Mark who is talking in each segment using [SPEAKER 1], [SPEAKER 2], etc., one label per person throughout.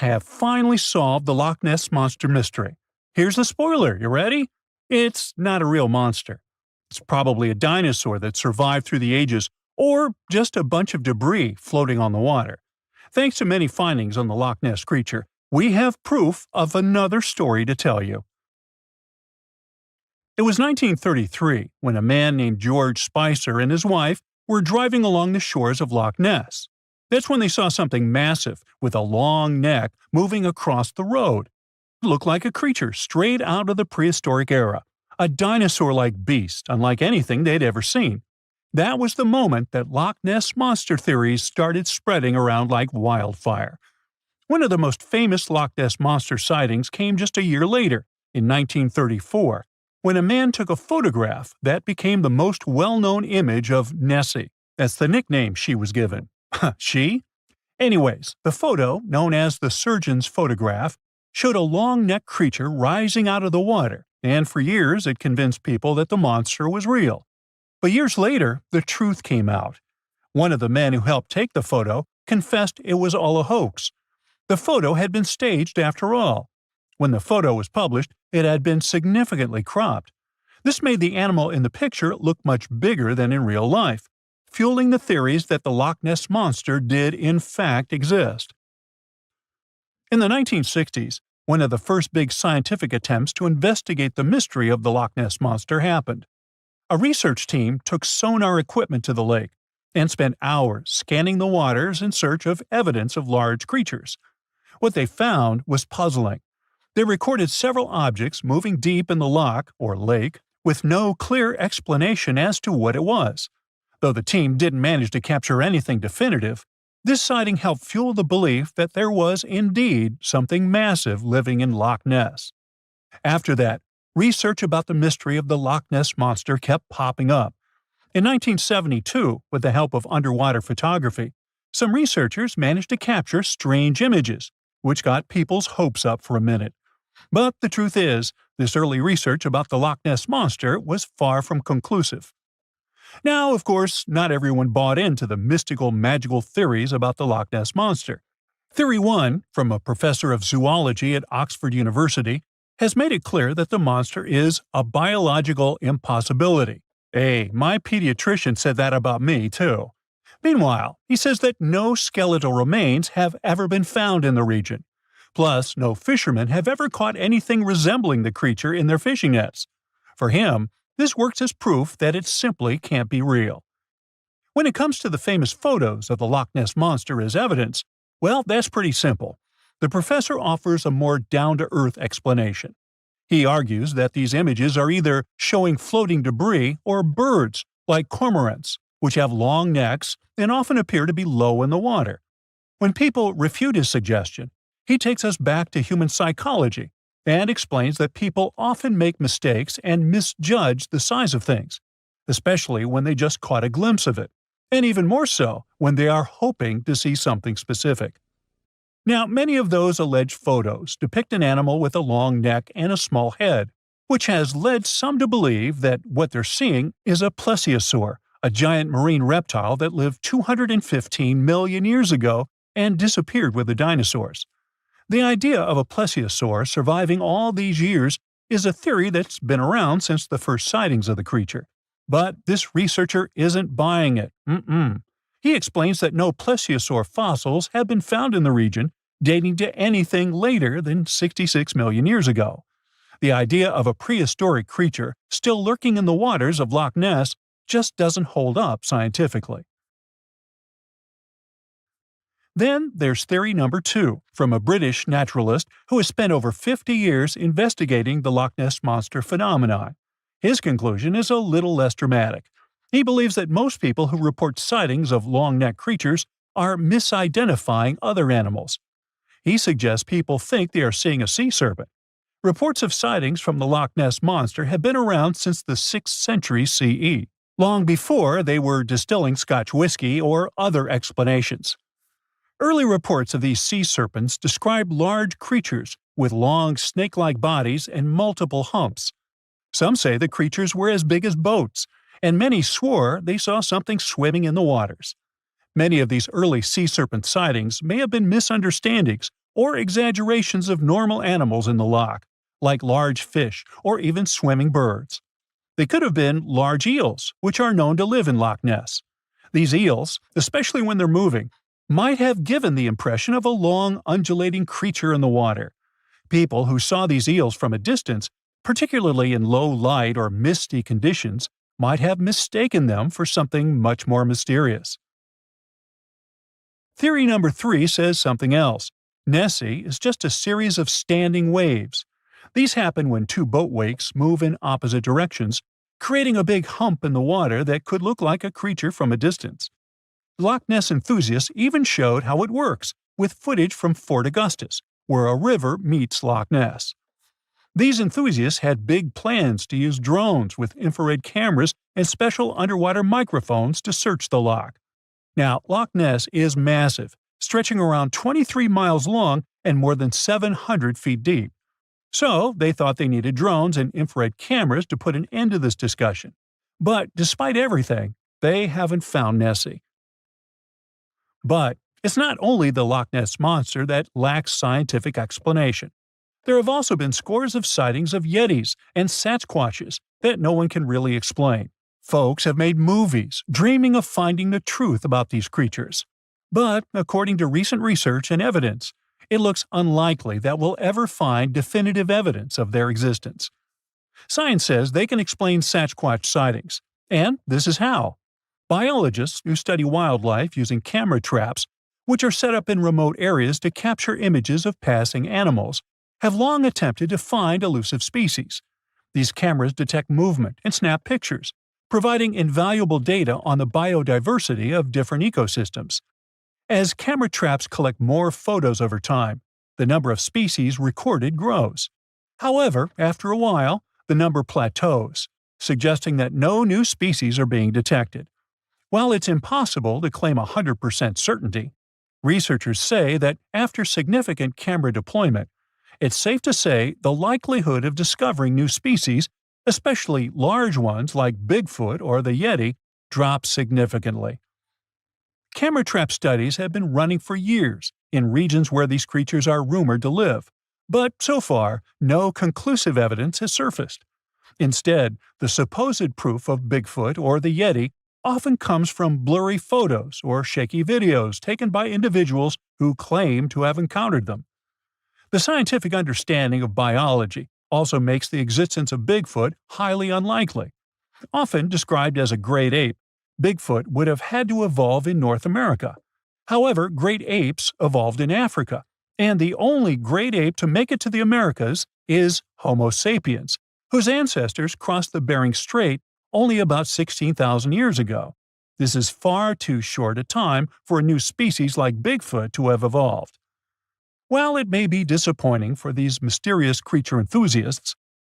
[SPEAKER 1] have finally solved the Loch Ness Monster mystery. Here's the spoiler, you ready? It's not a real monster. It's probably a dinosaur that survived through the ages, or just a bunch of debris floating on the water. Thanks to many findings on the Loch Ness creature, we have proof of another story to tell you. It was 1933 when a man named George Spicer and his wife were driving along the shores of Loch Ness. That's when they saw something massive with a long neck moving across the road. It looked like a creature straight out of the prehistoric era, a dinosaur-like beast unlike anything they'd ever seen. That was the moment that Loch Ness monster theories started spreading around like wildfire. One of the most famous Loch Ness monster sightings came just a year later, in 1934, when a man took a photograph that became the most well-known image of Nessie. That's the nickname she was given. She? Anyways, the photo, known as the surgeon's photograph, showed a long-necked creature rising out of the water, and for years it convinced people that the monster was real. But years later, the truth came out. One of the men who helped take the photo confessed it was all a hoax. The photo had been staged after all. When the photo was published, it had been significantly cropped. This made the animal in the picture look much bigger than in real life, fueling the theories that the Loch Ness monster did in fact exist. In the 1960s, one of the first big scientific attempts to investigate the mystery of the Loch Ness monster happened. A research team took sonar equipment to the lake and spent hours scanning the waters in search of evidence of large creatures. What they found was puzzling. They recorded several objects moving deep in the loch, or lake, with no clear explanation as to what it was. Though the team didn't manage to capture anything definitive, this sighting helped fuel the belief that there was indeed something massive living in Loch Ness. After that, research about the mystery of the Loch Ness monster kept popping up. In 1972, with the help of underwater photography, some researchers managed to capture strange images, which got people's hopes up for a minute. But the truth is, this early research about the Loch Ness monster was far from conclusive. Now, of course, not everyone bought into the mystical, magical theories about the Loch Ness monster. Theory 1, from a professor of zoology at Oxford University, has made it clear that the monster is a biological impossibility. Hey, my pediatrician said that about me, too. Meanwhile, he says that no skeletal remains have ever been found in the region. Plus, no fishermen have ever caught anything resembling the creature in their fishing nets. For him, this works as proof that it simply can't be real. When it comes to the famous photos of the Loch Ness monster as evidence, well, that's pretty simple. The professor offers a more down-to-earth explanation. He argues that these images are either showing floating debris or birds, like cormorants, which have long necks and often appear to be low in the water. When people refute his suggestion, he takes us back to human psychology and explains that people often make mistakes and misjudge the size of things, especially when they just caught a glimpse of it, and even more so when they are hoping to see something specific. Now, many of those alleged photos depict an animal with a long neck and a small head, which has led some to believe that what they're seeing is a plesiosaur, a giant marine reptile that lived 215 million years ago and disappeared with the dinosaurs. The idea of a plesiosaur surviving all these years is a theory that's been around since the first sightings of the creature. But this researcher isn't buying it. He explains that no plesiosaur fossils have been found in the region dating to anything later than 66 million years ago. The idea of a prehistoric creature still lurking in the waters of Loch Ness just doesn't hold up scientifically. Then there's theory number 2, from a British naturalist who has spent over 50 years investigating the Loch Ness monster phenomenon. His conclusion is a little less dramatic. He believes that most people who report sightings of long-necked creatures are misidentifying other animals. He suggests people think they are seeing a sea serpent. Reports of sightings from the Loch Ness monster have been around since the 6th century CE, long before they were distilling Scotch whiskey or other explanations. Early reports of these sea serpents describe large creatures with long snake-like bodies and multiple humps. Some say the creatures were as big as boats, and many swore they saw something swimming in the waters. Many of these early sea serpent sightings may have been misunderstandings or exaggerations of normal animals in the loch, like large fish or even swimming birds. They could have been large eels, which are known to live in Loch Ness. These eels, especially when they're moving, might have given the impression of a long, undulating creature in the water. People who saw these eels from a distance, particularly in low light or misty conditions, might have mistaken them for something much more mysterious. Theory number 3 says something else. Nessie is just a series of standing waves. These happen when two boat wakes move in opposite directions, creating a big hump in the water that could look like a creature from a distance. Loch Ness enthusiasts even showed how it works, with footage from Fort Augustus, where a river meets Loch Ness. These enthusiasts had big plans to use drones with infrared cameras and special underwater microphones to search the loch. Now, Loch Ness is massive, stretching around 23 miles long and more than 700 feet deep. So, they thought they needed drones and infrared cameras to put an end to this discussion. But despite everything, they haven't found Nessie. But it's not only the Loch Ness monster that lacks scientific explanation. There have also been scores of sightings of Yetis and Sasquatches that no one can really explain. Folks have made movies, dreaming of finding the truth about these creatures. But, according to recent research and evidence, it looks unlikely that we'll ever find definitive evidence of their existence. Science says they can explain Sasquatch sightings, and this is how. Biologists who study wildlife using camera traps, which are set up in remote areas to capture images of passing animals, have long attempted to find elusive species. These cameras detect movement and snap pictures, providing invaluable data on the biodiversity of different ecosystems. As camera traps collect more photos over time, the number of species recorded grows. However, after a while, the number plateaus, suggesting that no new species are being detected. While it's impossible to claim 100% certainty, researchers say that after significant camera deployment, it's safe to say the likelihood of discovering new species, especially large ones like Bigfoot or the Yeti, drops significantly. Camera trap studies have been running for years in regions where these creatures are rumored to live, but so far, no conclusive evidence has surfaced. Instead, the supposed proof of Bigfoot or the Yeti often comes from blurry photos or shaky videos taken by individuals who claim to have encountered them. The scientific understanding of biology also makes the existence of Bigfoot highly unlikely. Often described as a great ape, Bigfoot would have had to evolve in North America. However, great apes evolved in Africa, and the only great ape to make it to the Americas is Homo sapiens, whose ancestors crossed the Bering Strait only about 16,000 years ago. This is far too short a time for a new species like Bigfoot to have evolved. While it may be disappointing for these mysterious creature enthusiasts,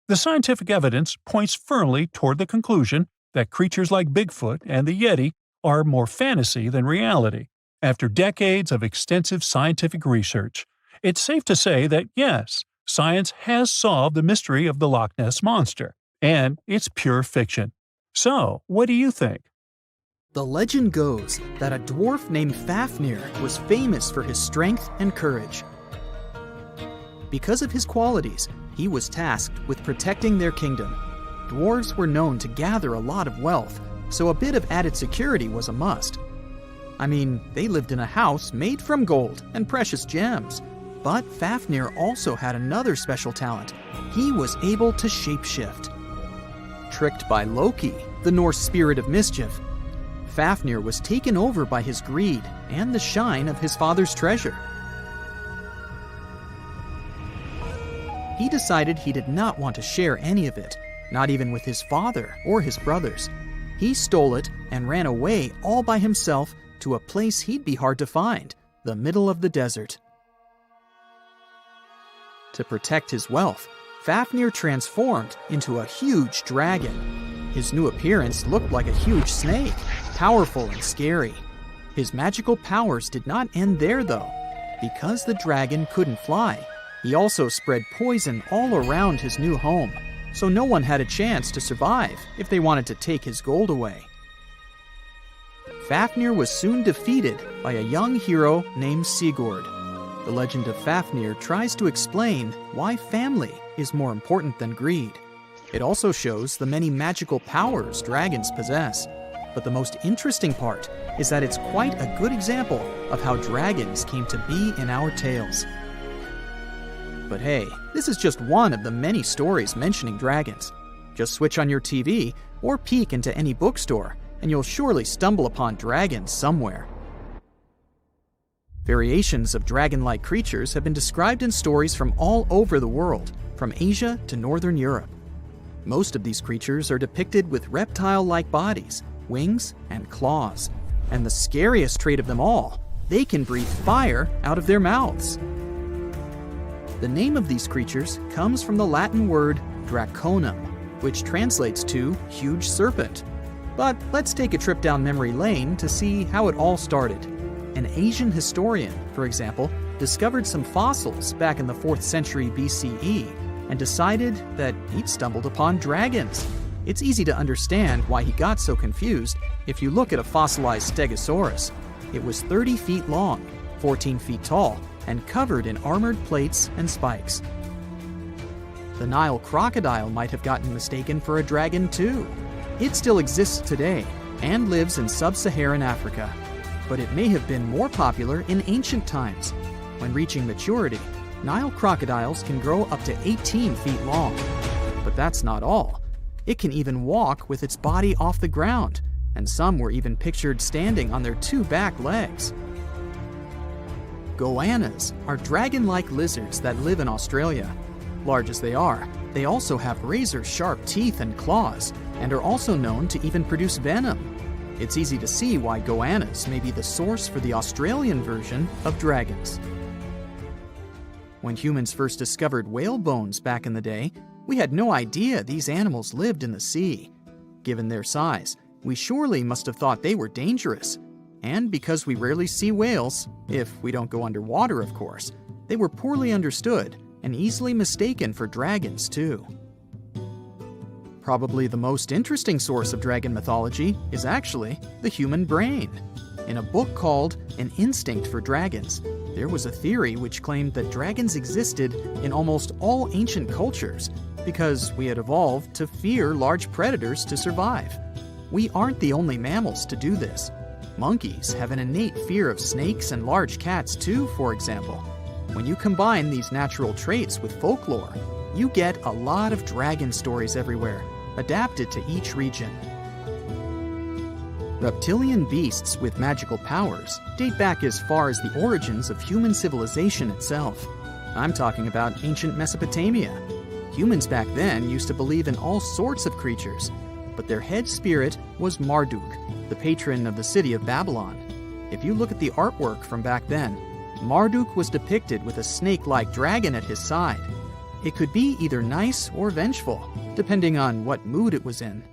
[SPEAKER 1] the scientific evidence points firmly toward the conclusion that creatures like Bigfoot and the Yeti are more fantasy than reality. After decades of extensive scientific research, it's safe to say that yes, science has solved the mystery of the Loch Ness Monster, and it's pure fiction. So, what do you think?
[SPEAKER 2] The legend goes that a dwarf named Fafnir was famous for his strength and courage. Because of his qualities, he was tasked with protecting their kingdom. Dwarves were known to gather a lot of wealth, so a bit of added security was a must. I mean, they lived in a house made from gold and precious gems. But Fafnir also had another special talent. He was able to shapeshift. Tricked by Loki, the Norse spirit of mischief, Fafnir was taken over by his greed and the shine of his father's treasure. He decided he did not want to share any of it, not even with his father or his brothers. He stole it and ran away all by himself to a place he'd be hard to find, the middle of the desert. To protect his wealth, Fafnir transformed into a huge dragon. His new appearance looked like a huge snake, powerful and scary. His magical powers did not end there though. Because the dragon couldn't fly, he also spread poison all around his new home, so no one had a chance to survive if they wanted to take his gold away. Fafnir was soon defeated by a young hero named Sigurd. The legend of Fafnir tries to explain why family is more important than greed. It also shows the many magical powers dragons possess. But the most interesting part is that it's quite a good example of how dragons came to be in our tales. But hey, this is just one of the many stories mentioning dragons. Just switch on your TV or peek into any bookstore, and you'll surely stumble upon dragons somewhere. Variations of dragon-like creatures have been described in stories from all over the world, from Asia to Northern Europe. Most of these creatures are depicted with reptile-like bodies, wings, and claws. And the scariest trait of them all, they can breathe fire out of their mouths. The name of these creatures comes from the Latin word draconum, which translates to huge serpent. But let's take a trip down memory lane to see how it all started. An Asian historian, for example, discovered some fossils back in the 4th century BCE and decided that he'd stumbled upon dragons. It's easy to understand why he got so confused if you look at a fossilized Stegosaurus. It was 30 feet long, 14 feet tall, and covered in armored plates and spikes. The Nile crocodile might have gotten mistaken for a dragon too. It still exists today and lives in sub-Saharan Africa. But it may have been more popular in ancient times. When reaching maturity, Nile crocodiles can grow up to 18 feet long. But that's not all. It can even walk with its body off the ground, and some were even pictured standing on their 2 back legs. Goannas are dragon-like lizards that live in Australia. Large as they are, they also have razor-sharp teeth and claws, and are also known to even produce venom. It's easy to see why goannas may be the source for the Australian version of dragons. When humans first discovered whale bones back in the day, we had no idea these animals lived in the sea. Given their size, we surely must have thought they were dangerous. And because we rarely see whales, if we don't go underwater of course, they were poorly understood and easily mistaken for dragons too. Probably the most interesting source of dragon mythology is actually the human brain. In a book called An Instinct for Dragons, there was a theory which claimed that dragons existed in almost all ancient cultures because we had evolved to fear large predators to survive. We aren't the only mammals to do this. Monkeys have an innate fear of snakes and large cats too, for example. When you combine these natural traits with folklore, you get a lot of dragon stories everywhere, adapted to each region. Reptilian beasts with magical powers date back as far as the origins of human civilization itself. I'm talking about ancient Mesopotamia. Humans back then used to believe in all sorts of creatures, but their head spirit was Marduk, the patron of the city of Babylon. If you look at the artwork from back then, Marduk was depicted with a snake-like dragon at his side. It could be either nice or vengeful, depending on what mood it was in.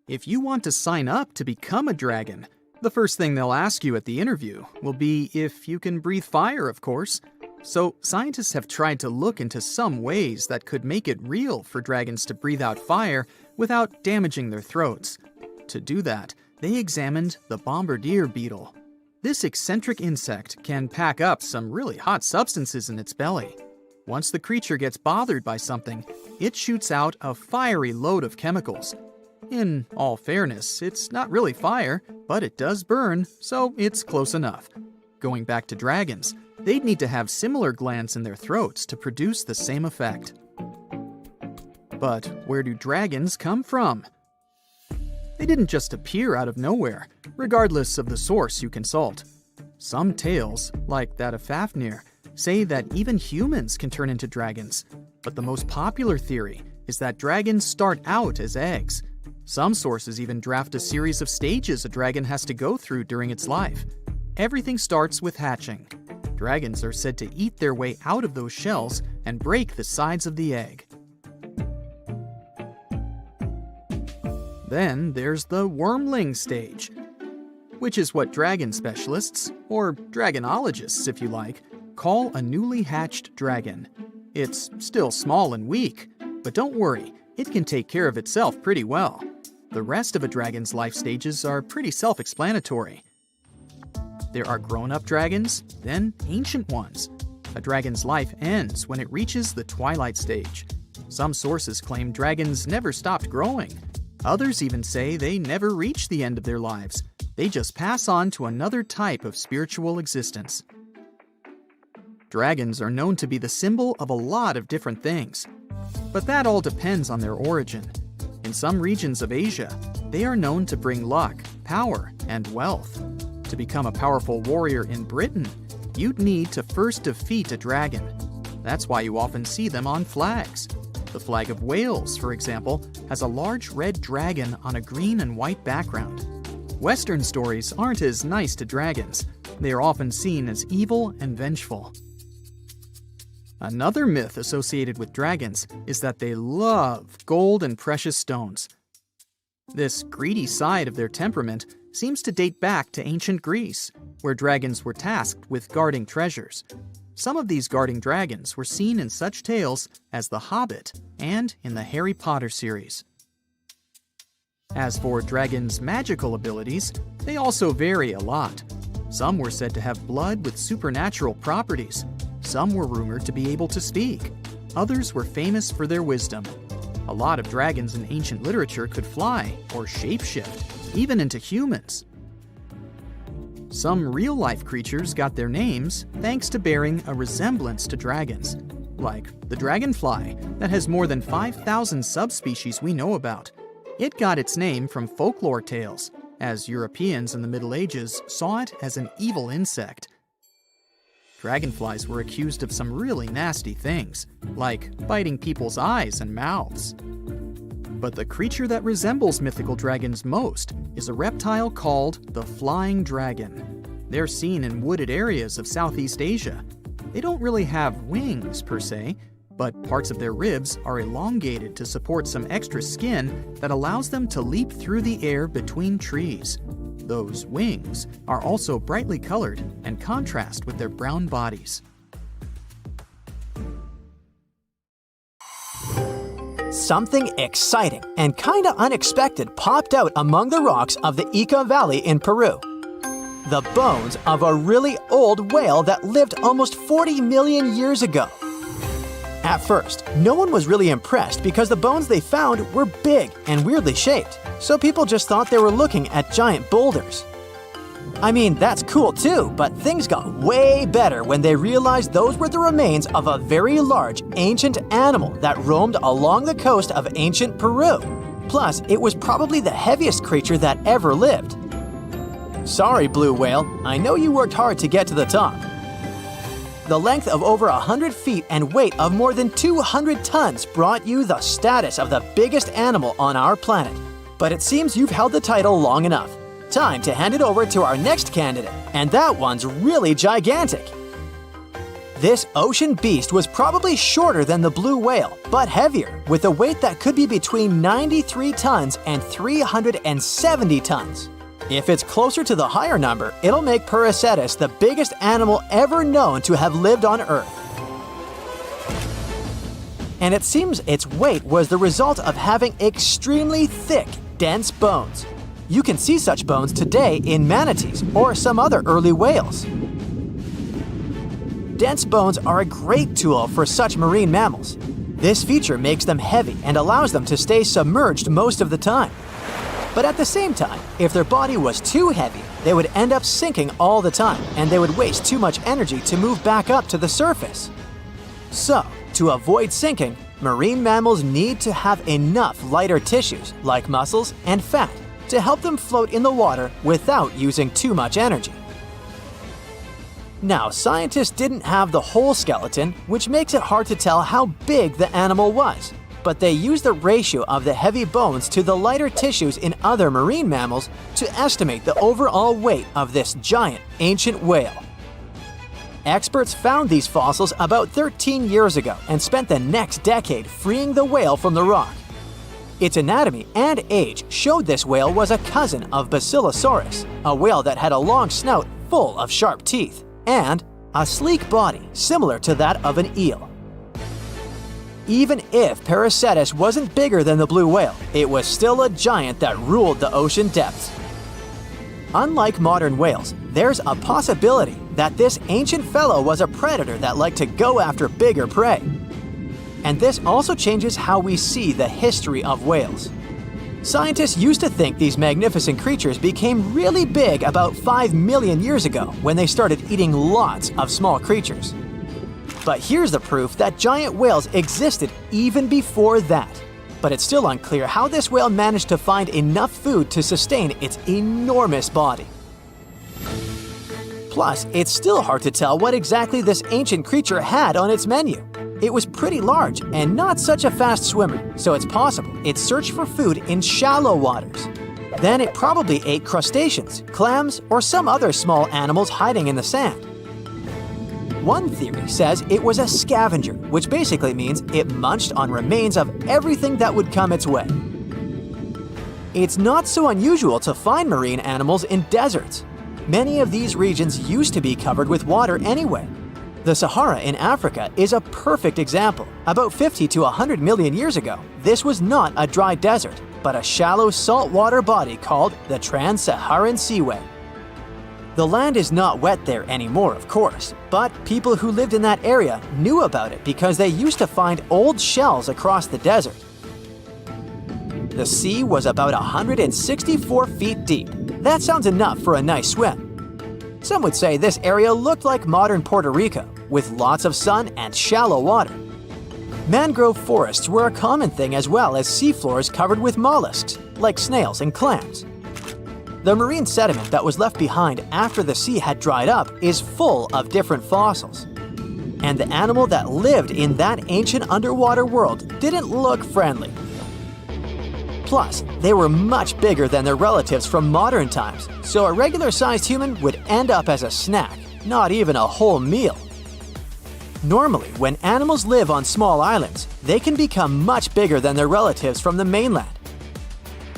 [SPEAKER 2] If you want to sign up to become a dragon, the first thing they'll ask you at the interview will be if you can breathe fire, of course. So scientists have tried to look into some ways that could make it real for dragons to breathe out fire without damaging their throats. To do that, they examined the bombardier beetle. This eccentric insect can pack up some really hot substances in its belly. Once the creature gets bothered by something, it shoots out a fiery load of chemicals. In all fairness, it's not really fire, but it does burn, so it's close enough. Going back to dragons, they'd need to have similar glands in their throats to produce the same effect. But where do dragons come from? They didn't just appear out of nowhere, regardless of the source you consult. Some tales, like that of Fafnir, say that even humans can turn into dragons. But the most popular theory is that dragons start out as eggs. Some sources even draft a series of stages a dragon has to go through during its life. Everything starts with hatching. Dragons are said to eat their way out of those shells and break the sides of the egg. Then there's the wormling stage, which is what dragon specialists, or dragonologists if you like, call a newly hatched dragon. It's still small and weak, but don't worry, it can take care of itself pretty well. The rest of a dragon's life stages are pretty self-explanatory. There are grown-up dragons, then ancient ones. A dragon's life ends when it reaches the twilight stage. Some sources claim dragons never stopped growing. Others even say they never reach the end of their lives. They just pass on to another type of spiritual existence. Dragons are known to be the symbol of a lot of different things. But that all depends on their origin. In some regions of Asia, they are known to bring luck, power, and wealth. To become a powerful warrior in Britain, you'd need to first defeat a dragon. That's why you often see them on flags. The flag of Wales, for example, has a large red dragon on a green and white background. Western stories aren't as nice to dragons. They are often seen as evil and vengeful. Another myth associated with dragons is that they love gold and precious stones. This greedy side of their temperament seems to date back to ancient Greece, where dragons were tasked with guarding treasures. Some of these guarding dragons were seen in such tales as The Hobbit and in the Harry Potter series. As for dragons' magical abilities, they also vary a lot. Some were said to have blood with supernatural properties. Some were rumored to be able to speak. Others were famous for their wisdom. A lot of dragons in ancient literature could fly or shapeshift, even into humans. Some real-life creatures got their names thanks to bearing a resemblance to dragons, like the dragonfly that has more than 5,000 subspecies we know about. It got its name from folklore tales, as Europeans in the Middle Ages saw it as an evil insect. Dragonflies were accused of some really nasty things, like biting people's eyes and mouths. But the creature that resembles mythical dragons most is a reptile called the flying dragon. They're seen in wooded areas of Southeast Asia. They don't really have wings per se, but parts of their ribs are elongated to support some extra skin that allows them to leap through the air between trees. Those wings are also brightly colored and contrast with their brown bodies.
[SPEAKER 3] Something exciting and kinda unexpected popped out among the rocks of the Ica Valley in Peru. The bones of a really old whale that lived almost 40 million years ago. At first, no one was really impressed because the bones they found were big and weirdly shaped, so people just thought they were looking at giant boulders. I mean, that's cool too, but things got way better when they realized those were the remains of a very large, ancient animal that roamed along the coast of ancient Peru. Plus, it was probably the heaviest creature that ever lived. Sorry, blue whale, I know you worked hard to get to the top. The length of over 100 feet and weight of more than 200 tons brought you the status of the biggest animal on our planet. But it seems you've held the title long enough. Time to hand it over to our next candidate, and that one's really gigantic. This ocean beast was probably shorter than the blue whale, but heavier, with a weight that could be between 93 tons and 370 tons. If it's closer to the higher number, it'll make Prehistoric the biggest animal ever known to have lived on Earth. And it seems its weight was the result of having extremely thick, dense bones. You can see such bones today in manatees or some other early whales. Dense bones are a great tool for such marine mammals. This feature makes them heavy and allows them to stay submerged most of the time. But at the same time, if their body was too heavy, they would end up sinking all the time, and they would waste too much energy to move back up to the surface. So, to avoid sinking, marine mammals need to have enough lighter tissues, like muscles and fat, to help them float in the water without using too much energy. Now, scientists didn't have the whole skeleton, which makes it hard to tell how big the animal was. But they used the ratio of the heavy bones to the lighter tissues in other marine mammals to estimate the overall weight of this giant ancient whale. Experts found these fossils about 13 years ago and spent the next decade freeing the whale from the rock. Its anatomy and age showed this whale was a cousin of Basilosaurus, a whale that had a long snout full of sharp teeth, and a sleek body similar to that of an eel. Even if Prehistoric wasn't bigger than the blue whale, it was still a giant that ruled the ocean depths. Unlike modern whales, there's a possibility that this ancient fellow was a predator that liked to go after bigger prey. And this also changes how we see the history of whales. Scientists used to think these magnificent creatures became really big about 5 million years ago when they started eating lots of small creatures. But here's the proof that giant whales existed even before that. But it's still unclear how this whale managed to find enough food to sustain its enormous body. Plus, it's still hard to tell what exactly this ancient creature had on its menu. It was pretty large and not such a fast swimmer, so it's possible it searched for food in shallow waters. Then it probably ate crustaceans, clams, or some other small animals hiding in the sand. One theory says it was a scavenger, which basically means it munched on remains of everything that would come its way. It's not so unusual to find marine animals in deserts. Many of these regions used to be covered with water anyway. The Sahara in Africa is a perfect example. About 50 to 100 million years ago, this was not a dry desert, but a shallow saltwater body called the Trans-Saharan Seaway. The land is not wet there anymore, of course, but people who lived in that area knew about it because they used to find old shells across the desert. The sea was about 164 feet deep. That sounds enough for a nice swim. Some would say this area looked like modern Puerto Rico, with lots of sun and shallow water. Mangrove forests were a common thing as well as seafloors covered with mollusks, like snails and clams. The marine sediment that was left behind after the sea had dried up is full of different fossils. And the animal that lived in that ancient underwater world didn't look friendly. Plus, they were much bigger than their relatives from modern times, so a regular-sized human would end up as a snack, not even a whole meal. Normally, when animals live on small islands, they can become much bigger than their relatives from the mainland.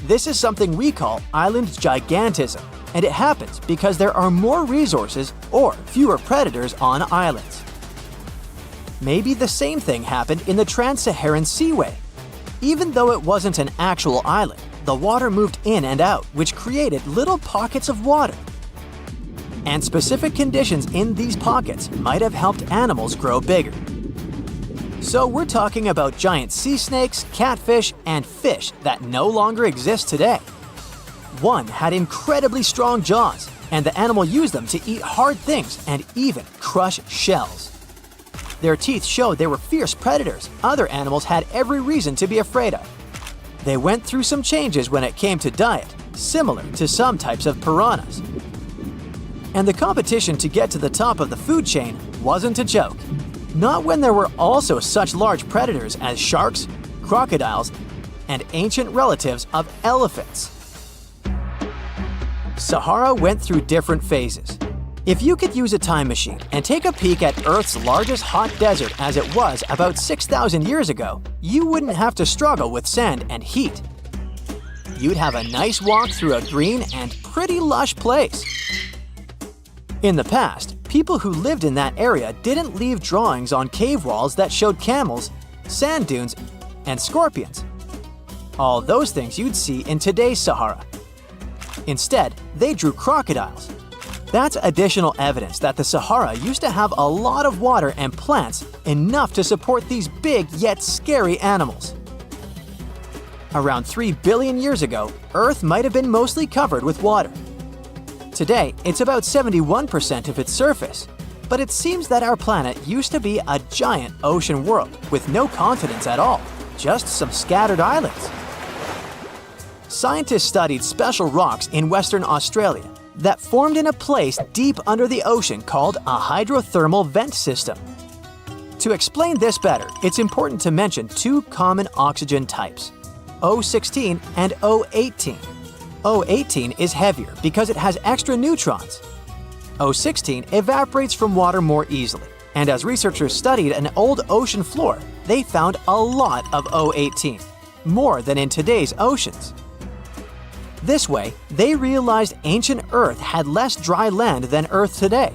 [SPEAKER 3] This is something we call island gigantism, and it happens because there are more resources or fewer predators on islands. Maybe the same thing happened in the Trans-Saharan Seaway. Even though it wasn't an actual island, the water moved in and out, which created little pockets of water. And specific conditions in these pockets might have helped animals grow bigger. So we're talking about giant sea snakes, catfish, and fish that no longer exist today. One had incredibly strong jaws, and the animal used them to eat hard things and even crush shells. Their teeth showed they were fierce predators other animals had every reason to be afraid of. They went through some changes when it came to diet, similar to some types of piranhas. And the competition to get to the top of the food chain wasn't a joke. Not when there were also such large predators as sharks, crocodiles, and ancient relatives of elephants. Sahara went through different phases. If you could use a time machine and take a peek at Earth's largest hot desert as it was about 6,000 years ago, you wouldn't have to struggle with sand and heat. You'd have a nice walk through a green and pretty lush place. In the past, people who lived in that area didn't leave drawings on cave walls that showed camels, sand dunes, and scorpions. All those things you'd see in today's Sahara. Instead, they drew crocodiles. That's additional evidence that the Sahara used to have a lot of water and plants enough to support these big yet scary animals. Around 3 billion years ago, Earth might have been mostly covered with water. Today, it's about 71% of its surface, but it seems that our planet used to be a giant ocean world with no continents at all, just some scattered islands. Scientists studied special rocks in Western Australia that formed in a place deep under the ocean called a hydrothermal vent system. To explain this better, it's important to mention two common oxygen types, O16 and O18. O18 is heavier because it has extra neutrons. O16 evaporates from water more easily, and as researchers studied an old ocean floor, they found a lot of O18, more than in today's oceans. This way, they realized ancient Earth had less dry land than Earth today.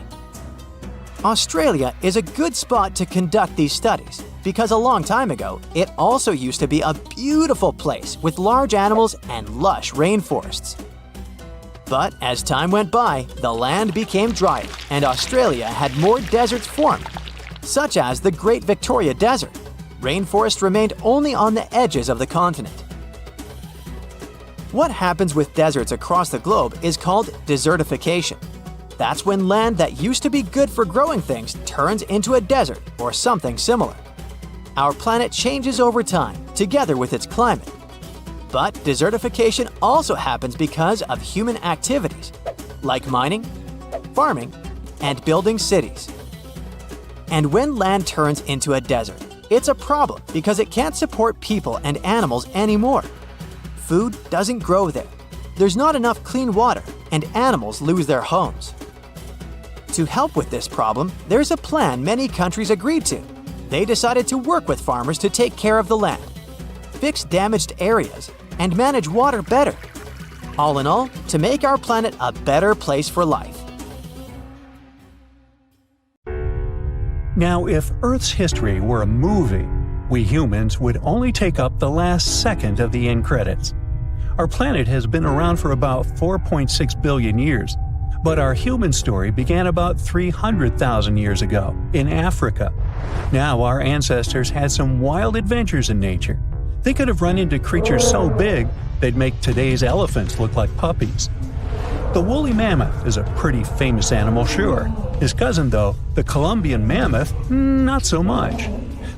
[SPEAKER 3] Australia is a good spot to conduct these studies because a long time ago, it also used to be a beautiful place with large animals and lush rainforests. But as time went by, the land became drier and Australia had more deserts formed, such as the Great Victoria Desert. Rainforest remained only on the edges of the continent. What happens with deserts across the globe is called desertification. That's when land that used to be good for growing things turns into a desert or something similar. Our planet changes over time, together with its climate. But desertification also happens because of human activities, like mining, farming, and building cities. And when land turns into a desert, it's a problem because it can't support people and animals anymore. Food doesn't grow there. There's not enough clean water, and animals lose their homes. To help with this problem, there's a plan many countries agreed to. They decided to work with farmers to take care of the land, fix damaged areas, and manage water better. All in all, to make our planet a better place for life.
[SPEAKER 1] Now, if Earth's history were a movie, we humans would only take up the last second of the end credits. Our planet has been around for about 4.6 billion years, but our human story began about 300,000 years ago in Africa. Now, our ancestors had some wild adventures in nature. They could have run into creatures so big they'd make today's elephants look like puppies. The woolly mammoth is a pretty famous animal, sure. His cousin, though, the Colombian mammoth, not so much.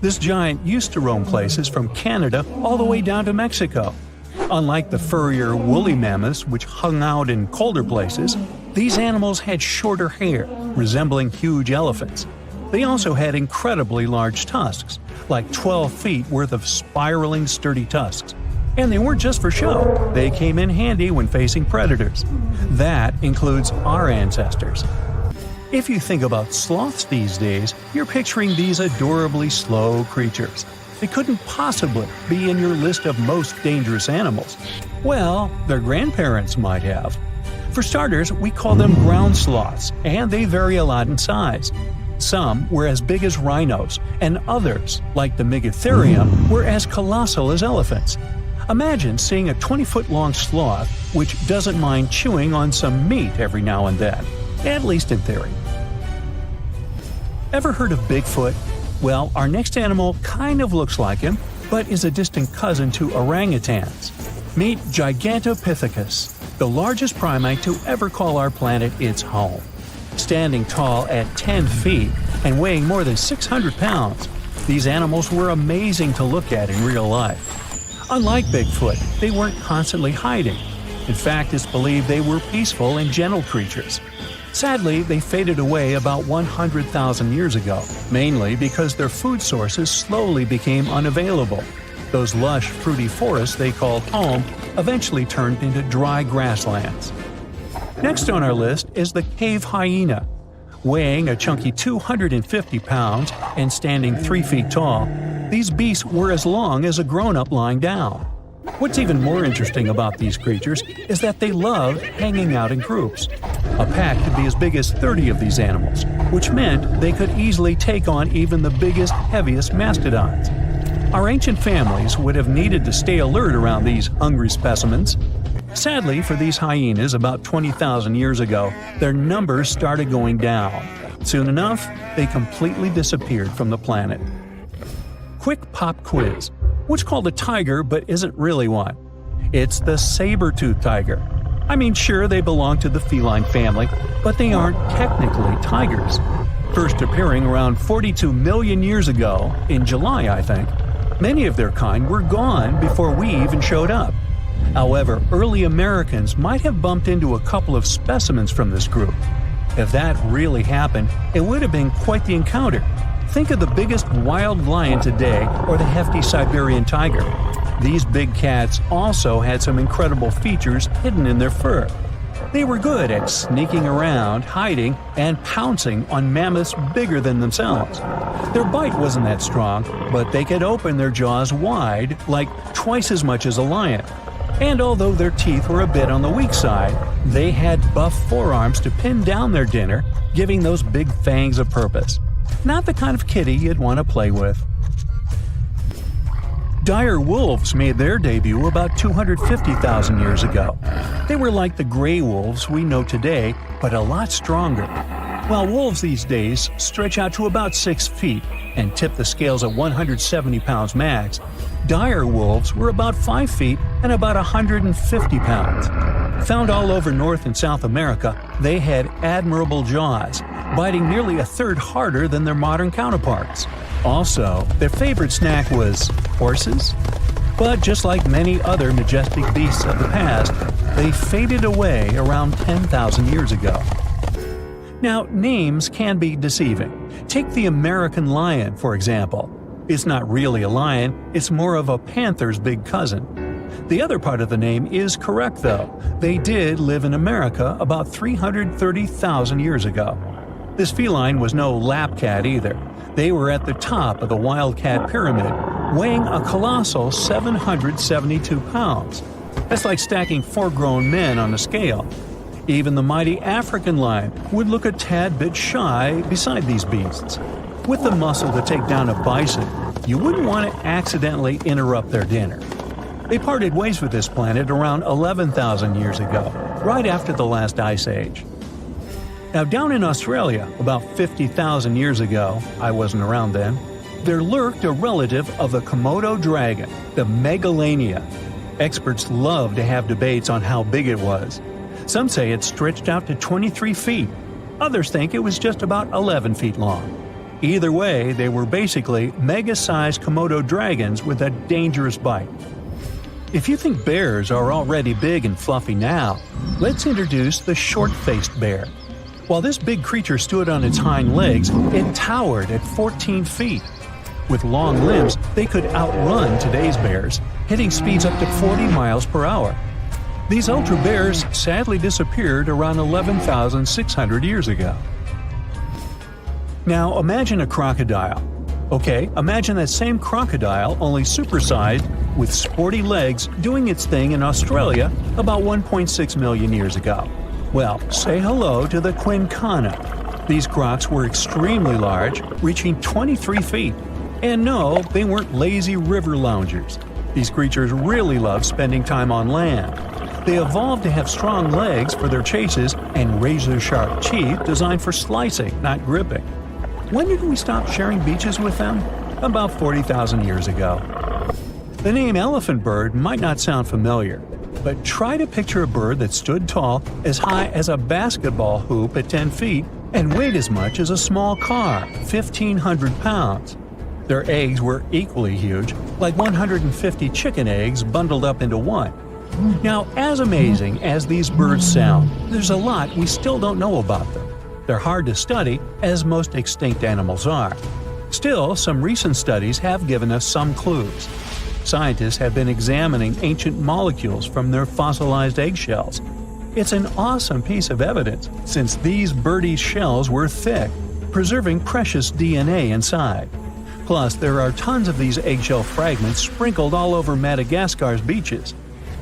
[SPEAKER 1] This giant used to roam places from Canada all the way down to Mexico. Unlike the furrier woolly mammoths, which hung out in colder places, these animals had shorter hair, resembling huge elephants. They also had incredibly large tusks, like 12 feet worth of spiraling, sturdy tusks. And they weren't just for show, they came in handy when facing predators. That includes our ancestors. If you think about sloths these days, you're picturing these adorably slow creatures. They couldn't possibly be in your list of most dangerous animals. Well, their grandparents might have. For starters, we call them ground sloths, and they vary a lot in size. Some were as big as rhinos, and others, like the Megatherium, were as colossal as elephants. Imagine seeing a 20-foot-long sloth which doesn't mind chewing on some meat every now and then, at least in theory. Ever heard of Bigfoot? Well, our next animal kind of looks like him, but is a distant cousin to orangutans. Meet Gigantoycus, the largest primate to ever call our planet its home. Standing tall at 10 feet and weighing more than 600 pounds, these animals were amazing to look at in real life. Unlike Bigfoot, they weren't constantly hiding. In fact, it's believed they were peaceful and gentle creatures. Sadly, they faded away about 100,000 years ago, mainly because their food sources slowly became unavailable. Those lush, fruity forests they called home eventually turned into dry grasslands. Next on our list is the cave hyena. Weighing a chunky 250 pounds and standing 3 feet tall, these beasts were as long as a grown-up lying down. What's even more interesting about these creatures is that they love hanging out in groups. A pack could be as big as 30 of these animals, which meant they could easily take on even the biggest, heaviest mastodons. Our ancient families would have needed to stay alert around these hungry specimens. Sadly for these hyenas, about 20,000 years ago, their numbers started going down. Soon enough, they completely disappeared from the planet. Quick pop quiz. What's called a tiger but isn't really one? It's the saber-tooth tiger. I mean, sure, they belong to the feline family, but they aren't technically tigers. First appearing around 42 million years ago, in July, I think. Many of their kind were gone before we even showed up. However, early Americans might have bumped into a couple of specimens from this group. If that really happened, it would have been quite the encounter. Think of the biggest wild lion today or the hefty Siberian tiger. These big cats also had some incredible features hidden in their fur. They were good at sneaking around, hiding, and pouncing on mammoths bigger than themselves. Their bite wasn't that strong, but they could open their jaws wide, like twice as much as a lion. And although their teeth were a bit on the weak side, they had buff forearms to pin down their dinner, giving those big fangs a purpose. Not the kind of kitty you'd want to play with. Dire wolves made their debut about 250,000 years ago. They were like the gray wolves we know today, but a lot stronger. While wolves these days stretch out to about 6 feet and tip the scales at 170 pounds max, dire wolves were about 5 feet and about 150 pounds. Found all over North and South America, they had admirable jaws, biting nearly a third harder than their modern counterparts. Also, their favorite snack was horses. But just like many other majestic beasts of the past, they faded away around 10,000 years ago. Now, names can be deceiving. Take the American lion, for example. It's not really a lion, it's more of a panther's big cousin. The other part of the name is correct, though. They did live in America about 330,000 years ago. This feline was no lap cat either. They were at the top of the wildcat pyramid, weighing a colossal 772 pounds. That's like stacking 4 grown men on a scale. Even the mighty African lion would look a tad bit shy beside these beasts. With the muscle to take down a bison, you wouldn't want to accidentally interrupt their dinner. They parted ways with this planet around 11,000 years ago, right after the last ice age. Now, down in Australia, about 50,000 years ago, I wasn't around then, there lurked a relative of the Komodo dragon, the Megalania. Experts love to have debates on how big it was. Some say it stretched out to 23 feet. Others think it was just about 11 feet long. Either way, they were basically mega-sized Komodo dragons with a dangerous bite. If you think bears are already big and fluffy now, let's introduce the short-faced bear. While this big creature stood on its hind legs, it towered at 14 feet. With long limbs, they could outrun today's bears, hitting speeds up to 40 miles per hour. These ultra bears sadly disappeared around 11,600 years ago. Now imagine a crocodile. Okay, imagine that same crocodile, only supersized, with sporty legs, doing its thing in Australia about 1.6 million years ago. Well, say hello to the quincana. These crocs were extremely large, reaching 23 feet. And no, they weren't lazy river loungers. These creatures really love spending time on land. They evolved to have strong legs for their chases and razor-sharp teeth designed for slicing, not gripping. When did we stop sharing beaches with them? About 40,000 years ago. The name elephant bird might not sound familiar, but try to picture a bird that stood tall, as high as a basketball hoop at 10 feet, and weighed as much as a small car, 1,500 pounds. Their eggs were equally huge, like 150 chicken eggs bundled up into one. Now, as amazing as these birds sound, there's a lot we still don't know about them. They're hard to study, as most extinct animals are. Still, some recent studies have given us some clues. Scientists have been examining ancient molecules from their fossilized eggshells. It's an awesome piece of evidence, since these birdies' shells were thick, preserving precious DNA inside. Plus, there are tons of these eggshell fragments sprinkled all over Madagascar's beaches.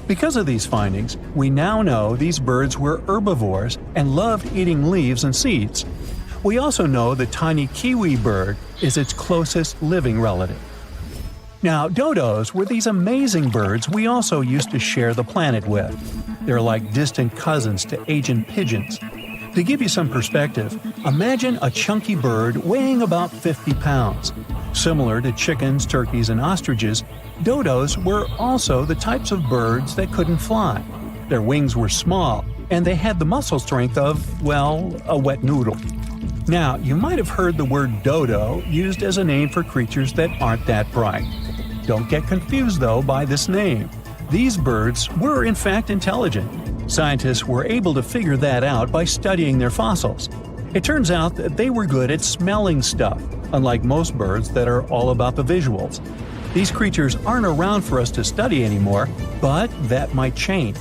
[SPEAKER 1] Because of these findings, we now know these birds were herbivores and loved eating leaves and seeds. We also know the tiny kiwi bird is its closest living relative. Now, dodos were these amazing birds we also used to share the planet with. They're like distant cousins to ancient pigeons. To give you some perspective, imagine a chunky bird weighing about 50 pounds. Similar to chickens, turkeys, and ostriches, dodos were also the types of birds that couldn't fly. Their wings were small, and they had the muscle strength of, well, a wet noodle. Now, you might have heard the word dodo used as a name for creatures that aren't that bright. Don't get confused, though, by this name. These birds were in fact intelligent. Scientists were able to figure that out by studying their fossils. It turns out that they were good at smelling stuff, unlike most birds that are all about the visuals. These creatures aren't around for us to study anymore, but that might change.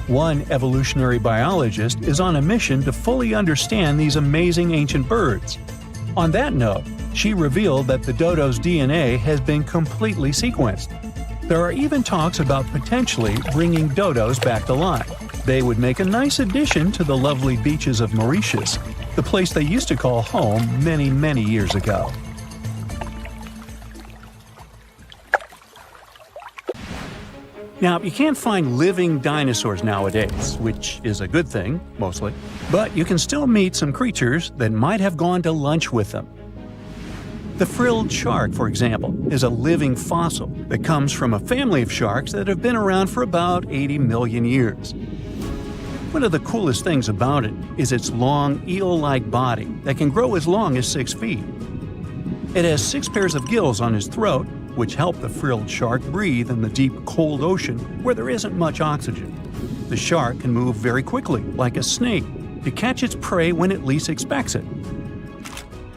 [SPEAKER 1] One evolutionary biologist is on a mission to fully understand these amazing ancient birds. On that note, she revealed that the dodo's DNA has been completely sequenced. There are even talks about potentially bringing dodos back to life. They would make a nice addition to the lovely beaches of Mauritius, the place they used to call home many, many years ago. Now, you can't find living dinosaurs nowadays, which is a good thing, mostly, but you can still meet some creatures that might have gone to lunch with them. The frilled shark, for example, is a living fossil that comes from a family of sharks that have been around for about 80 million years. One of the coolest things about it is its long, eel-like body that can grow as long as 6 feet. It has 6 pairs of gills on its throat, which help the frilled shark breathe in the deep, cold ocean where there isn't much oxygen. The shark can move very quickly, like a snake, to catch its prey when it least expects it.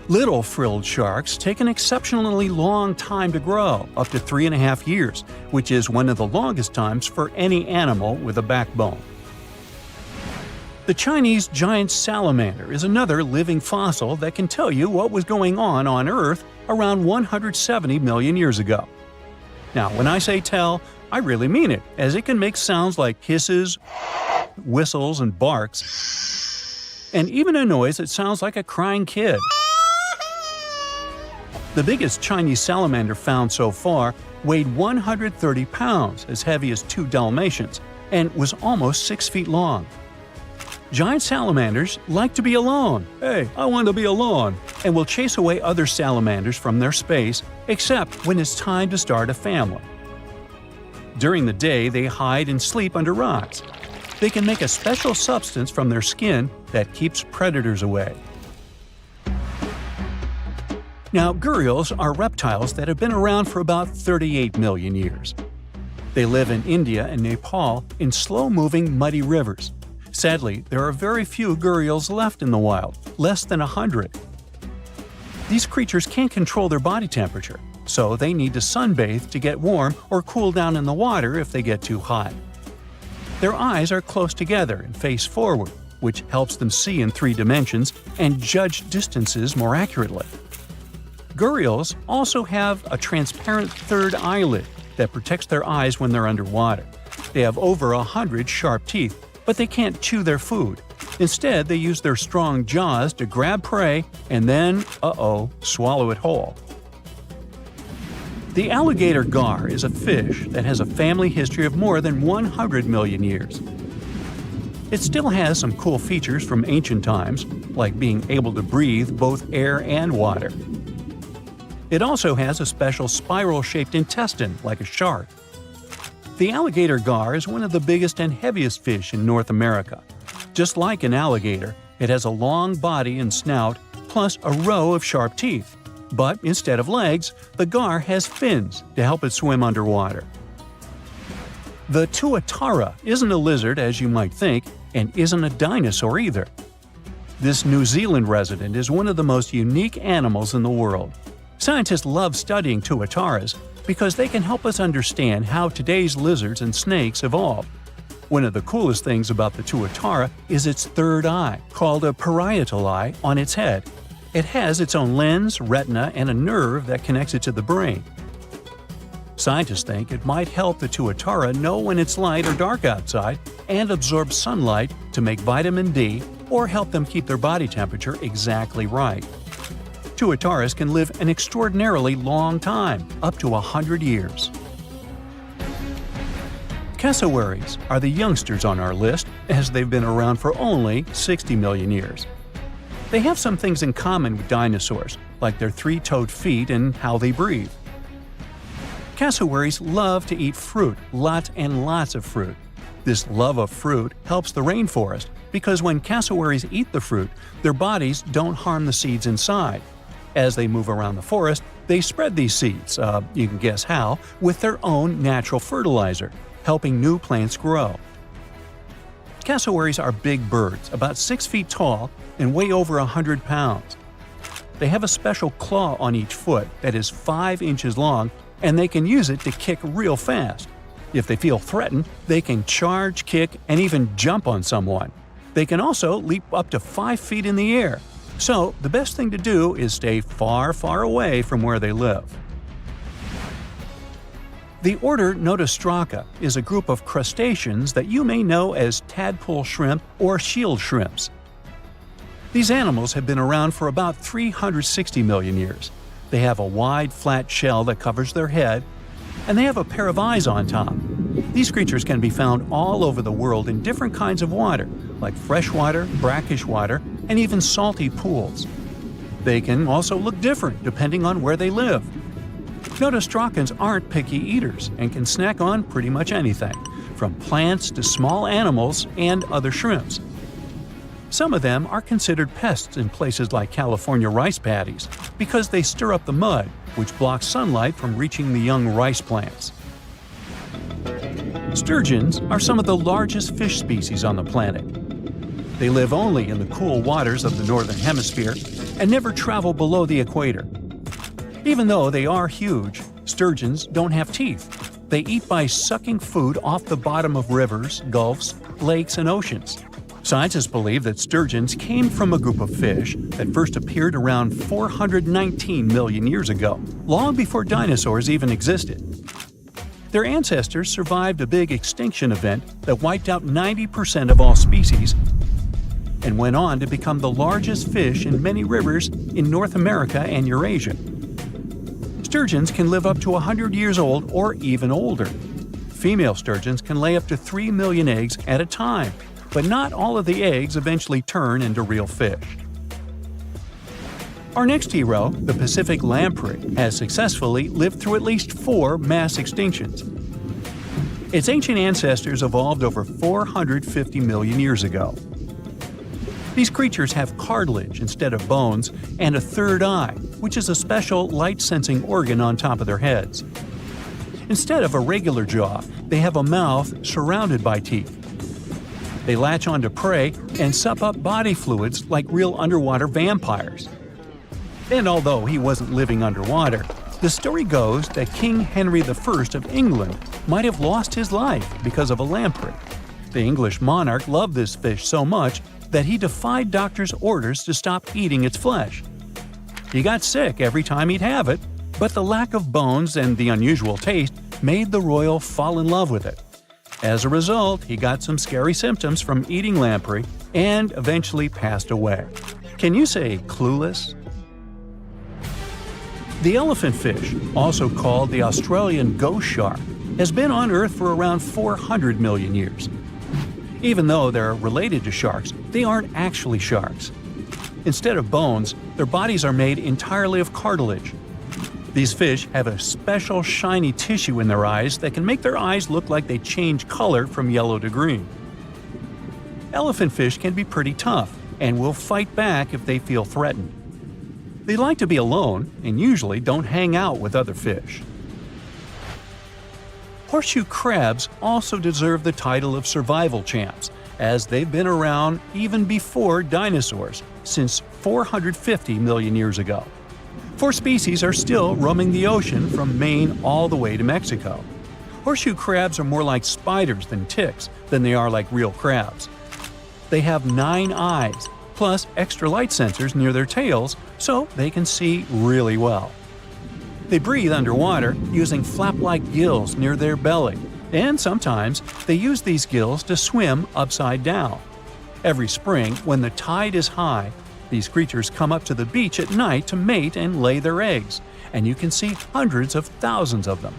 [SPEAKER 1] Little frilled sharks take an exceptionally long time to grow, up to 3.5 years, which is one of the longest times for any animal with a backbone. The Chinese giant salamander is another living fossil that can tell you what was going on Earth around 170 million years ago. Now, when I say tell, I really mean it, as it can make sounds like hisses, whistles, and barks, and even a noise that sounds like a crying kid. The biggest Chinese salamander found so far weighed 130 pounds, as heavy as 2 Dalmatians, and was almost 6 feet long. Giant salamanders like to be alone. Hey, I want to be alone. And will chase away other salamanders from their space, except when it's time to start a family. During the day, they hide and sleep under rocks. They can make a special substance from their skin that keeps predators away. Now, gharials are reptiles that have been around for about 38 million years. They live in India and Nepal in slow-moving, muddy rivers. Sadly, there are very few gharials left in the wild, less than 100. These creatures can't control their body temperature, so they need to sunbathe to get warm or cool down in the water if they get too hot. Their eyes are close together and face forward, which helps them see in 3 dimensions and judge distances more accurately. Gharials also have a transparent third eyelid that protects their eyes when they're underwater. They have over 100 sharp teeth, but they can't chew their food. Instead, they use their strong jaws to grab prey and then, swallow it whole. The alligator gar is a fish that has a family history of more than 100 million years. It still has some cool features from ancient times, like being able to breathe both air and water. It also has a special spiral-shaped intestine, like a shark. The alligator gar is one of the biggest and heaviest fish in North America. Just like an alligator, it has a long body and snout, plus a row of sharp teeth. But instead of legs, the gar has fins to help it swim underwater. The tuatara isn't a lizard as you might think, and isn't a dinosaur either. This New Zealand resident is one of the most unique animals in the world. Scientists love studying tuataras because they can help us understand how today's lizards and snakes evolved. One of the coolest things about the tuatara is its third eye, called a parietal eye, on its head. It has its own lens, retina, and a nerve that connects it to the brain. Scientists think it might help the tuatara know when it's light or dark outside and absorb sunlight to make vitamin D or help them keep their body temperature exactly right. Tuataras can live an extraordinarily long time, up to 100 years. Cassowaries are the youngsters on our list, as they've been around for only 60 million years. They have some things in common with dinosaurs, like their 3-toed feet and how they breathe. Cassowaries love to eat fruit, lots and lots of fruit. This love of fruit helps the rainforest, because when cassowaries eat the fruit, their bodies don't harm the seeds inside. As they move around the forest, they spread these seeds, you can guess how, with their own natural fertilizer, helping new plants grow. Cassowaries are big birds, about 6 feet tall and weigh over 100 pounds. They have a special claw on each foot that is 5 inches long, and they can use it to kick real fast. If they feel threatened, they can charge, kick, and even jump on someone. They can also leap up to 5 feet in the air. So, the best thing to do is stay far, far away from where they live. The order Notostraca is a group of crustaceans that you may know as tadpole shrimp or shield shrimps. These animals have been around for about 360 million years. They have a wide, flat shell that covers their head, and they have a pair of eyes on top. These creatures can be found all over the world in different kinds of water, like freshwater, brackish water, and even salty pools. They can also look different depending on where they live. Sturgeons aren't picky eaters and can snack on pretty much anything, from plants to small animals and other shrimps. Some of them are considered pests in places like California rice paddies because they stir up the mud, which blocks sunlight from reaching the young rice plants. Sturgeons are some of the largest fish species on the planet. They live only in the cool waters of the northern hemisphere and never travel below the equator. Even though they are huge, sturgeons don't have teeth. They eat by sucking food off the bottom of rivers, gulfs, lakes, and oceans. Scientists believe that sturgeons came from a group of fish that first appeared around 419 million years ago, long before dinosaurs even existed. Their ancestors survived a big extinction event that wiped out 90% of all species and went on to become the largest fish in many rivers in North America and Eurasia. Sturgeons can live up to 100 years old or even older. Female sturgeons can lay up to 3 million eggs at a time, but not all of the eggs eventually turn into real fish. Our next hero, the Pacific lamprey, has successfully lived through at least 4 mass extinctions. Its ancient ancestors evolved over 450 million years ago. These creatures have cartilage instead of bones and a third eye, which is a special light-sensing organ on top of their heads. Instead of a regular jaw, they have a mouth surrounded by teeth. They latch onto prey and sup up body fluids like real underwater vampires. And although he wasn't living underwater, the story goes that King Henry I of England might have lost his life because of a lamprey. The English monarch loved this fish so much that he defied doctors' orders to stop eating its flesh. He got sick every time he'd have it, but the lack of bones and the unusual taste made the royal fall in love with it. As a result, he got some scary symptoms from eating lamprey and eventually passed away. Can you say clueless? The elephant fish, also called the Australian ghost shark, has been on Earth for around 400 million years. Even though they're related to sharks, they aren't actually sharks. Instead of bones, their bodies are made entirely of cartilage. These fish have a special shiny tissue in their eyes that can make their eyes look like they change color from yellow to green. Elephant fish can be pretty tough and will fight back if they feel threatened. They like to be alone and usually don't hang out with other fish. Horseshoe crabs also deserve the title of survival champs, as they've been around even before dinosaurs, since 450 million years ago. 4 species are still roaming the ocean from Maine all the way to Mexico. Horseshoe crabs are more like spiders than ticks than they are like real crabs. They have 9 eyes, plus extra light sensors near their tails, so they can see really well. They breathe underwater using flap-like gills near their belly, and sometimes they use these gills to swim upside down. Every spring, when the tide is high, these creatures come up to the beach at night to mate and lay their eggs, and you can see hundreds of thousands of them.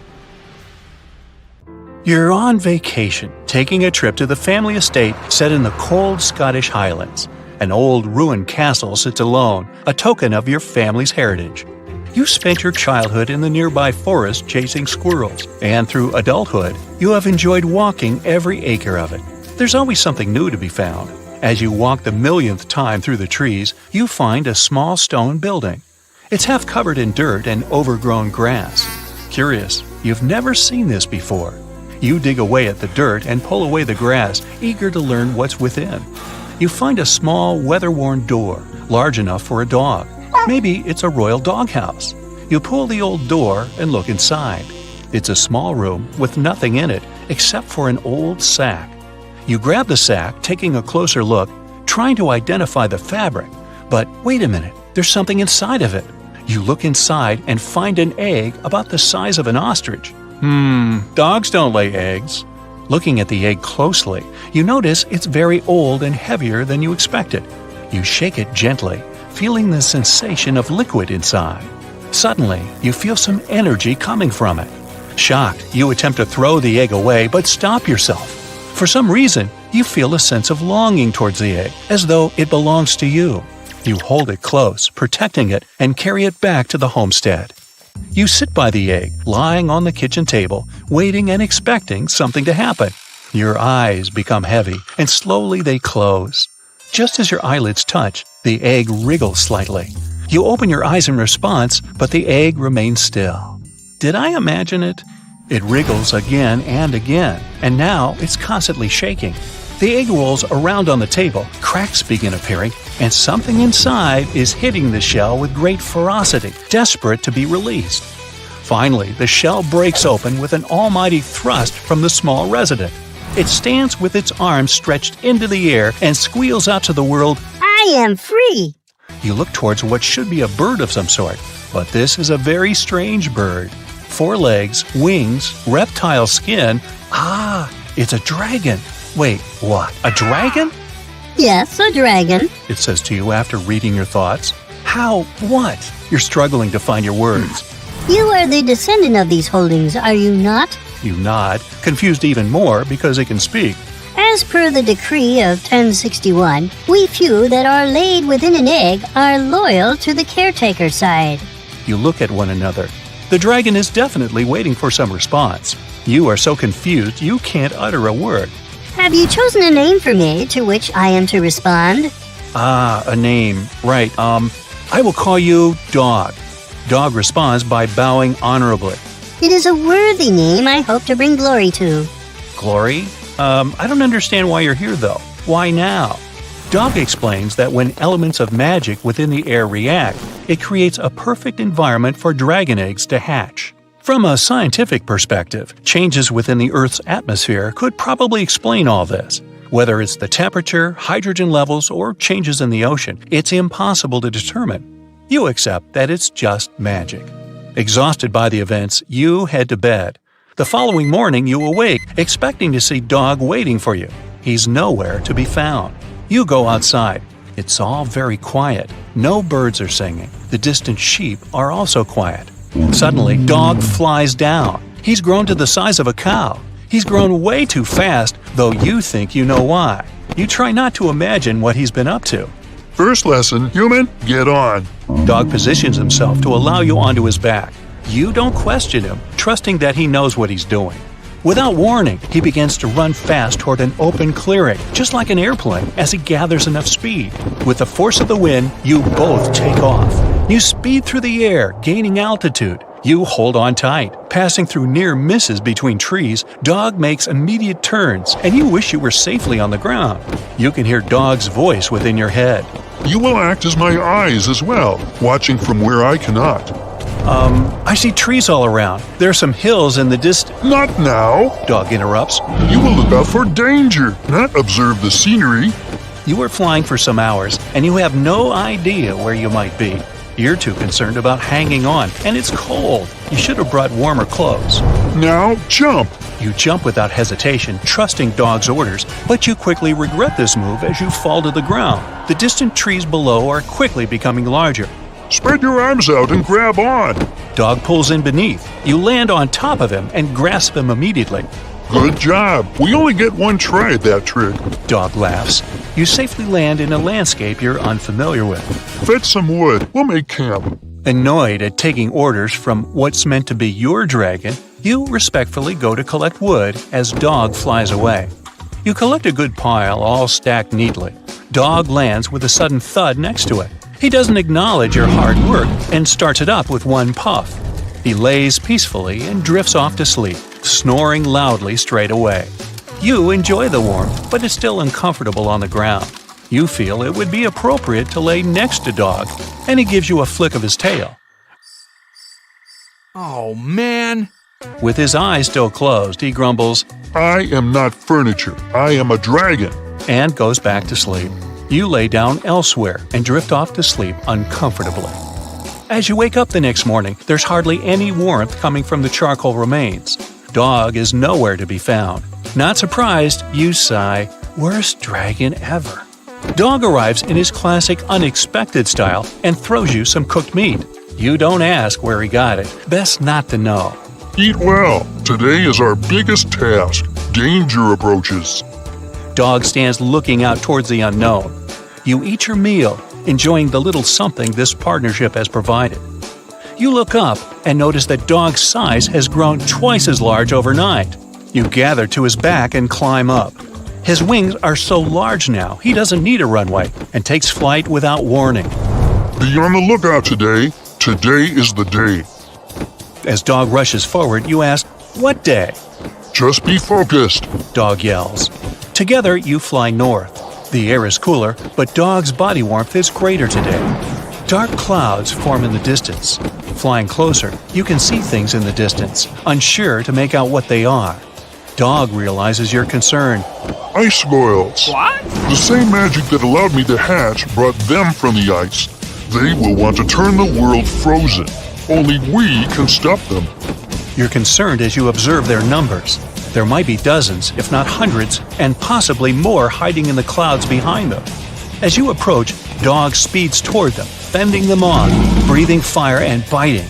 [SPEAKER 1] You're on vacation, taking a trip to the family estate set in the cold Scottish Highlands. An old ruined castle sits alone, a token of your family's heritage. You spent your childhood in the nearby forest chasing squirrels, and through adulthood, you have enjoyed walking every acre of it. There's always something new to be found. As you walk the millionth time through the trees, you find a small stone building. It's half covered in dirt and overgrown grass. Curious, you've never seen this before. You dig away at the dirt and pull away the grass, eager to learn what's within. You find a small, weather-worn door, large enough for a dog. Maybe it's a royal doghouse. You pull the old door and look inside. It's a small room with nothing in it except for an old sack. You grab the sack, taking a closer look, trying to identify the fabric. But wait a minute, there's something inside of it. You look inside and find an egg about the size of an ostrich. Dogs don't lay eggs. Looking at the egg closely, you notice it's very old and heavier than you expected. You shake it gently, feeling the sensation of liquid inside. Suddenly, you feel some energy coming from it. Shocked, you attempt to throw the egg away but stop yourself. For some reason, you feel a sense of longing towards the egg, as though it belongs to you. You hold it close, protecting it, and carry it back to the homestead. You sit by the egg, lying on the kitchen table, waiting and expecting something to happen. Your eyes become heavy, and slowly they close. Just as your eyelids touch, the egg wriggles slightly. You open your eyes in response, but the egg remains still. Did I imagine it? It wriggles again and again, and now it's constantly shaking. The egg rolls around on the table, cracks begin appearing, and something inside is hitting the shell with great ferocity, desperate to be released. Finally, the shell breaks open with an almighty thrust from the small resident. It stands with its arms stretched into the air and squeals out to the world,
[SPEAKER 4] I am free!
[SPEAKER 1] You look towards what should be a bird of some sort, but this is a very strange bird. 4 legs, wings, reptile skin. It's a dragon. Wait, what? A dragon?
[SPEAKER 4] Yes, a dragon.
[SPEAKER 1] It says to you after reading your thoughts. How? What? You're struggling to find your words.
[SPEAKER 4] You are the descendant of these holdings, are you not?
[SPEAKER 1] You nod, confused even more because it can speak.
[SPEAKER 4] As per the decree of 1061, we few that are laid within an egg are loyal to the caretaker side.
[SPEAKER 1] You look at one another. The dragon is definitely waiting for some response. You are so confused you can't utter a word.
[SPEAKER 4] Have you chosen a name for me to which I am to respond?
[SPEAKER 1] A name. Right, I will call you Dog. Dog responds by bowing honorably.
[SPEAKER 4] It is a worthy name I hope to bring glory to.
[SPEAKER 1] Glory? I don't understand why you're here, though. Why now? Dog explains that when elements of magic within the air react, it creates a perfect environment for dragon eggs to hatch. From a scientific perspective, changes within the Earth's atmosphere could probably explain all this. Whether it's the temperature, hydrogen levels, or changes in the ocean, it's impossible to determine. You accept that it's just magic. Exhausted by the events, you head to bed. The following morning, you awake, expecting to see Dog waiting for you. He's nowhere to be found. You go outside. It's all very quiet. No birds are singing. The distant sheep are also quiet. Suddenly, Dog flies down. He's grown to the size of a cow. He's grown way too fast, though you think you know why. You try not to imagine what he's been up to.
[SPEAKER 5] First lesson, human, get on.
[SPEAKER 1] Dog positions himself to allow you onto his back. You don't question him, trusting that he knows what he's doing. Without warning, he begins to run fast toward an open clearing, just like an airplane, as he gathers enough speed. With the force of the wind, you both take off. You speed through the air, gaining altitude. You hold on tight. Passing through near misses between trees, Dog makes immediate turns, and you wish you were safely on the ground. You can hear Dog's voice within your head.
[SPEAKER 5] You will act as my eyes as well, watching from where I cannot.
[SPEAKER 1] I see trees all around. There are some hills in the distance.
[SPEAKER 5] Not now.
[SPEAKER 1] Dog interrupts.
[SPEAKER 5] You will look out for danger, not observe the scenery.
[SPEAKER 1] You are flying for some hours, and you have no idea where you might be. You're too concerned about hanging on, and it's cold. You should have brought warmer clothes.
[SPEAKER 5] Now jump.
[SPEAKER 1] You jump without hesitation, trusting Dog's orders, but you quickly regret this move as you fall to the ground. The distant trees below are quickly becoming larger.
[SPEAKER 5] Spread your arms out and grab on.
[SPEAKER 1] Dog pulls in beneath. You land on top of him and grasp him immediately.
[SPEAKER 5] Good job. We only get one try at that trick.
[SPEAKER 1] Dog laughs. You safely land in a landscape you're unfamiliar with.
[SPEAKER 5] Fetch some wood. We'll make camp.
[SPEAKER 1] Annoyed at taking orders from what's meant to be your dragon, you respectfully go to collect wood as Dog flies away. You collect a good pile all stacked neatly. Dog lands with a sudden thud next to it. He doesn't acknowledge your hard work and starts it up with one puff. He lays peacefully and drifts off to sleep, snoring loudly straight away. You enjoy the warmth, but it's still uncomfortable on the ground. You feel it would be appropriate to lay next to Dog, and he gives you a flick of his tail.
[SPEAKER 6] Oh, man.
[SPEAKER 1] With his eyes still closed, he grumbles,
[SPEAKER 5] I am not furniture. I am a dragon.
[SPEAKER 1] and goes back to sleep. You lay down elsewhere and drift off to sleep uncomfortably. As you wake up the next morning, there's hardly any warmth coming from the charcoal remains. Dog is nowhere to be found. Not surprised, you sigh, worst dragon ever. Dog arrives in his classic unexpected style and throws you some cooked meat. You don't ask where he got it. Best not to know.
[SPEAKER 5] Eat well. Today is our biggest task. Danger approaches.
[SPEAKER 1] Dog stands looking out towards the unknown. You eat your meal, enjoying the little something this partnership has provided. You look up and notice that Dog's size has grown twice as large overnight. You gather to his back and climb up. His wings are so large now he doesn't need a runway and takes flight without warning.
[SPEAKER 5] Be on the lookout today. Today is the day.
[SPEAKER 1] As Dog rushes forward, you ask, "What day?"
[SPEAKER 5] Just be focused.
[SPEAKER 1] Dog yells. Together, you fly north. The air is cooler, but Dog's body warmth is greater today. Dark clouds form in the distance. Flying closer, you can see things in the distance, unsure to make out what they are. Dog realizes your concern.
[SPEAKER 5] Ice squirrels.
[SPEAKER 6] What?
[SPEAKER 5] The same magic that allowed me to hatch brought them from the ice. They will want to turn the world frozen. Only we can stop them.
[SPEAKER 1] You're concerned as you observe their numbers. There might be dozens, if not hundreds, and possibly more hiding in the clouds behind them. As you approach, Dog speeds toward them, fending them off, breathing fire and biting.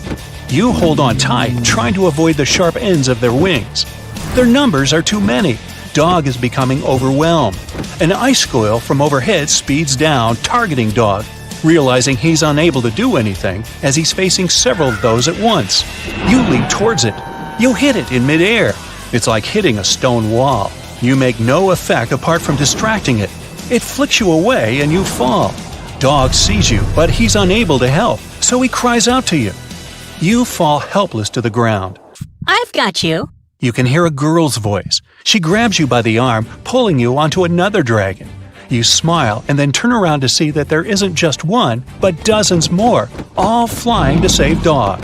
[SPEAKER 1] You hold on tight, trying to avoid the sharp ends of their wings. Their numbers are too many. Dog is becoming overwhelmed. An ice squirrel from overhead speeds down, targeting Dog, realizing he's unable to do anything as he's facing several of those at once. You leap towards it. You hit it in midair. It's like hitting a stone wall. You make no effect apart from distracting it. It flicks you away and you fall. Dog sees you, but he's unable to help, so he cries out to you. You fall helpless to the ground.
[SPEAKER 4] I've got you.
[SPEAKER 1] You can hear a girl's voice. She grabs you by the arm, pulling you onto another dragon. You smile and then turn around to see that there isn't just one, but dozens more, all flying to save Dog.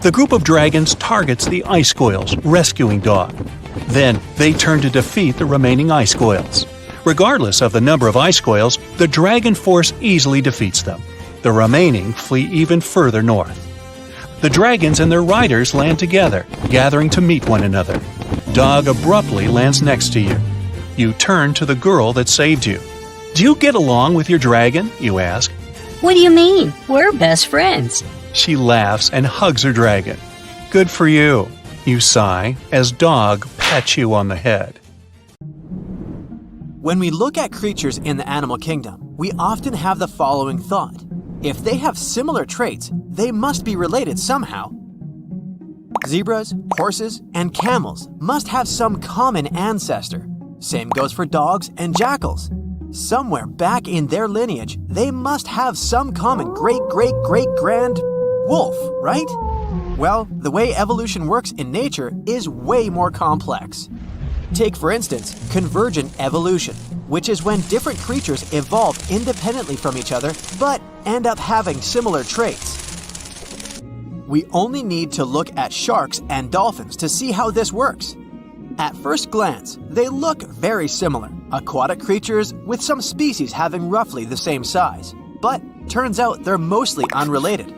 [SPEAKER 1] The group of dragons targets the ice squirrels, rescuing Dog. Then they turn to defeat the remaining ice squirrels. Regardless of the number of ice squirrels, the dragon force easily defeats them. The remaining flee even further north. The dragons and their riders land together, gathering to meet one another. Dog abruptly lands next to you. You turn to the girl that saved you. "Do you get along with your dragon?" you ask.
[SPEAKER 4] What do you mean? We're best friends.
[SPEAKER 1] She laughs and hugs her dragon. "Good for you," you sigh as Dog pats you on the head.
[SPEAKER 3] When we look at creatures in the animal kingdom, we often have the following thought. If they have similar traits, they must be related somehow. Zebras, horses, and camels must have some common ancestor. Same goes for dogs and jackals. Somewhere back in their lineage, they must have some common great-great-great-grand wolf, right? Well, the way evolution works in nature is way more complex. Take, for instance, convergent evolution, which is when different creatures evolve independently from each other but end up having similar traits. We only need to look at sharks and dolphins to see how this works. At first glance, they look very similar, aquatic creatures with some species having roughly the same size. But turns out they're mostly unrelated.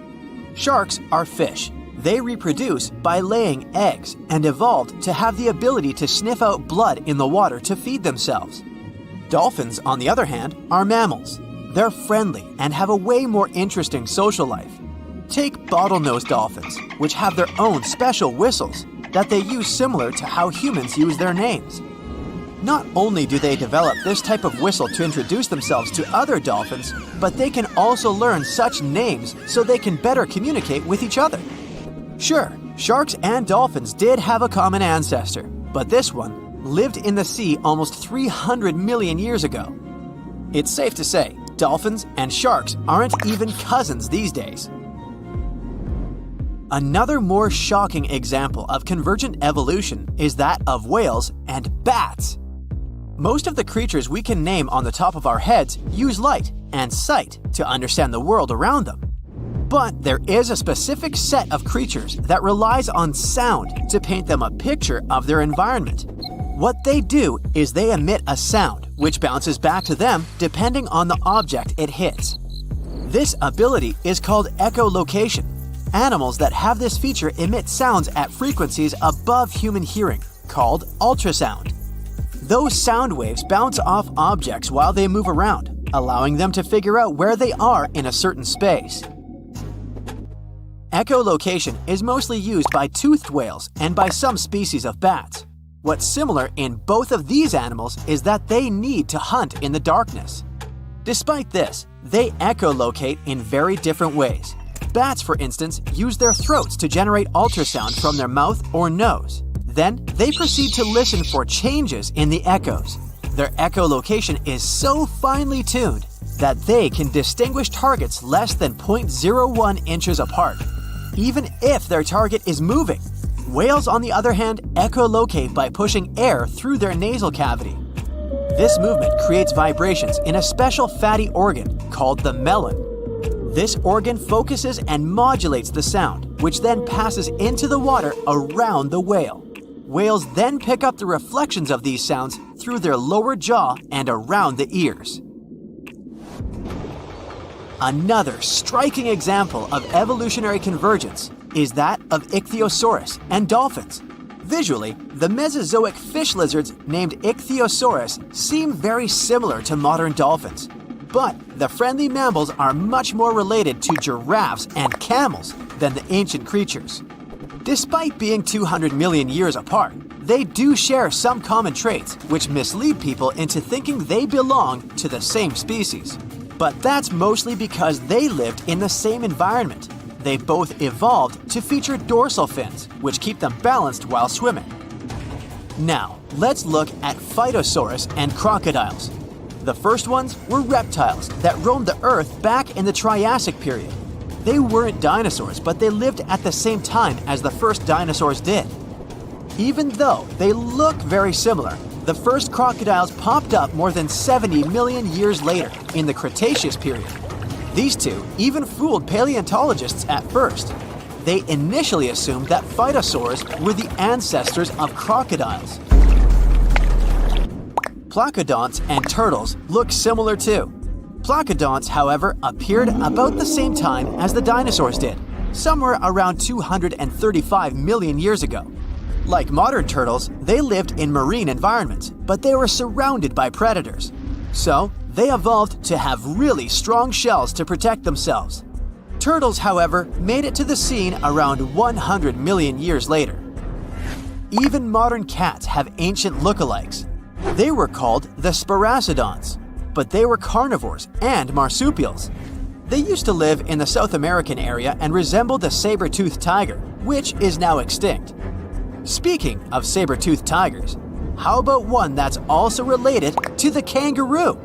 [SPEAKER 3] Sharks are fish. They reproduce by laying eggs and evolved to have the ability to sniff out blood in the water to feed themselves. Dolphins, on the other hand, are mammals. They're friendly and have a way more interesting social life. Take bottlenose dolphins, which have their own special whistles that they use similar to how humans use their names. Not only do they develop this type of whistle to introduce themselves to other dolphins, but they can also learn such names so they can better communicate with each other. Sure, sharks and dolphins did have a common ancestor, but this one lived in the sea almost 300 million years ago. It's safe to say, dolphins and sharks aren't even cousins these days. Another more shocking example of convergent evolution is that of whales and bats. Most of the creatures we can name on the top of our heads use light and sight to understand the world around them. But there is a specific set of creatures that relies on sound to paint them a picture of their environment. What they do is they emit a sound which bounces back to them depending on the object it hits. This ability is called echolocation. Animals that have this feature emit sounds at frequencies above human hearing, called ultrasound. Those sound waves bounce off objects while they move around, allowing them to figure out where they are in a certain space. Echolocation is mostly used by toothed whales and by some species of bats. What's similar in both of these animals is that they need to hunt in the darkness. Despite this, they echolocate in very different ways. Bats, for instance, use their throats to generate ultrasound from their mouth or nose. Then, they proceed to listen for changes in the echoes. Their echolocation is so finely tuned that they can distinguish targets less than 0.01 inches apart, even if their target is moving. Whales, on the other hand, echolocate by pushing air through their nasal cavity. This movement creates vibrations in a special fatty organ called the melon. This organ focuses and modulates the sound, which then passes into the water around the whale. Whales then pick up the reflections of these sounds through their lower jaw and around the ears. Another striking example of evolutionary convergence is that of Ichthyosaurus and dolphins. Visually, the Mesozoic fish lizards named Ichthyosaurus seem very similar to modern dolphins. But the friendly mammals are much more related to giraffes and camels than the ancient creatures. Despite being 200 million years apart, they do share some common traits which mislead people into thinking they belong to the same species. But that's mostly because they lived in the same environment. They both evolved to feature dorsal fins, which keep them balanced while swimming. Now, let's look at Phytosaurus and crocodiles. The first ones were reptiles that roamed the Earth back in the Triassic period. They weren't dinosaurs, but they lived at the same time as the first dinosaurs did. Even though they look very similar, the first crocodiles popped up more than 70 million years later in the Cretaceous period. These two even fooled paleontologists at first. They initially assumed that phytosaurs were the ancestors of crocodiles. Placodonts and turtles look similar too. Placodonts, however, appeared about the same time as the dinosaurs did, somewhere around 235 million years ago. Like modern turtles, they lived in marine environments, but they were surrounded by predators. So, they evolved to have really strong shells to protect themselves. Turtles, however, made it to the scene around 100 million years later. Even modern cats have ancient lookalikes. They were called the Sparacidons, but they were carnivores and marsupials. They used to live in the South American area and resembled the saber-toothed tiger, which is now extinct. Speaking of saber-toothed tigers, how about one that's also related to the kangaroo?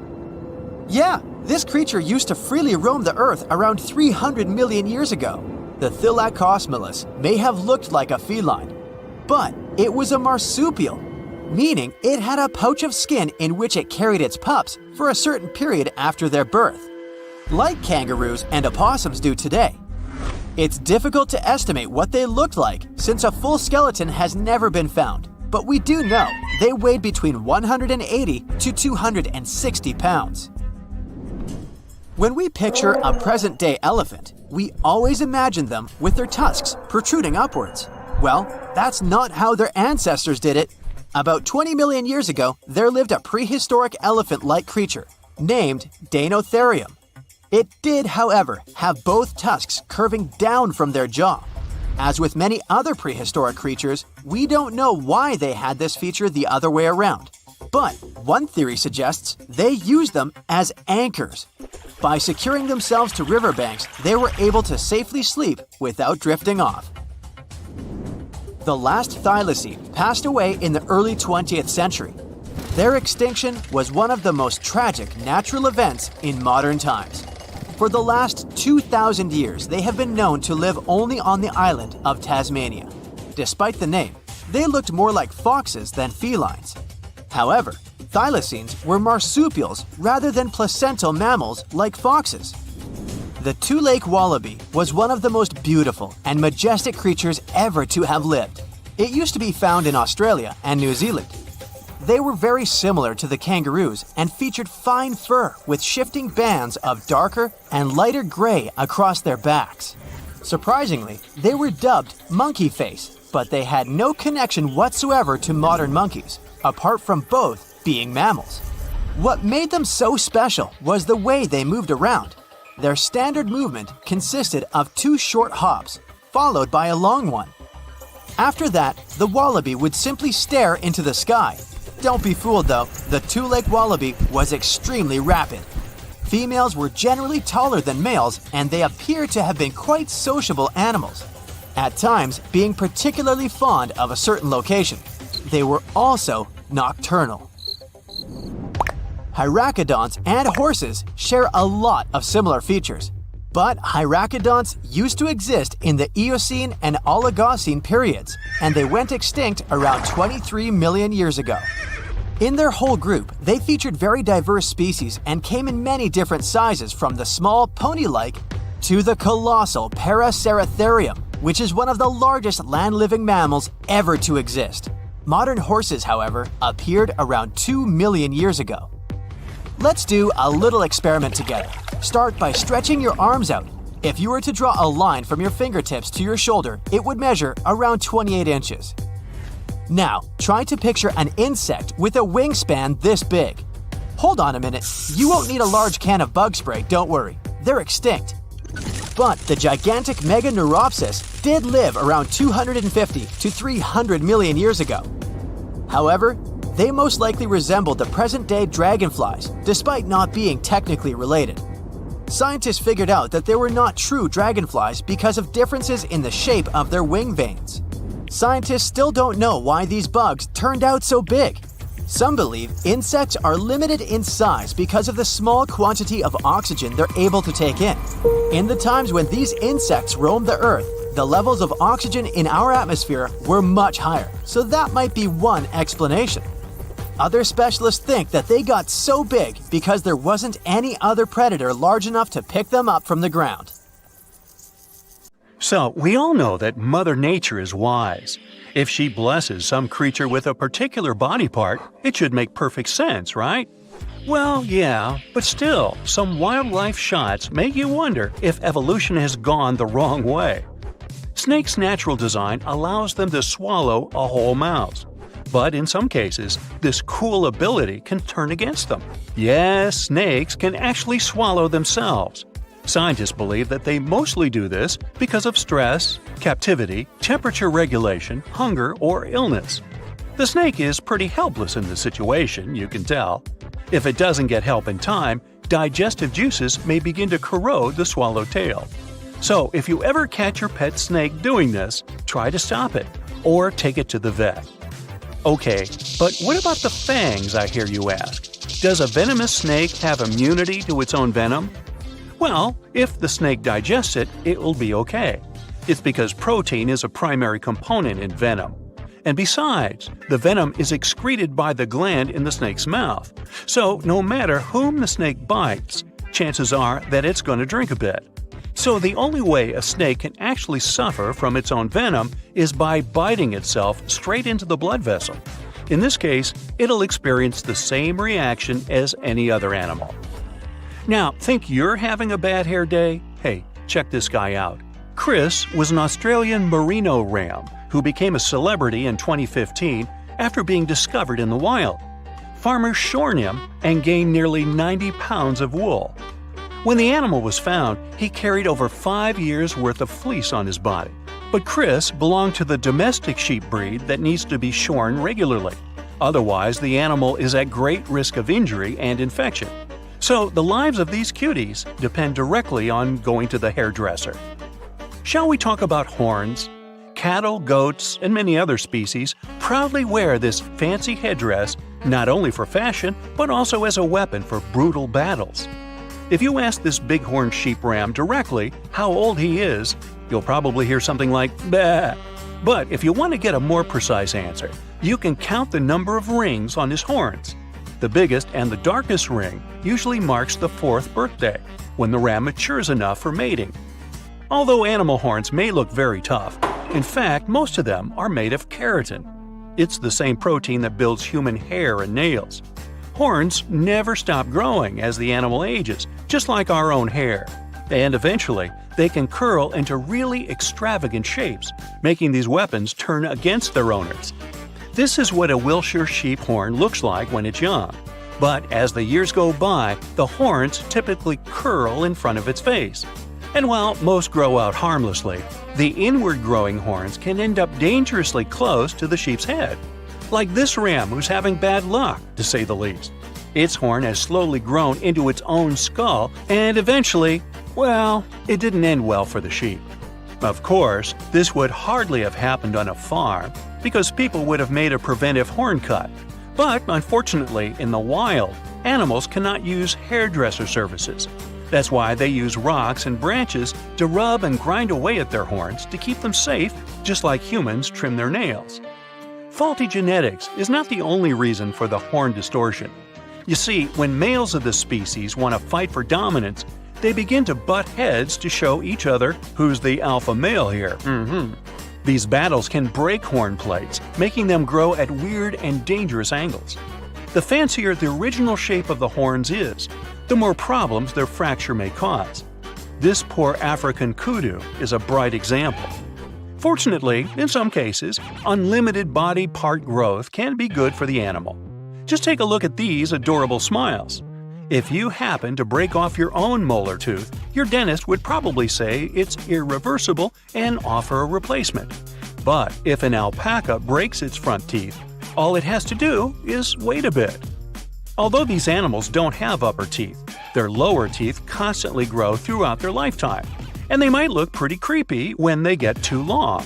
[SPEAKER 3] Yeah, this creature used to freely roam the Earth around 300 million years ago. The Thylacosmilus may have looked like a feline, but it was a marsupial, meaning it had a pouch of skin in which it carried its pups for a certain period after their birth, like kangaroos and opossums do today. It's difficult to estimate what they looked like since a full skeleton has never been found, but we do know they weighed between 180 to 260 pounds. When we picture a present-day elephant, we always imagine them with their tusks protruding upwards. Well, that's not how their ancestors did it. About 20 million years ago, there lived a prehistoric elephant-like creature named Deinotherium. It did, however, have both tusks curving down from their jaw. As with many other prehistoric creatures, we don't know why they had this feature the other way around. But one theory suggests they used them as anchors. By securing themselves to riverbanks, they were able to safely sleep without drifting off. The last thylacine passed away in the early 20th century. Their extinction was one of the most tragic natural events in modern times. For the last 2,000 years, they have been known to live only on the island of Tasmania. Despite the name, they looked more like foxes than felines. However, thylacines were marsupials rather than placental mammals like foxes. The Two Lakewalabe was one of the most beautiful and majestic creatures ever to have lived. It used to be found in Australia and New Zealand. They were very similar to the kangaroos and featured fine fur with shifting bands of darker and lighter gray across their backs. Surprisingly, they were dubbed monkey face, but they had no connection whatsoever to modern monkeys, apart from both being mammals. What made them so special was the way they moved around. Their standard movement consisted of 2 short hops, followed by a long one. After that, the wallaby would simply stare into the sky. Don't be fooled though, the Two Lakewalabe was extremely rapid. Females were generally taller than males, and they appear to have been quite sociable animals, at times being particularly fond of a certain location. They were also nocturnal. Hyracoodonts and horses share a lot of similar features, but hyracoodonts used to exist in the Eocene and Oligocene periods, and they went extinct around 23 million years ago. In their whole group, they featured very diverse species and came in many different sizes, from the small pony-like to the colossal Paraceratherium, which is one of the largest land-living mammals ever to exist. Modern horses, however, appeared around 2 million years ago. Let's do a little experiment together. Start by stretching your arms out. If you were to draw a line from your fingertips to your shoulder, it would measure around 28 inches. Now, try to picture an insect with a wingspan this big. Hold on a minute, you won't need a large can of bug spray, don't worry. They're extinct. But the gigantic Meganeuropsis did live around 250 to 300 million years ago. However, they most likely resembled the present-day dragonflies, despite not being technically related. Scientists figured out that they were not true dragonflies because of differences in the shape of their wing veins. Scientists still don't know why these bugs turned out so big. Some believe insects are limited in size because of the small quantity of oxygen they're able to take in. In the times when these insects roamed the Earth, the levels of oxygen in our atmosphere were much higher, so that might be one explanation. Other specialists think that they got so big because there wasn't any other predator large enough to pick them up from the ground.
[SPEAKER 1] So, we all know that Mother Nature is wise. If she blesses some creature with a particular body part, it should make perfect sense, right? Well, yeah, but still, some wildlife shots make you wonder if evolution has gone the wrong way. Snakes' natural design allows them to swallow a whole mouse. But in some cases, this cool ability can turn against them. Yes, snakes can actually swallow themselves. Scientists believe that they mostly do this because of stress, captivity, temperature regulation, hunger, or illness. The snake is pretty helpless in this situation, you can tell. If it doesn't get help in time, digestive juices may begin to corrode the swallowed tail. So if you ever catch your pet snake doing this, try to stop it, or take it to the vet. Okay, but what about the fangs, I hear you ask? Does a venomous snake have immunity to its own venom? Well, if the snake digests it, it will be okay. It's because protein is a primary component in venom. And besides, the venom is excreted by the gland in the snake's mouth. So no matter whom the snake bites, chances are that it's going to drink a bit. So the only way a snake can actually suffer from its own venom is by biting itself straight into the blood vessel. In this case, it'll experience the same reaction as any other animal. Now, think you're having a bad hair day? Hey, check this guy out. Chris was an Australian merino ram who became a celebrity in 2015 after being discovered in the wild. Farmers shorn him and gained nearly 90 pounds of wool. When the animal was found, he carried over 5 years' worth of fleece on his body. But Chris belonged to the domestic sheep breed that needs to be shorn regularly. Otherwise, the animal is at great risk of injury and infection. So the lives of these cuties depend directly on going to the hairdresser. Shall we talk about horns? Cattle, goats, and many other species proudly wear this fancy headdress not only for fashion, but also as a weapon for brutal battles. If you ask this bighorn sheep ram directly how old he is, you'll probably hear something like, "Bah." But if you want to get a more precise answer, you can count the number of rings on his horns. The biggest and the darkest ring usually marks the 4th birthday, when the ram matures enough for mating. Although animal horns may look very tough, in fact, most of them are made of keratin. It's the same protein that builds human hair and nails. Horns never stop growing as the animal ages, just like our own hair. And eventually, they can curl into really extravagant shapes, making these weapons turn against their owners. This is what a Wiltshire sheep horn looks like when it's young. But as the years go by, the horns typically curl in front of its face. And while most grow out harmlessly, the inward-growing horns can end up dangerously close to the sheep's head. Like this ram who's having bad luck, to say the least. Its horn has slowly grown into its own skull, and eventually, well, it didn't end well for the sheep. Of course, this would hardly have happened on a farm, because people would have made a preventive horn cut. But unfortunately, in the wild, animals cannot use hairdresser services. That's why they use rocks and branches to rub and grind away at their horns to keep them safe, just like humans trim their nails. Faulty genetics is not the only reason for the horn distortion. You see, when males of the species want to fight for dominance, they begin to butt heads to show each other who's the alpha male here. These battles can break horn plates, making them grow at weird and dangerous angles. The fancier the original shape of the horns is, the more problems their fracture may cause. This poor African kudu is a bright example. Fortunately, in some cases, unlimited body part growth can be good for the animal. Just take a look at these adorable smiles. If you happen to break off your own molar tooth, your dentist would probably say it's irreversible and offer a replacement. But if an alpaca breaks its front teeth, all it has to do is wait a bit. Although these animals don't have upper teeth, their lower teeth constantly grow throughout their lifetime, and they might look pretty creepy when they get too long.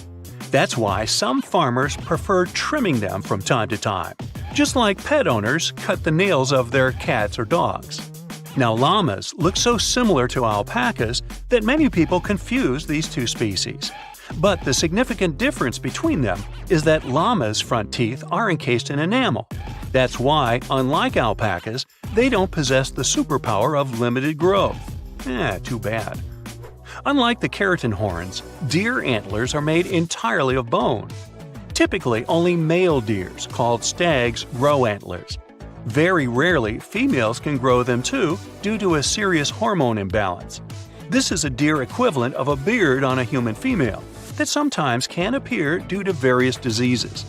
[SPEAKER 1] That's why some farmers prefer trimming them from time to time, just like pet owners cut the nails of their cats or dogs. Now, llamas look so similar to alpacas that many people confuse these two species. But the significant difference between them is that llamas' front teeth are encased in enamel. That's why, unlike alpacas, they don't possess the superpower of limited growth. Too bad. Unlike the keratin horns, deer antlers are made entirely of bone. Typically, only male deers, called stags, grow antlers. Very rarely, females can grow them too due to a serious hormone imbalance. This is a deer equivalent of a beard on a human female that sometimes can appear due to various diseases.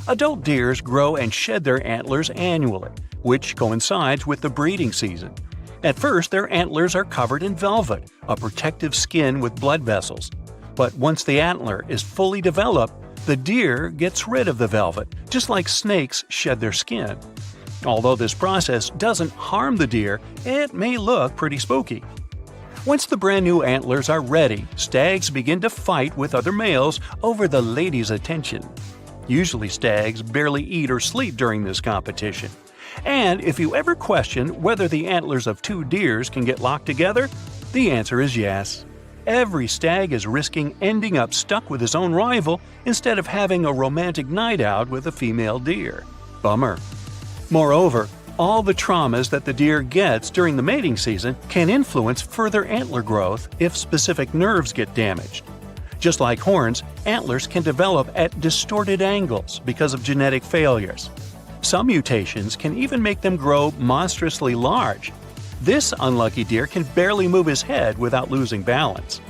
[SPEAKER 1] Adult deers grow and shed their antlers annually, which coincides with the breeding season. At first, their antlers are covered in velvet, a protective skin with blood vessels. But once the antler is fully developed, the deer gets rid of the velvet, just like snakes shed their skin. Although this process doesn't harm the deer, it may look pretty spooky. Once the brand new antlers are ready, stags begin to fight with other males over the ladies' attention. Usually stags barely eat or sleep during this competition. And if you ever question whether the antlers of two deers can get locked together, the answer is yes. Every stag is risking ending up stuck with his own rival instead of having a romantic night out with a female deer. Bummer. Moreover, all the traumas that the deer gets during the mating season can influence further antler growth if specific nerves get damaged. Just like horns, antlers can develop at distorted angles because of genetic failures. Some mutations can even make them grow monstrously large. This unlucky deer can barely move his head without losing balance.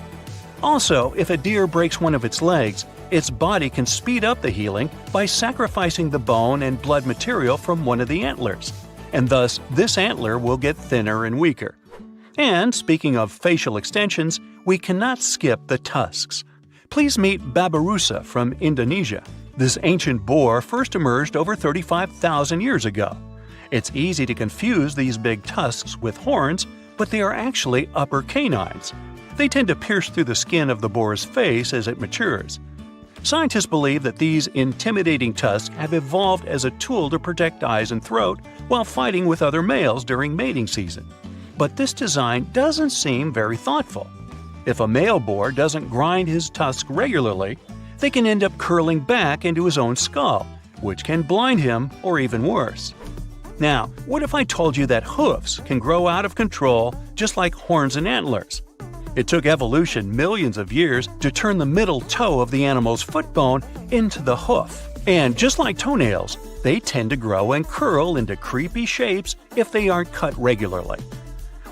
[SPEAKER 1] Also, if a deer breaks one of its legs, its body can speed up the healing by sacrificing the bone and blood material from one of the antlers, and thus this antler will get thinner and weaker. And speaking of facial extensions, we cannot skip the tusks. Please meet Babirusa from Indonesia. This ancient boar first emerged over 35,000 years ago. It's easy to confuse these big tusks with horns, but they are actually upper canines. They tend to pierce through the skin of the boar's face as it matures. Scientists believe that these intimidating tusks have evolved as a tool to protect eyes and throat while fighting with other males during mating season. But this design doesn't seem very thoughtful. If a male boar doesn't grind his tusks regularly, they can end up curling back into his own skull, which can blind him or even worse. Now, what if I told you that hoofs can grow out of control just like horns and antlers? It took evolution millions of years to turn the middle toe of the animal's foot bone into the hoof. And just like toenails, they tend to grow and curl into creepy shapes if they aren't cut regularly.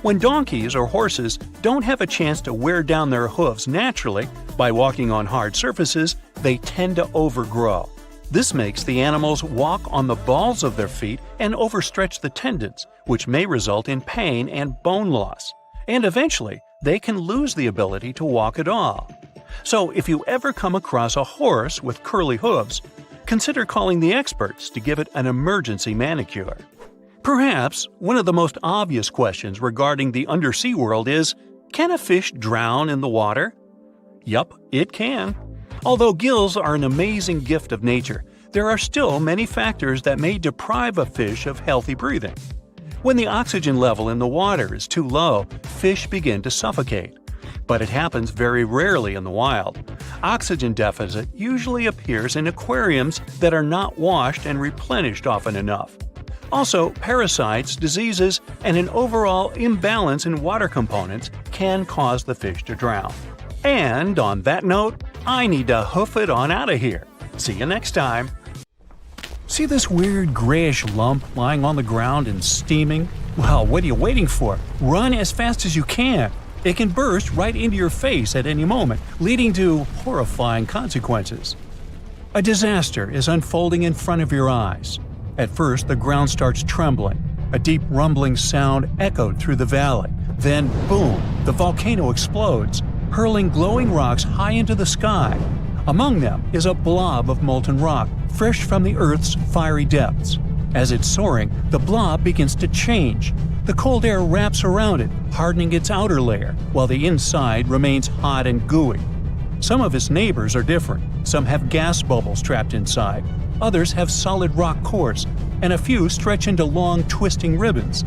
[SPEAKER 1] When donkeys or horses don't have a chance to wear down their hoofs naturally by walking on hard surfaces, they tend to overgrow. This makes the animals walk on the balls of their feet and overstretch the tendons, which may result in pain and bone loss. And eventually, they can lose the ability to walk at all. So if you ever come across a horse with curly hooves, consider calling the experts to give it an emergency manicure. Perhaps one of the most obvious questions regarding the undersea world is, can a fish drown in the water? Yup, it can. Although gills are an amazing gift of nature, there are still many factors that may deprive a fish of healthy breathing. When the oxygen level in the water is too low, fish begin to suffocate. But it happens very rarely in the wild. Oxygen deficit usually appears in aquariums that are not washed and replenished often enough. Also, parasites, diseases, and an overall imbalance in water components can cause the fish to drown. And on that note, I need to hoof it on out of here. See you next time. See this weird grayish lump lying on the ground and steaming? Well, what are you waiting for? Run as fast as you can. It can burst right into your face at any moment, leading to horrifying consequences. A disaster is unfolding in front of your eyes. At first, the ground starts trembling. A deep rumbling sound echoed through the valley. Then, boom, the volcano explodes, hurling glowing rocks high into the sky. Among them is a blob of molten rock, fresh from the Earth's fiery depths. As it's soaring, the blob begins to change. The cold air wraps around it, hardening its outer layer, while the inside remains hot and gooey. Some of its neighbors are different. Some have gas bubbles trapped inside. Others have solid rock cores, and a few stretch into long, twisting ribbons.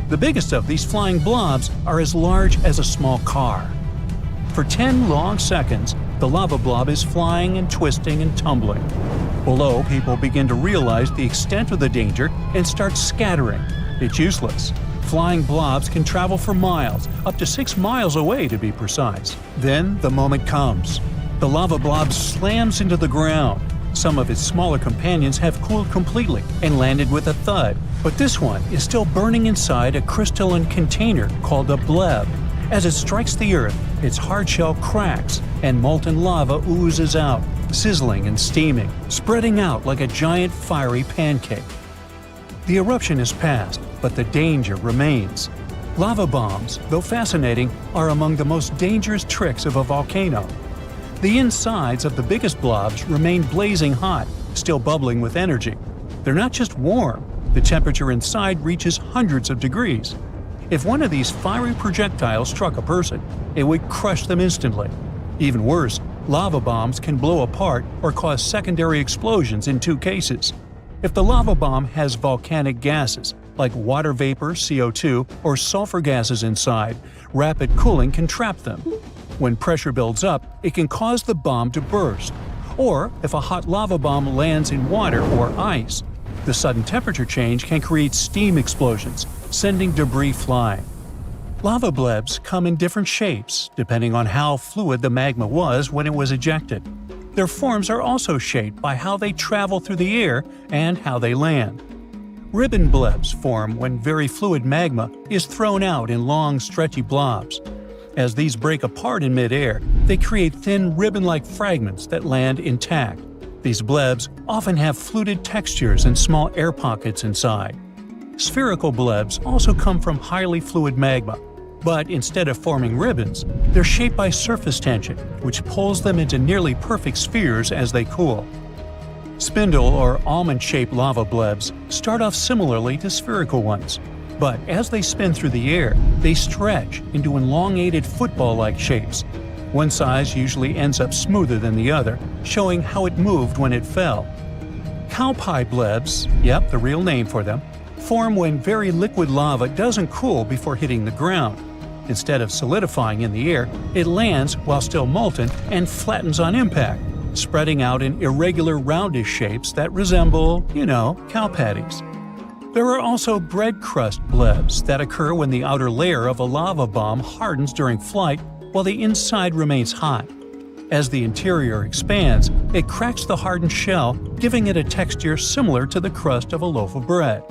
[SPEAKER 1] The biggest of these flying blobs are as large as a small car. For 10 long seconds, the lava blob is flying and twisting and tumbling. Below, people begin to realize the extent of the danger and start scattering. It's useless. Flying blobs can travel for miles, up to 6 miles away to be precise. Then the moment comes. The lava blob slams into the ground. Some of its smaller companions have cooled completely and landed with a thud, but this one is still burning inside a crystalline container called a bleb. As it strikes the earth, its hard shell cracks and molten lava oozes out, sizzling and steaming, spreading out like a giant fiery pancake. The eruption is past, but the danger remains. Lava bombs, though fascinating, are among the most dangerous tricks of a volcano. The insides of the biggest blobs remain blazing hot, still bubbling with energy. They're not just warm, the temperature inside reaches hundreds of degrees. If one of these fiery projectiles struck a person, it would crush them instantly. Even worse, lava bombs can blow apart or cause secondary explosions in 2 cases. If the lava bomb has volcanic gases, like water vapor, CO2, or sulfur gases inside, rapid cooling can trap them. When pressure builds up, it can cause the bomb to burst. Or if a hot lava bomb lands in water or ice, the sudden temperature change can create steam explosions, sending debris flying. Lava blebs come in different shapes, depending on how fluid the magma was when it was ejected. Their forms are also shaped by how they travel through the air and how they land. Ribbon blebs form when very fluid magma is thrown out in long, stretchy blobs. As these break apart in midair, they create thin ribbon-like fragments that land intact. These blebs often have fluted textures and small air pockets inside. Spherical blebs also come from highly fluid magma, but instead of forming ribbons, they're shaped by surface tension, which pulls them into nearly perfect spheres as they cool. Spindle or almond-shaped lava blebs start off similarly to spherical ones, but as they spin through the air, they stretch into elongated football-like shapes. One size usually ends up smoother than the other, showing how it moved when it fell. Cowpie blebs, yep, the real name for them, form when very liquid lava doesn't cool before hitting the ground. Instead of solidifying in the air, it lands while still molten and flattens on impact, spreading out in irregular roundish shapes that resemble, cow patties. There are also bread crust blebs that occur when the outer layer of a lava bomb hardens during flight while the inside remains hot. As the interior expands, it cracks the hardened shell, giving it a texture similar to the crust of a loaf of bread.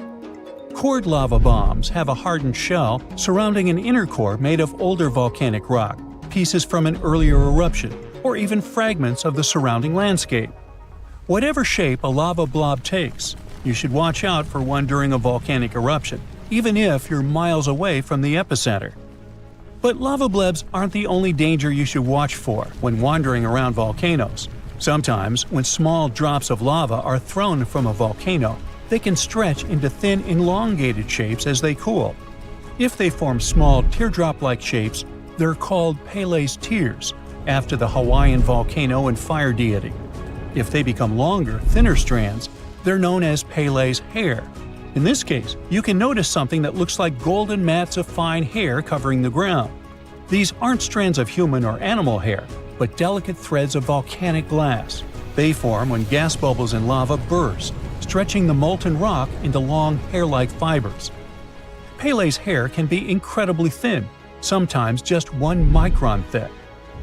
[SPEAKER 1] Cored lava bombs have a hardened shell surrounding an inner core made of older volcanic rock, pieces from an earlier eruption, or even fragments of the surrounding landscape. Whatever shape a lava blob takes, you should watch out for one during a volcanic eruption, even if you're miles away from the epicenter. But lava blebs aren't the only danger you should watch for when wandering around volcanoes. Sometimes, when small drops of lava are thrown from a volcano, they can stretch into thin, elongated shapes as they cool. If they form small teardrop-like shapes, they're called Pele's tears, after the Hawaiian volcano and fire deity. If they become longer, thinner strands, they're known as Pele's hair. In this case, you can notice something that looks like golden mats of fine hair covering the ground. These aren't strands of human or animal hair, but delicate threads of volcanic glass. They form when gas bubbles in lava burst, stretching the molten rock into long hair-like fibers. Pele's hair can be incredibly thin, sometimes just 1 micron thick.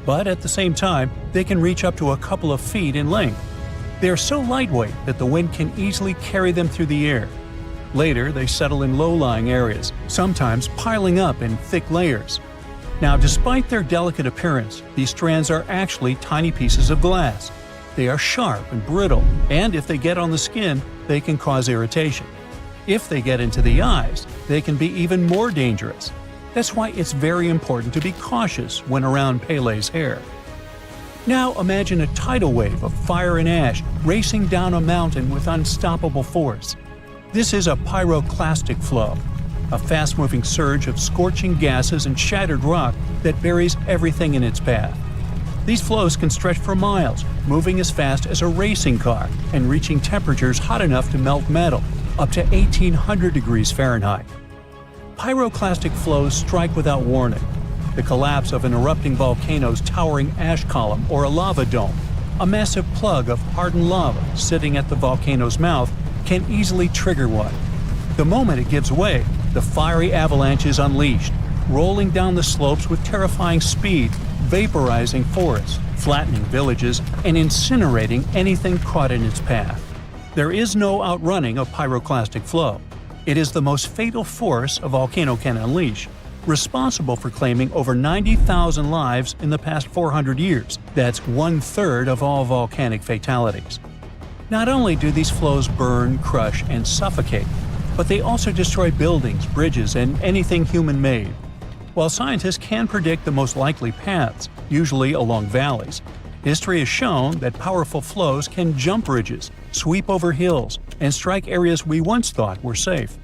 [SPEAKER 1] But at the same time, they can reach up to a couple of feet in length. They are so lightweight that the wind can easily carry them through the air. Later, they settle in low-lying areas, sometimes piling up in thick layers. Now, despite their delicate appearance, these strands are actually tiny pieces of glass. They are sharp and brittle, and if they get on the skin, they can cause irritation. If they get into the eyes, they can be even more dangerous. That's why it's very important to be cautious when around Pele's hair. Now imagine a tidal wave of fire and ash racing down a mountain with unstoppable force. This is a pyroclastic flow, a fast-moving surge of scorching gases and shattered rock that buries everything in its path. These flows can stretch for miles, moving as fast as a racing car and reaching temperatures hot enough to melt metal, up to 1800 degrees Fahrenheit. Pyroclastic flows strike without warning. The collapse of an erupting volcano's towering ash column or a lava dome, a massive plug of hardened lava sitting at the volcano's mouth, can easily trigger one. The moment it gives way, the fiery avalanche is unleashed, rolling down the slopes with terrifying speed, vaporizing forests, flattening villages, and incinerating anything caught in its path. There is no outrunning a pyroclastic flow. It is the most fatal force a volcano can unleash, responsible for claiming over 90,000 lives in the past 400 years. That's 1/3 of all volcanic fatalities. Not only do these flows burn, crush, and suffocate, but they also destroy buildings, bridges, and anything human-made. While scientists can predict the most likely paths, usually along valleys, history has shown that powerful flows can jump bridges, sweep over hills, and strike areas we once thought were safe.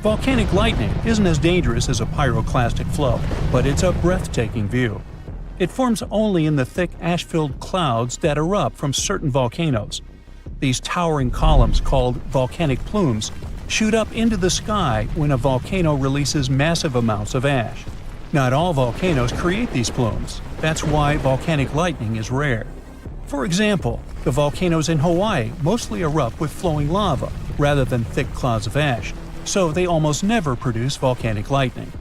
[SPEAKER 1] Volcanic lightning isn't as dangerous as a pyroclastic flow, but it's a breathtaking view. It forms only in the thick ash-filled clouds that erupt from certain volcanoes. These towering columns, called volcanic plumes, shoot up into the sky when a volcano releases massive amounts of ash. Not all volcanoes create these plumes. That's why volcanic lightning is rare. For example, the volcanoes in Hawaii mostly erupt with flowing lava rather than thick clouds of ash, so they almost never produce volcanic lightning.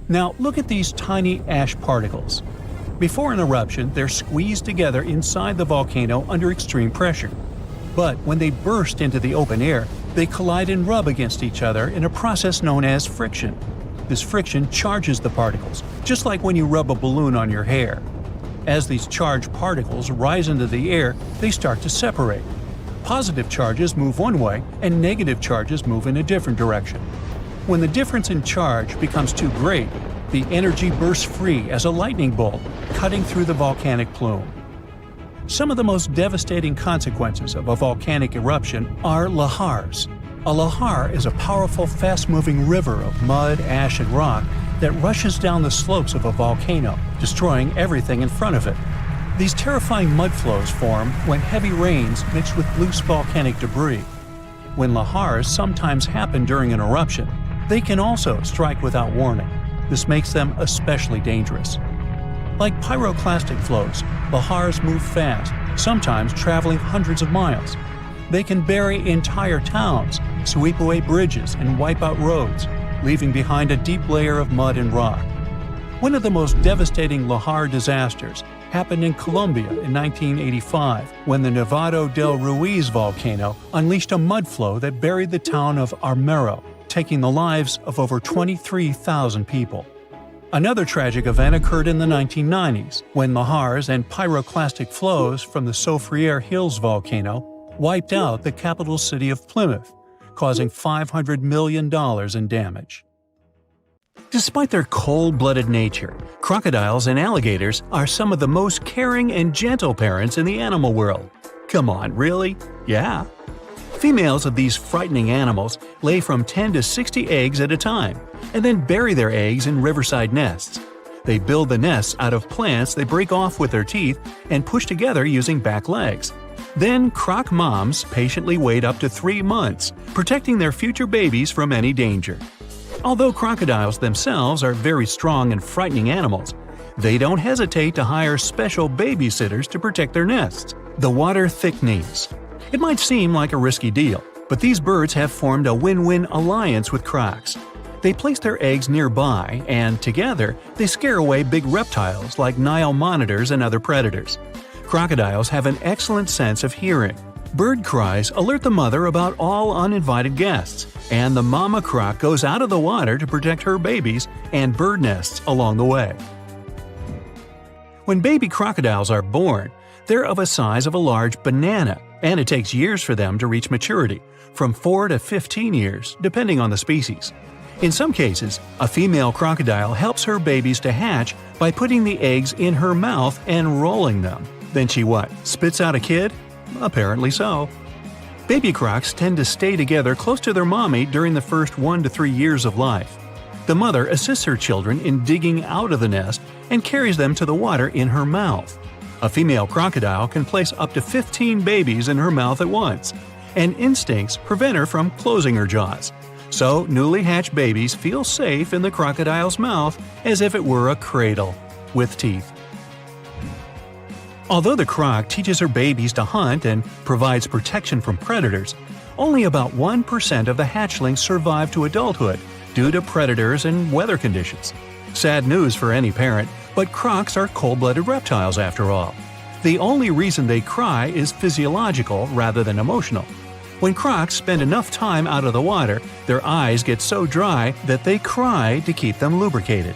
[SPEAKER 1] Now look at these tiny ash particles. Before an eruption, they're squeezed together inside the volcano under extreme pressure. But when they burst into the open air, they collide and rub against each other in a process known as friction. This friction charges the particles, just like when you rub a balloon on your hair. As these charged particles rise into the air, they start to separate. Positive charges move one way, and negative charges move in a different direction. When the difference in charge becomes too great, the energy bursts free as a lightning bolt, cutting through the volcanic plume. Some of the most devastating consequences of a volcanic eruption are lahars. A lahar is a powerful, fast-moving river of mud, ash, and rock that rushes down the slopes of a volcano, destroying everything in front of it. These terrifying mud flows form when heavy rains mix with loose volcanic debris. When lahars sometimes happen during an eruption, they can also strike without warning. This makes them especially dangerous. Like pyroclastic flows, lahars move fast, sometimes traveling hundreds of miles. They can bury entire towns, sweep away bridges, and wipe out roads, leaving behind a deep layer of mud and rock. One of the most devastating lahar disasters happened in Colombia in 1985 when the Nevado del Ruiz volcano unleashed a mud flow that buried the town of Armero, taking the lives of over 23,000 people. Another tragic event occurred in the 1990s when lahars and pyroclastic flows from the Soufriere Hills volcano wiped out the capital city of Plymouth, causing $500 million in damage. Despite their cold-blooded nature, crocodiles and alligators are some of the most caring and gentle parents in the animal world. Come on, really? Yeah. Females of these frightening animals lay from 10 to 60 eggs at a time, and then bury their eggs in riverside nests. They build the nests out of plants they break off with their teeth and push together using back legs. Then croc moms patiently wait up to 3 months, protecting their future babies from any danger. Although crocodiles themselves are very strong and frightening animals, they don't hesitate to hire special babysitters to protect their nests, the water thick-knees. It might seem like a risky deal, but these birds have formed a win-win alliance with crocs. They place their eggs nearby, and together, they scare away big reptiles like Nile monitors and other predators. Crocodiles have an excellent sense of hearing. Bird cries alert the mother about all uninvited guests, and the mama croc goes out of the water to protect her babies and bird nests along the way. When baby crocodiles are born, they're of a size of a large banana, and it takes years for them to reach maturity, from 4 to 15 years, depending on the species. In some cases, a female crocodile helps her babies to hatch by putting the eggs in her mouth and rolling them. Then she what, spits out a kid? Apparently so. Baby crocs tend to stay together close to their mommy during the first 1 to 3 years of life. The mother assists her children in digging out of the nest and carries them to the water in her mouth. A female crocodile can place up to 15 babies in her mouth at once, and instincts prevent her from closing her jaws. So newly hatched babies feel safe in the crocodile's mouth as if it were a cradle, with teeth. Although the croc teaches her babies to hunt and provides protection from predators, only about 1% of the hatchlings survive to adulthood due to predators and weather conditions. Sad news for any parent, but crocs are cold-blooded reptiles after all. The only reason they cry is physiological rather than emotional. When crocs spend enough time out of the water, their eyes get so dry that they cry to keep them lubricated.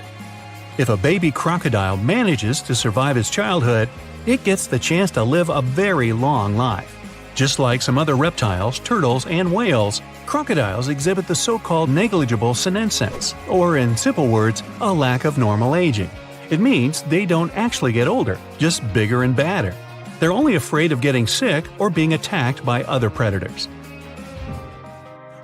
[SPEAKER 1] If a baby crocodile manages to survive its childhood, it gets the chance to live a very long life. Just like some other reptiles, turtles, and whales, crocodiles exhibit the so-called negligible senescence, or in simple words, a lack of normal aging. It means they don't actually get older, just bigger and badder. They're only afraid of getting sick or being attacked by other predators.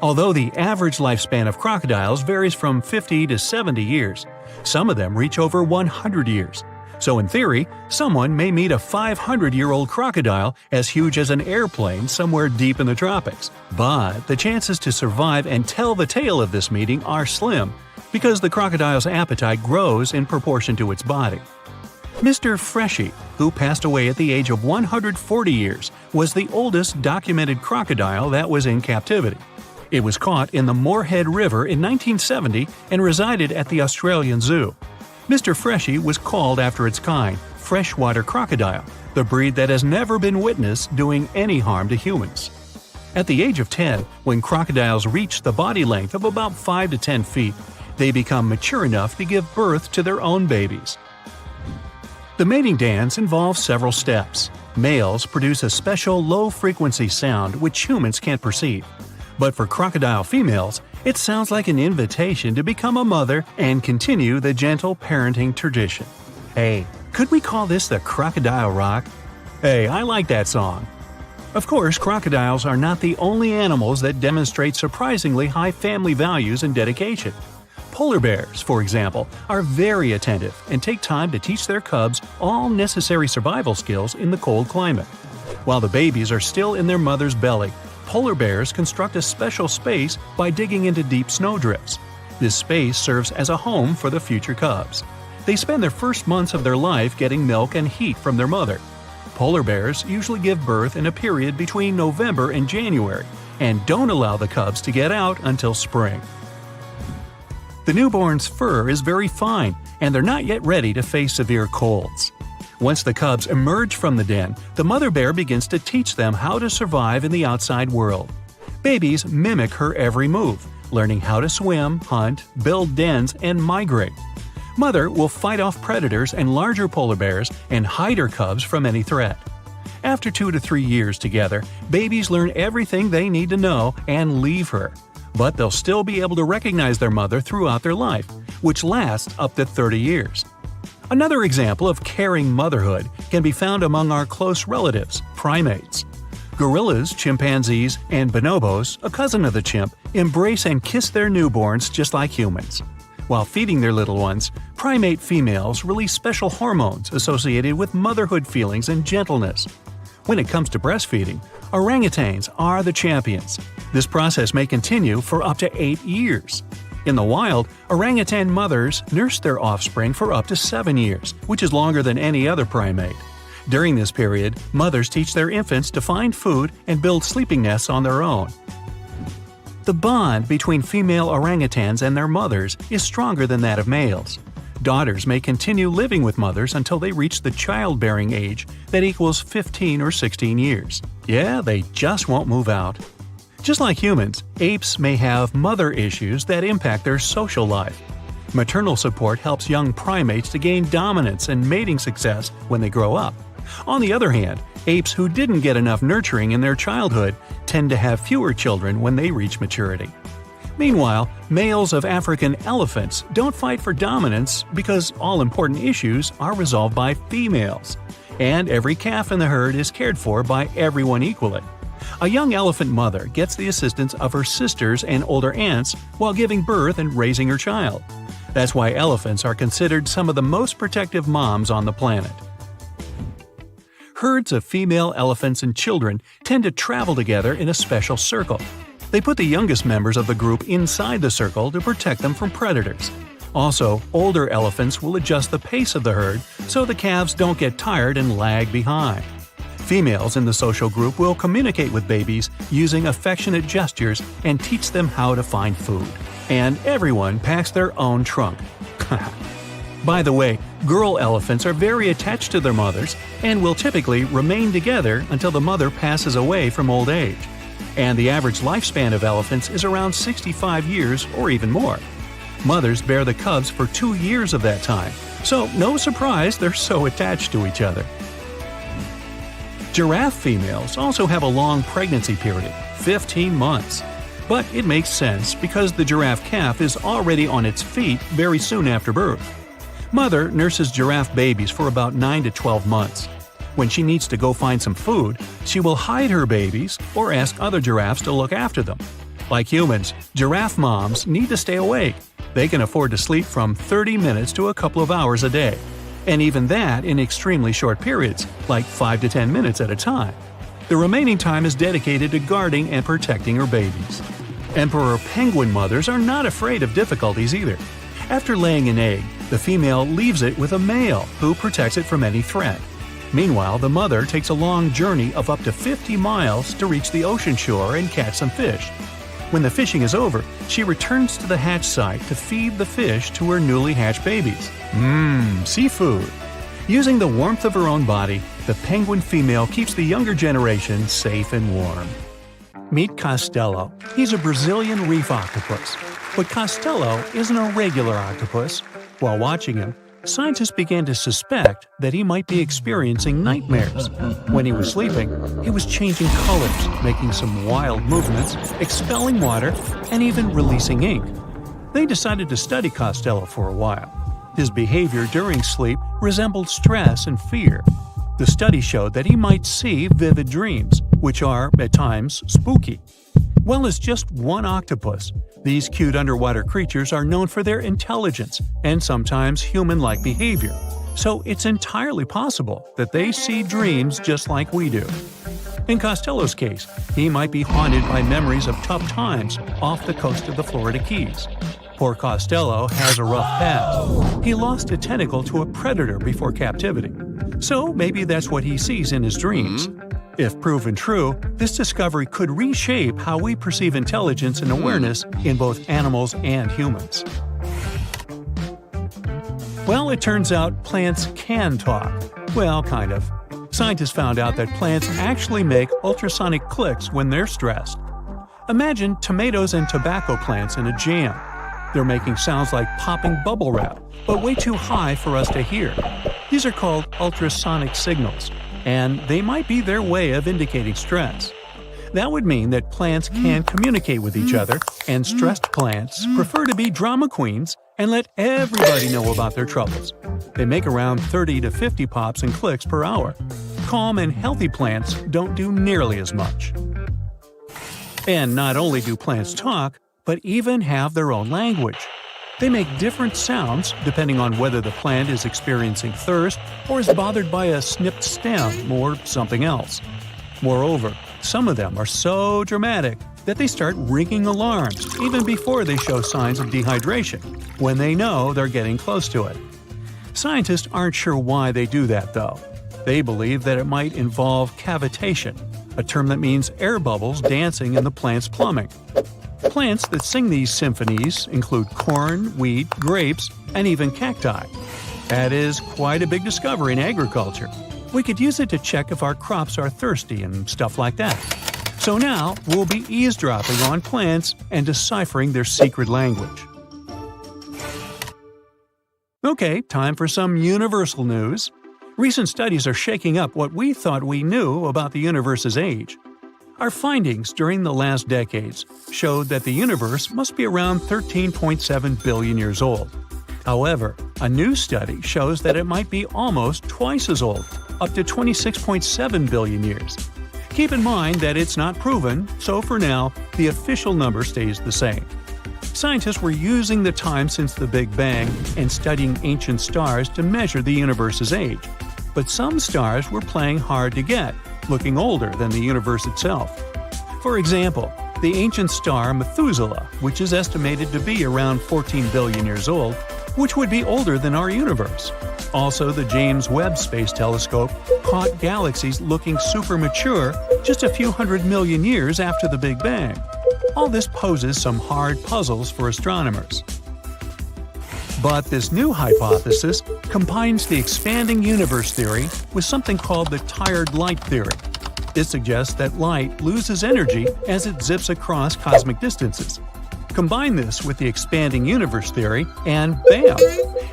[SPEAKER 1] Although the average lifespan of crocodiles varies from 50 to 70 years, some of them reach over 100 years. So in theory, someone may meet a 500-year-old crocodile as huge as an airplane somewhere deep in the tropics. But the chances to survive and tell the tale of this meeting are slim, because the crocodile's appetite grows in proportion to its body. Mr. Freshie, who passed away at the age of 140 years, was the oldest documented crocodile that was in captivity. It was caught in the Moorhead River in 1970 and resided at the Australian Zoo. Mr. Freshie was called after its kind, freshwater crocodile, the breed that has never been witnessed doing any harm to humans. At the age of 10, when crocodiles reach the body length of about 5 to 10 feet, they become mature enough to give birth to their own babies. The mating dance involves several steps. Males produce a special low-frequency sound which humans can't perceive. But for crocodile females, it sounds like an invitation to become a mother and continue the gentle parenting tradition. Hey, could we call this the Crocodile Rock? Hey, I like that song. Of course, crocodiles are not the only animals that demonstrate surprisingly high family values and dedication. Polar bears, for example, are very attentive and take time to teach their cubs all necessary survival skills in the cold climate. While the babies are still in their mother's belly, polar bears construct a special space by digging into deep snowdrifts. This space serves as a home for the future cubs. They spend their first months of their life getting milk and heat from their mother. Polar bears usually give birth in a period between November and January and don't allow the cubs to get out until spring. The newborn's fur is very fine, and they're not yet ready to face severe colds. Once the cubs emerge from the den, the mother bear begins to teach them how to survive in the outside world. Babies mimic her every move, learning how to swim, hunt, build dens, and migrate. Mother will fight off predators and larger polar bears and hide her cubs from any threat. After 2 to 3 years together, babies learn everything they need to know and leave her. but they'll still be able to recognize their mother throughout their life, which lasts up to 30 years. Another example of caring motherhood can be found among our close relatives, primates. Gorillas, chimpanzees, and bonobos, a cousin of the chimp, embrace and kiss their newborns just like humans. While feeding their little ones, primate females release special hormones associated with motherhood feelings and gentleness. When it comes to breastfeeding, orangutans are the champions. This process may continue for up to 8 years. In the wild, orangutan mothers nurse their offspring for up to 7 years, which is longer than any other primate. During this period, mothers teach their infants to find food and build sleeping nests on their own. The bond between female orangutans and their mothers is stronger than that of males. Daughters may continue living with mothers until they reach the childbearing age that equals 15 or 16 years. Yeah, they just won't move out. Just like humans, apes may have mother issues that impact their social life. Maternal support helps young primates to gain dominance and mating success when they grow up. On the other hand, apes who didn't get enough nurturing in their childhood tend to have fewer children when they reach maturity. Meanwhile, males of African elephants don't fight for dominance because all important issues are resolved by females, and every calf in the herd is cared for by everyone equally. A young elephant mother gets the assistance of her sisters and older aunts while giving birth and raising her child. That's why elephants are considered some of the most protective moms on the planet. Herds of female elephants and children tend to travel together in a special circle. They put the youngest members of the group inside the circle to protect them from predators. Also, older elephants will adjust the pace of the herd so the calves don't get tired and lag behind. Females in the social group will communicate with babies using affectionate gestures and teach them how to find food. And everyone packs their own trunk. By the way, girl elephants are very attached to their mothers and will typically remain together until the mother passes away from old age. And the average lifespan of elephants is around 65 years or even more. Mothers bear the cubs for 2 years of that time, so no surprise they're so attached to each other. Giraffe females also have a long pregnancy period, 15 months. But it makes sense because the giraffe calf is already on its feet very soon after birth. Mother nurses giraffe babies for about 9 to 12 months. When she needs to go find some food, she will hide her babies or ask other giraffes to look after them. Like humans, giraffe moms need to stay awake. They can afford to sleep from 30 minutes to a couple of hours a day. And even that in extremely short periods, like 5 to 10 minutes at a time. The remaining time is dedicated to guarding and protecting her babies. Emperor penguin mothers are not afraid of difficulties either. After laying an egg, the female leaves it with a male who protects it from any threat. Meanwhile, the mother takes a long journey of up to 50 miles to reach the ocean shore and catch some fish. When the fishing is over, she returns to the hatch site to feed the fish to her newly hatched babies. Seafood! Using the warmth of her own body, the penguin female keeps the younger generation safe and warm. Meet Costello. He's a Brazilian reef octopus. But Costello isn't a regular octopus. While watching him, scientists began to suspect that he might be experiencing nightmares. When he was sleeping, he was changing colors, making some wild movements, expelling water, and even releasing ink. They decided to study Costello for a while. His behavior during sleep resembled stress and fear. The study showed that he might see vivid dreams, which are, at times, spooky. Well, as just one octopus, these cute underwater creatures are known for their intelligence and sometimes human-like behavior, so it's entirely possible that they see dreams just like we do. In Costello's case, he might be haunted by memories of tough times off the coast of the Florida Keys. Poor Costello has a rough past. He lost a tentacle to a predator before captivity, so maybe that's what he sees in his dreams. If proven true, this discovery could reshape how we perceive intelligence and awareness in both animals and humans. Well, it turns out plants can talk. Well, kind of. Scientists found out that plants actually make ultrasonic clicks when they're stressed. Imagine tomatoes and tobacco plants in a jam. They're making sounds like popping bubble wrap, but way too high for us to hear. These are called ultrasonic signals, and they might be their way of indicating stress. That would mean that plants can communicate with each other, and stressed plants prefer to be drama queens and let everybody know about their troubles. They make around 30 to 50 pops and clicks per hour. Calm and healthy plants don't do nearly as much. And not only do plants talk, but even have their own language. They make different sounds depending on whether the plant is experiencing thirst or is bothered by a snipped stem or something else. Moreover, some of them are so dramatic that they start ringing alarms even before they show signs of dehydration, when they know they're getting close to it. Scientists aren't sure why they do that, though. They believe that it might involve cavitation, a term that means air bubbles dancing in the plant's plumbing. Plants that sing these symphonies include corn, wheat, grapes, and even cacti. That is quite a big discovery in agriculture. We could use it to check if our crops are thirsty and stuff like that. So now we'll be eavesdropping on plants and deciphering their secret language. Okay, time for some universal news. Recent studies are shaking up what we thought we knew about the universe's age. Our findings during the last decades showed that the universe must be around 13.7 billion years old. However, a new study shows that it might be almost twice as old, up to 26.7 billion years. Keep in mind that it's not proven, so for now, the official number stays the same. Scientists were using the time since the Big Bang and studying ancient stars to measure the universe's age. But some stars were playing hard to get, looking older than the universe itself. For example, the ancient star Methuselah, which is estimated to be around 14 billion years old, which would be older than our universe. Also, the James Webb Space Telescope caught galaxies looking super mature just a few hundred million years after the Big Bang. All this poses some hard puzzles for astronomers. But this new hypothesis combines the expanding universe theory with something called the tired light theory. It suggests that light loses energy as it zips across cosmic distances. Combine this with the expanding universe theory, and bam!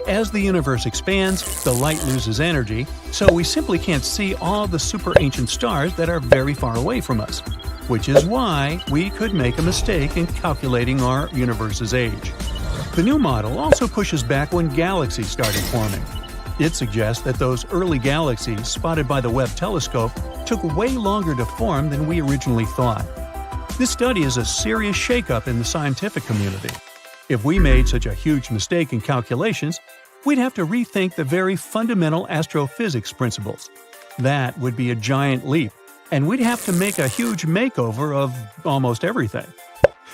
[SPEAKER 1] As the universe expands, the light loses energy, so we simply can't see all the super ancient stars that are very far away from us, which is why we could make a mistake in calculating our universe's age. The new model also pushes back when galaxies started forming. It suggests that those early galaxies spotted by the Webb telescope took way longer to form than we originally thought. This study is a serious shakeup in the scientific community. If we made such a huge mistake in calculations, we'd have to rethink the very fundamental astrophysics principles. That would be a giant leap, and we'd have to make a huge makeover of almost everything.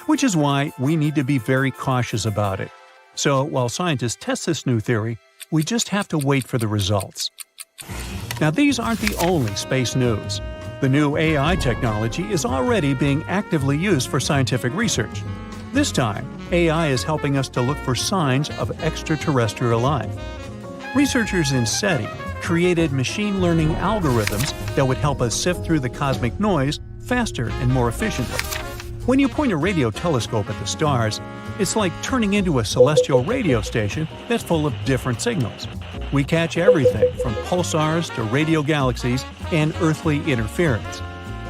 [SPEAKER 1] Which is why we need to be very cautious about it. So while scientists test this new theory, we just have to wait for the results. Now, these aren't the only space news. The new AI technology is already being actively used for scientific research. This time, AI is helping us to look for signs of extraterrestrial life. Researchers in SETI created machine learning algorithms that would help us sift through the cosmic noise faster and more efficiently. When you point a radio telescope at the stars, it's like turning into a celestial radio station that's full of different signals. We catch everything from pulsars to radio galaxies and earthly interference.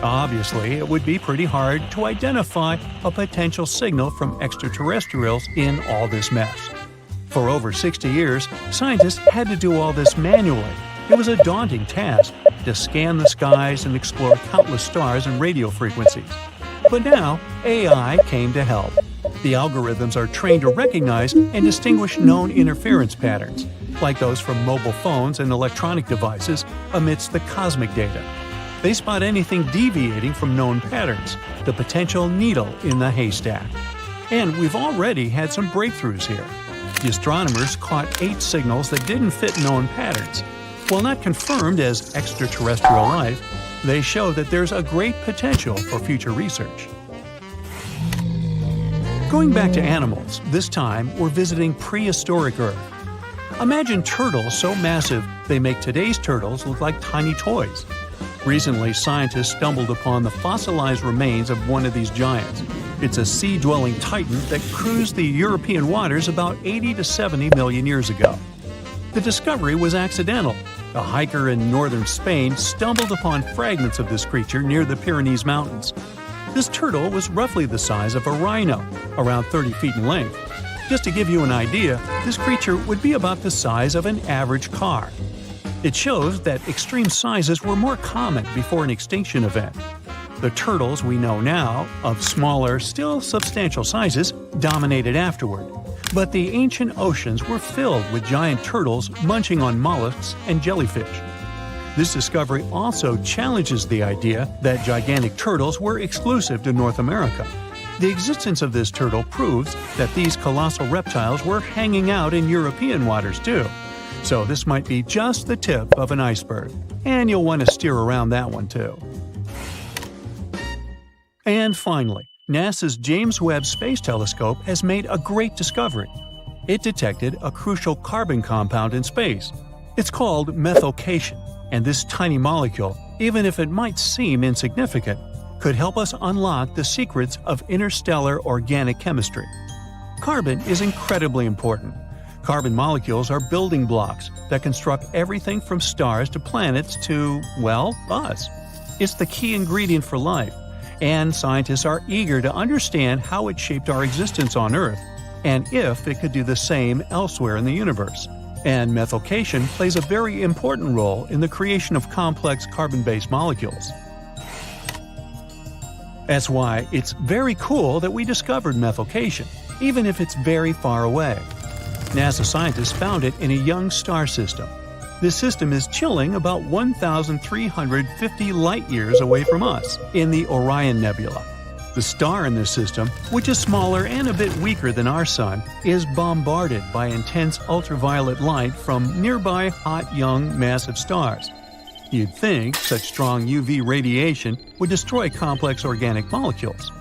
[SPEAKER 1] Obviously, it would be pretty hard to identify a potential signal from extraterrestrials in all this mess. For over 60 years, scientists had to do all this manually. It was a daunting task to scan the skies and explore countless stars and radio frequencies. But now, AI came to help. The algorithms are trained to recognize and distinguish known interference patterns, like those from mobile phones and electronic devices, amidst the cosmic data. They spot anything deviating from known patterns, the potential needle in the haystack. And we've already had some breakthroughs here. The astronomers caught 8 signals that didn't fit known patterns. While not confirmed as extraterrestrial life, they show that there's a great potential for future research. Going back to animals, this time we're visiting prehistoric Earth. Imagine turtles so massive they make today's turtles look like tiny toys. Recently, scientists stumbled upon the fossilized remains of one of these giants. It's a sea-dwelling titan that cruised the European waters about 80 to 70 million years ago. The discovery was accidental. A hiker in northern Spain stumbled upon fragments of this creature near the Pyrenees Mountains. This turtle was roughly the size of a rhino, around 30 feet in length. Just to give you an idea, this creature would be about the size of an average car. It shows that extreme sizes were more common before an extinction event. The turtles we know now, of smaller, still substantial sizes, dominated afterward. But the ancient oceans were filled with giant turtles munching on mollusks and jellyfish. This discovery also challenges the idea that gigantic turtles were exclusive to North America. The existence of this turtle proves that these colossal reptiles were hanging out in European waters too. So this might be just the tip of an iceberg, and you'll want to steer around that one too. And finally, NASA's James Webb Space Telescope has made a great discovery. It detected a crucial carbon compound in space. It's called methylcation, and this tiny molecule, even if it might seem insignificant, could help us unlock the secrets of interstellar organic chemistry. Carbon is incredibly important. Carbon molecules are building blocks that construct everything from stars to planets to, well, us. It's the key ingredient for life, and scientists are eager to understand how it shaped our existence on Earth, and if it could do the same elsewhere in the universe. And methylcation plays a very important role in the creation of complex carbon-based molecules. That's why it's very cool that we discovered methylcation, even if it's very far away. NASA scientists found it in a young star system. This system is chilling about 1,350 light-years away from us, in the Orion Nebula. The star in this system, which is smaller and a bit weaker than our Sun, is bombarded by intense ultraviolet light from nearby hot, young, massive stars. You'd think such strong UV radiation would destroy complex organic molecules.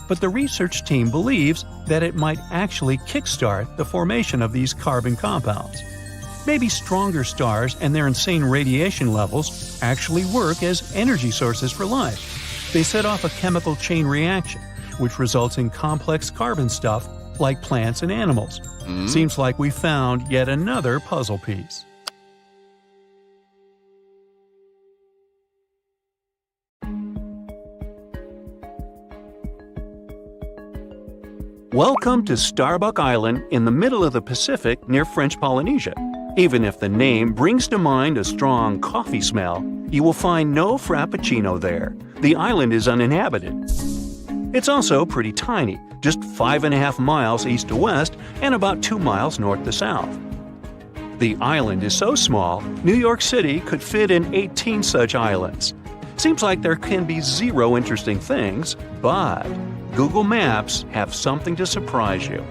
[SPEAKER 1] But the research team believes that it might actually kickstart the formation of these carbon compounds. Maybe stronger stars and their insane radiation levels actually work as energy sources for life. They set off a chemical chain reaction, which results in complex carbon stuff like plants and animals. Seems like we found yet another puzzle piece. Welcome to Starbuck Island in the middle of the Pacific near French Polynesia. Even if the name brings to mind a strong coffee smell, you will find no frappuccino there. The island is uninhabited. It's also pretty tiny, just 5.5 miles east to west and about 2 miles north to south. The island is so small, New York City could fit in 18 such islands. Seems like there can be zero interesting things, but Google Maps have something to surprise you.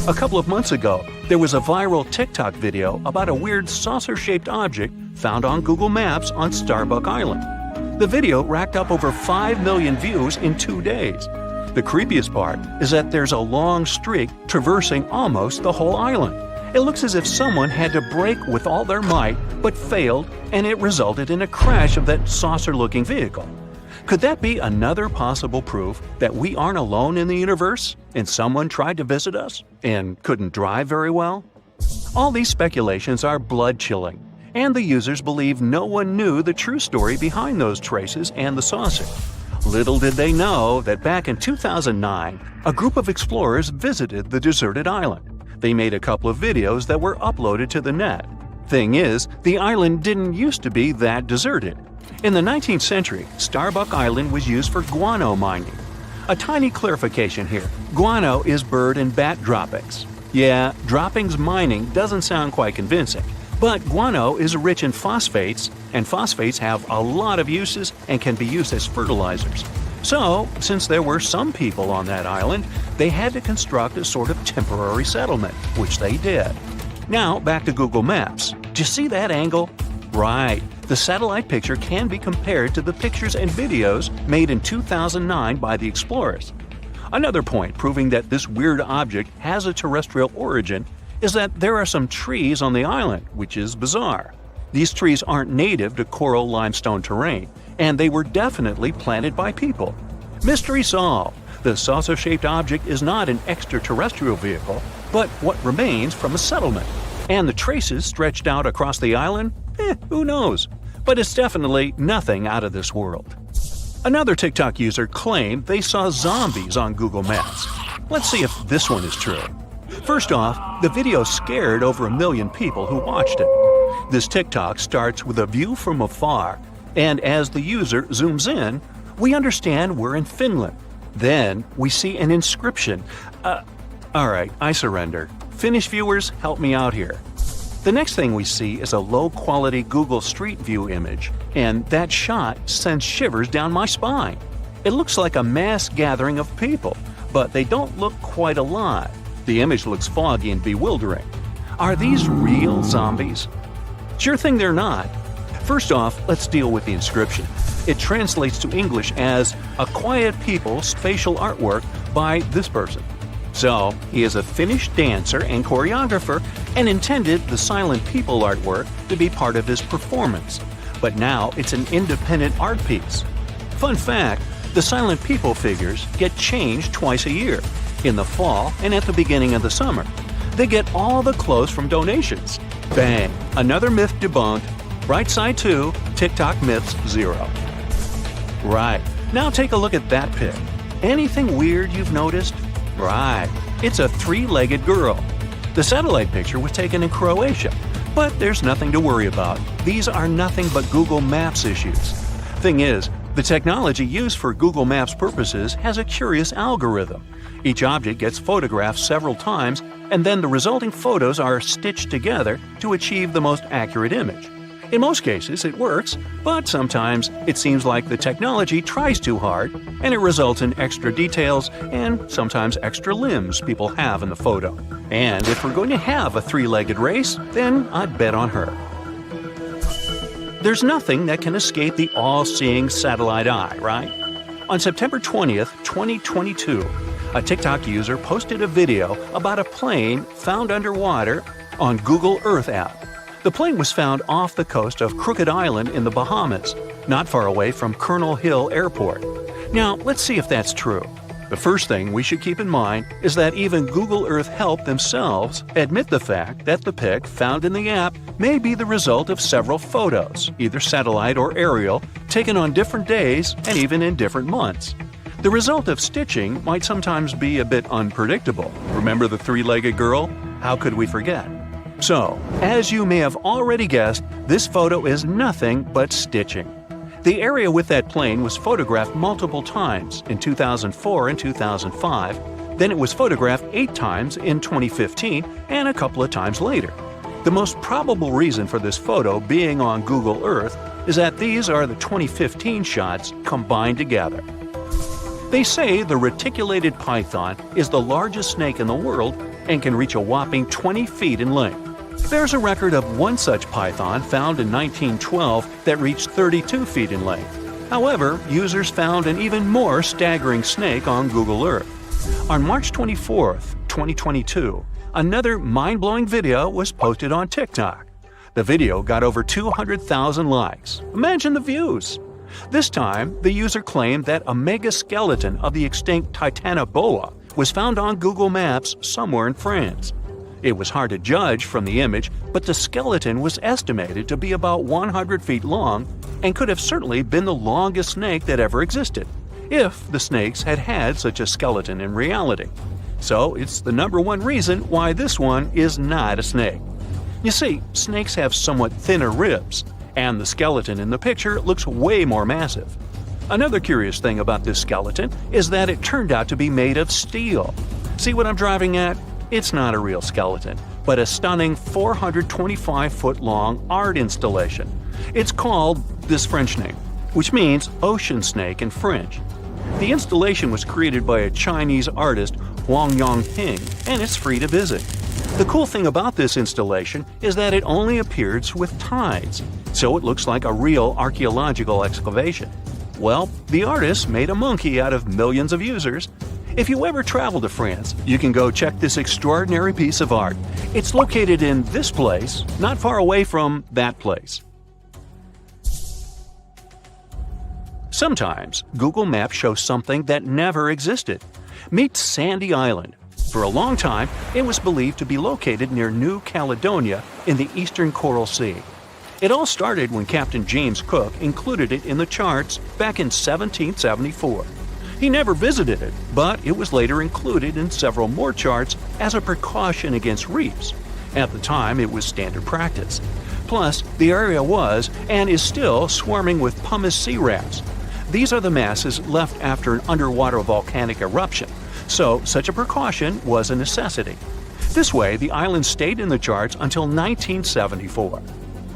[SPEAKER 1] A couple of months ago, there was a viral TikTok video about a weird saucer-shaped object found on Google Maps on Starbuck Island. The video racked up over 5 million views in 2 days. The creepiest part is that there's a long streak traversing almost the whole island. It looks as if someone had to brake with all their might, but failed, and it resulted in a crash of that saucer-looking vehicle. Could that be another possible proof that we aren't alone in the universe, and someone tried to visit us and couldn't drive very well? All these speculations are blood-chilling, and the users believe no one knew the true story behind those traces and the saucer. Little did they know that back in 2009, a group of explorers visited the deserted island. They made a couple of videos that were uploaded to the net. Thing is, the island didn't used to be that deserted. In the 19th century, Starbuck Island was used for guano mining. A tiny clarification here. Guano is bird and bat droppings. Yeah, droppings mining doesn't sound quite convincing, but guano is rich in phosphates, and phosphates have a lot of uses and can be used as fertilizers. So, since there were some people on that island, they had to construct a sort of temporary settlement, which they did. Now, back to Google Maps. Do you see that angle? Right. The satellite picture can be compared to the pictures and videos made in 2009 by the explorers. Another point proving that this weird object has a terrestrial origin is that there are some trees on the island, which is bizarre. These trees aren't native to coral limestone terrain, and they were definitely planted by people. Mystery solved. The saucer-shaped object is not an extraterrestrial vehicle, but what remains from a settlement. And the traces stretched out across the island? Who knows? But it's definitely nothing out of this world. Another TikTok user claimed they saw zombies on Google Maps. Let's see if this one is true. First off, the video scared over 1 million people who watched it. This TikTok starts with a view from afar, and as the user zooms in, we understand we're in Finland. Then we see an inscription. Alright, I surrender. Finnish viewers, help me out here. The next thing we see is a low-quality Google Street View image, and that shot sends shivers down my spine. It looks like a mass gathering of people, but they don't look quite alive. The image looks foggy and bewildering. Are these real zombies? Sure thing they're not. First off, let's deal with the inscription. It translates to English as "a quiet people's facial artwork by this person." So, he is a Finnish dancer and choreographer and intended the silent people artwork to be part of his performance. But now it's an independent art piece. Fun fact, the silent people figures get changed twice a year, in the fall and at the beginning of the summer. They get all the clothes from donations. Bang! Another myth debunked. Bright side 2, TikTok myths 0. Right, now take a look at that pic. Anything weird you've noticed? Right, it's a 3-legged girl. The satellite picture was taken in Croatia, but there's nothing to worry about. These are nothing but Google Maps issues. Thing is, the technology used for Google Maps purposes has a curious algorithm. Each object gets photographed several times, and then the resulting photos are stitched together to achieve the most accurate image. In most cases, it works, but sometimes it seems like the technology tries too hard, and it results in extra details and sometimes extra limbs people have in the photo. And if we're going to have a 3-legged race, then I'd bet on her. There's nothing that can escape the all-seeing satellite eye, right? On September 20th, 2022, a TikTok user posted a video about a plane found underwater on Google Earth app. The plane was found off the coast of Crocodile Island in the Bahamas, not far away from Colonel Hill Airport. Now, let's see if that's true. The first thing we should keep in mind is that even Google Earth Help themselves admit the fact that the pic found in the app may be the result of several photos, either satellite or aerial, taken on different days and even in different months. The result of stitching might sometimes be a bit unpredictable. Remember the 3-legged girl? How could we forget? So, as you may have already guessed, this photo is nothing but stitching. The area with that plane was photographed multiple times in 2004 and 2005, then it was photographed 8 times in 2015 and a couple of times later. The most probable reason for this photo being on Google Earth is that these are the 2015 shots combined together. They say the reticulated python is the largest snake in the world and can reach a whopping 20 feet in length. There's a record of one such python found in 1912 that reached 32 feet in length. However, users found an even more staggering snake on Google Earth. On March 24, 2022, another mind-blowing video was posted on TikTok. The video got over 200,000 likes. Imagine the views! This time, the user claimed that a mega-skeleton of the extinct Titanoboa was found on Google Maps somewhere in France. It was hard to judge from the image, but the skeleton was estimated to be about 100 feet long and could have certainly been the longest snake that ever existed, if the snakes had had such a skeleton in reality. So it's the #1 reason why this one is not a snake. You see, snakes have somewhat thinner ribs, and the skeleton in the picture looks way more massive. Another curious thing about this skeleton is that it turned out to be made of steel. See what I'm driving at? It's not a real skeleton, but a stunning 425-foot-long art installation. It's called this French name, which means ocean snake in French. The installation was created by a Chinese artist, Wang Yongping, and it's free to visit. The cool thing about this installation is that it only appears with tides, so it looks like a real archaeological excavation. Well, the artist made a monkey out of millions of users. If you ever travel to France, you can go check this extraordinary piece of art. It's located in this place, not far away from that place. Sometimes, Google Maps shows something that never existed. Meet Sandy Island. For a long time, it was believed to be located near New Caledonia in the eastern Coral Sea. It all started when Captain James Cook included it in the charts back in 1774. He never visited it, but it was later included in several more charts as a precaution against reefs. At the time, it was standard practice. Plus, the area was, and is still, swarming with pumice sea rats. These are the masses left after an underwater volcanic eruption, so such a precaution was a necessity. This way, the island stayed in the charts until 1974.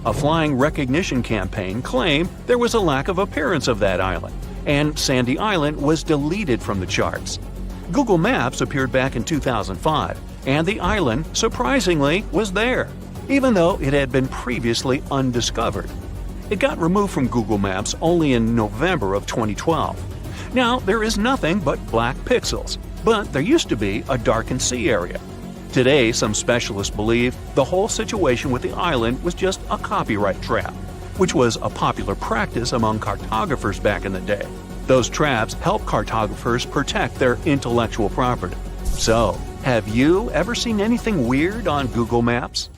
[SPEAKER 1] A flying recognition campaign claimed there was a lack of appearance of that island, and Sandy Island was deleted from the charts. Google Maps appeared back in 2005, and the island, surprisingly, was there, even though it had been previously undiscovered. It got removed from Google Maps only in November of 2012. Now there is nothing but black pixels, but there used to be a darkened sea area. Today, some specialists believe the whole situation with the island was just a copyright trap, which was a popular practice among cartographers back in the day. Those traps help cartographers protect their intellectual property. So, have you ever seen anything weird on Google Maps?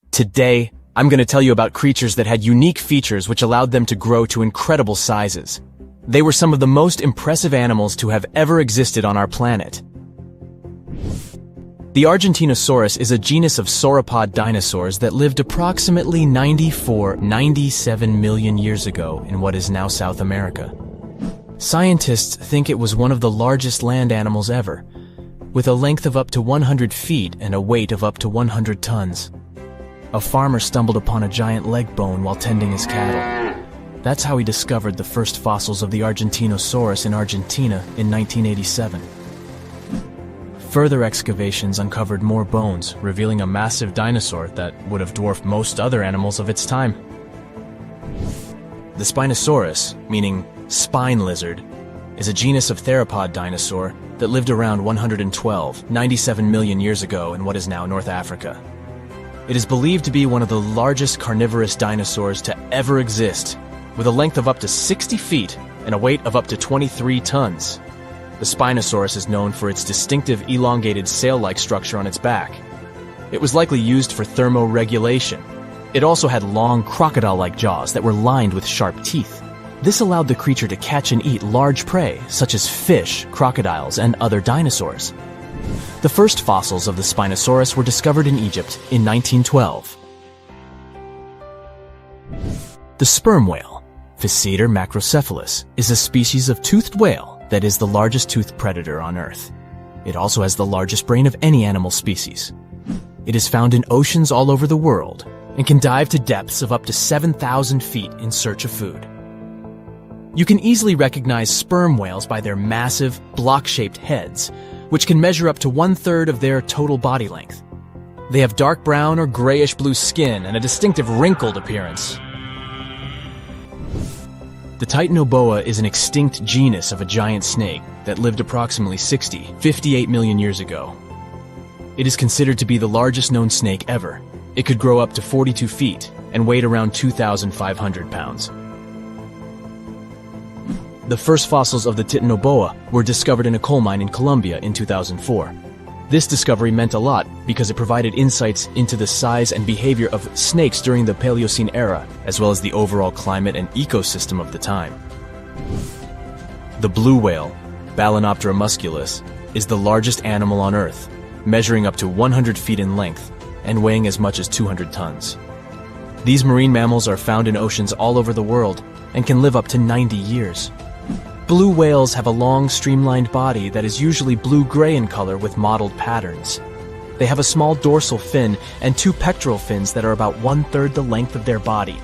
[SPEAKER 6] Today, I'm going to tell you about creatures that had unique features which allowed them to grow to incredible sizes. They were some of the most impressive animals to have ever existed on our planet. The Gigantoycus is a genus of sauropod dinosaurs that lived approximately 97 million years ago in what is now South America. Scientists think it was one of the largest land animals ever, with a length of up to 100 feet and a weight of up to 100 tons. A farmer stumbled upon a giant leg bone while tending his cattle. That's how he discovered the first fossils of the Gigantoycus in Argentina in 1987. Further excavations uncovered more bones, revealing a massive dinosaur that would have dwarfed most other animals of its time. The Spinosaurus, meaning spine lizard, is a genus of theropod dinosaur that lived around 97 million years ago in what is now North Africa. It is believed to be one of the largest carnivorous dinosaurs to ever exist, with a length of up to 60 feet and a weight of up to 23 tons. The Spinosaurus is known for its distinctive elongated sail-like structure on its back. It was likely used for thermoregulation. It also had long crocodile-like jaws that were lined with sharp teeth. This allowed the creature to catch and eat large prey, such as fish, crocodiles, and other dinosaurs. The first fossils of the Spinosaurus were discovered in Egypt in 1912. The sperm whale, Physeter macrocephalus, is a species of toothed whale that is the largest toothed predator on Earth. It also has the largest brain of any animal species. It is found in oceans all over the world and can dive to depths of up to 7,000 feet in search of food. You can easily recognize sperm whales by their massive, block-shaped heads, which can measure up to 1/3 of their total body length. They have dark brown or grayish-blue skin and a distinctive wrinkled appearance. The Titanoboa is an extinct genus of a giant snake that lived approximately 58 million years ago. It is considered to be the largest known snake ever. It could grow up to 42 feet and weighed around 2,500 pounds. The first fossils of the Titanoboa were discovered in a coal mine in Colombia in 2004. This discovery meant a lot because it provided insights into the size and behavior of snakes during the Paleocene era, as well as the overall climate and ecosystem of the time. The blue whale, Balænoptera musculus, is the largest animal on Earth, measuring up to 100 feet in length and weighing as much as 200 tons. These marine mammals are found in oceans all over the world and can live up to 90 years. Blue whales have a long, streamlined body that is usually blue-gray in color with mottled patterns. They have a small dorsal fin and 2 pectoral fins that are about 1/3 the length of their body.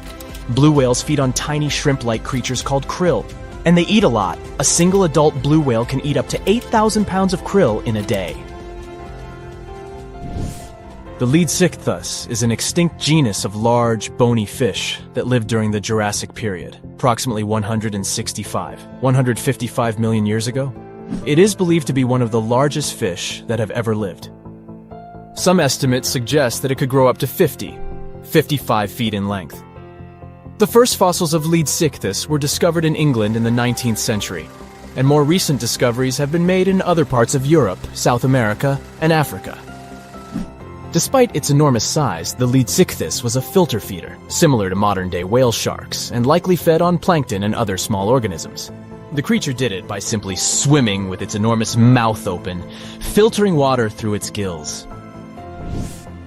[SPEAKER 6] Blue whales feed on tiny shrimp-like creatures called krill, and they eat a lot. A single adult blue whale can eat up to 8,000 pounds of krill in a day. The Ichthyosaurus is an extinct genus of large, bony fish that lived during the Jurassic period, approximately 155 million years ago. It is believed to be one of the largest fish that have ever lived. Some estimates suggest that it could grow up to 55 feet in length. The first fossils of Ichthyosaurus were discovered in England in the 19th century, and more recent discoveries have been made in other parts of Europe, South America, and Africa. Despite its enormous size, the Ichthyosaurus was a filter feeder, similar to modern-day whale sharks, and likely fed on plankton and other small organisms. The creature did it by simply swimming with its enormous mouth open, filtering water through its gills.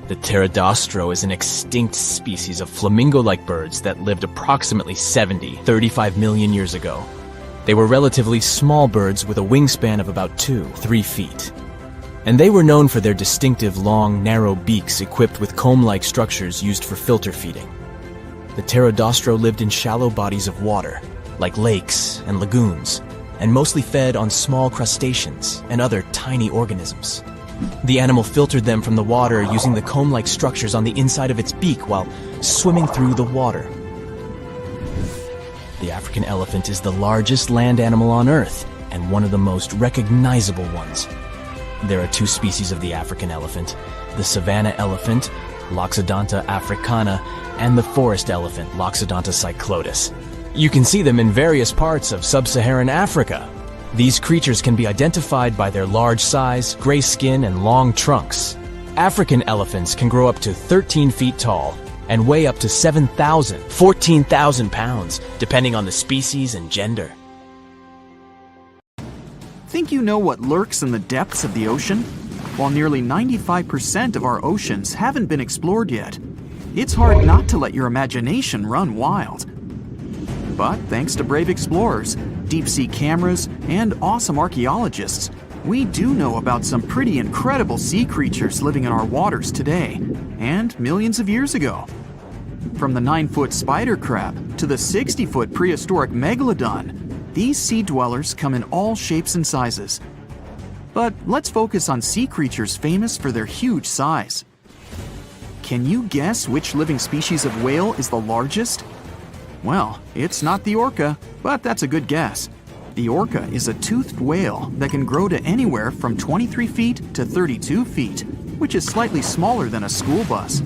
[SPEAKER 6] The pterodostro is an extinct species of flamingo-like birds that lived approximately 35 million years ago. They were relatively small birds with a wingspan of about 2-3 feet. And they were known for their distinctive long, narrow beaks equipped with comb-like structures used for filter feeding. The pterodostro lived in shallow bodies of water, like lakes and lagoons, and mostly fed on small crustaceans and other tiny organisms. The animal filtered them from the water using the comb-like structures on the inside of its beak while swimming through the water. The African elephant is the largest land animal on Earth and one of the most recognizable ones. There are two species of the African elephant, the savanna elephant, Loxodonta africana, and the forest elephant, Loxodonta cyclotis. You can see them in various parts of sub-Saharan Africa. These creatures can be identified by their large size, gray skin, and long trunks. African elephants can grow up to 13 feet tall and weigh up to 14,000 pounds, depending on the species and gender.
[SPEAKER 2] Think you know what lurks in the depths of the ocean? While nearly 95% of our oceans haven't been explored yet, it's hard not to let your imagination run wild. But thanks to brave explorers, deep-sea cameras, and awesome archaeologists, we do know about some pretty incredible sea creatures living in our waters today, and millions of years ago. From the 9-foot spider crab to the 60-foot prehistoric megalodon, these sea dwellers come in all shapes and sizes. But let's focus on sea creatures famous for their huge size. Can you guess which living species of whale is the largest? Well, it's not the orca, but that's a good guess. The orca is a toothed whale that can grow to anywhere from 23 feet to 32 feet, which is slightly smaller than a school bus.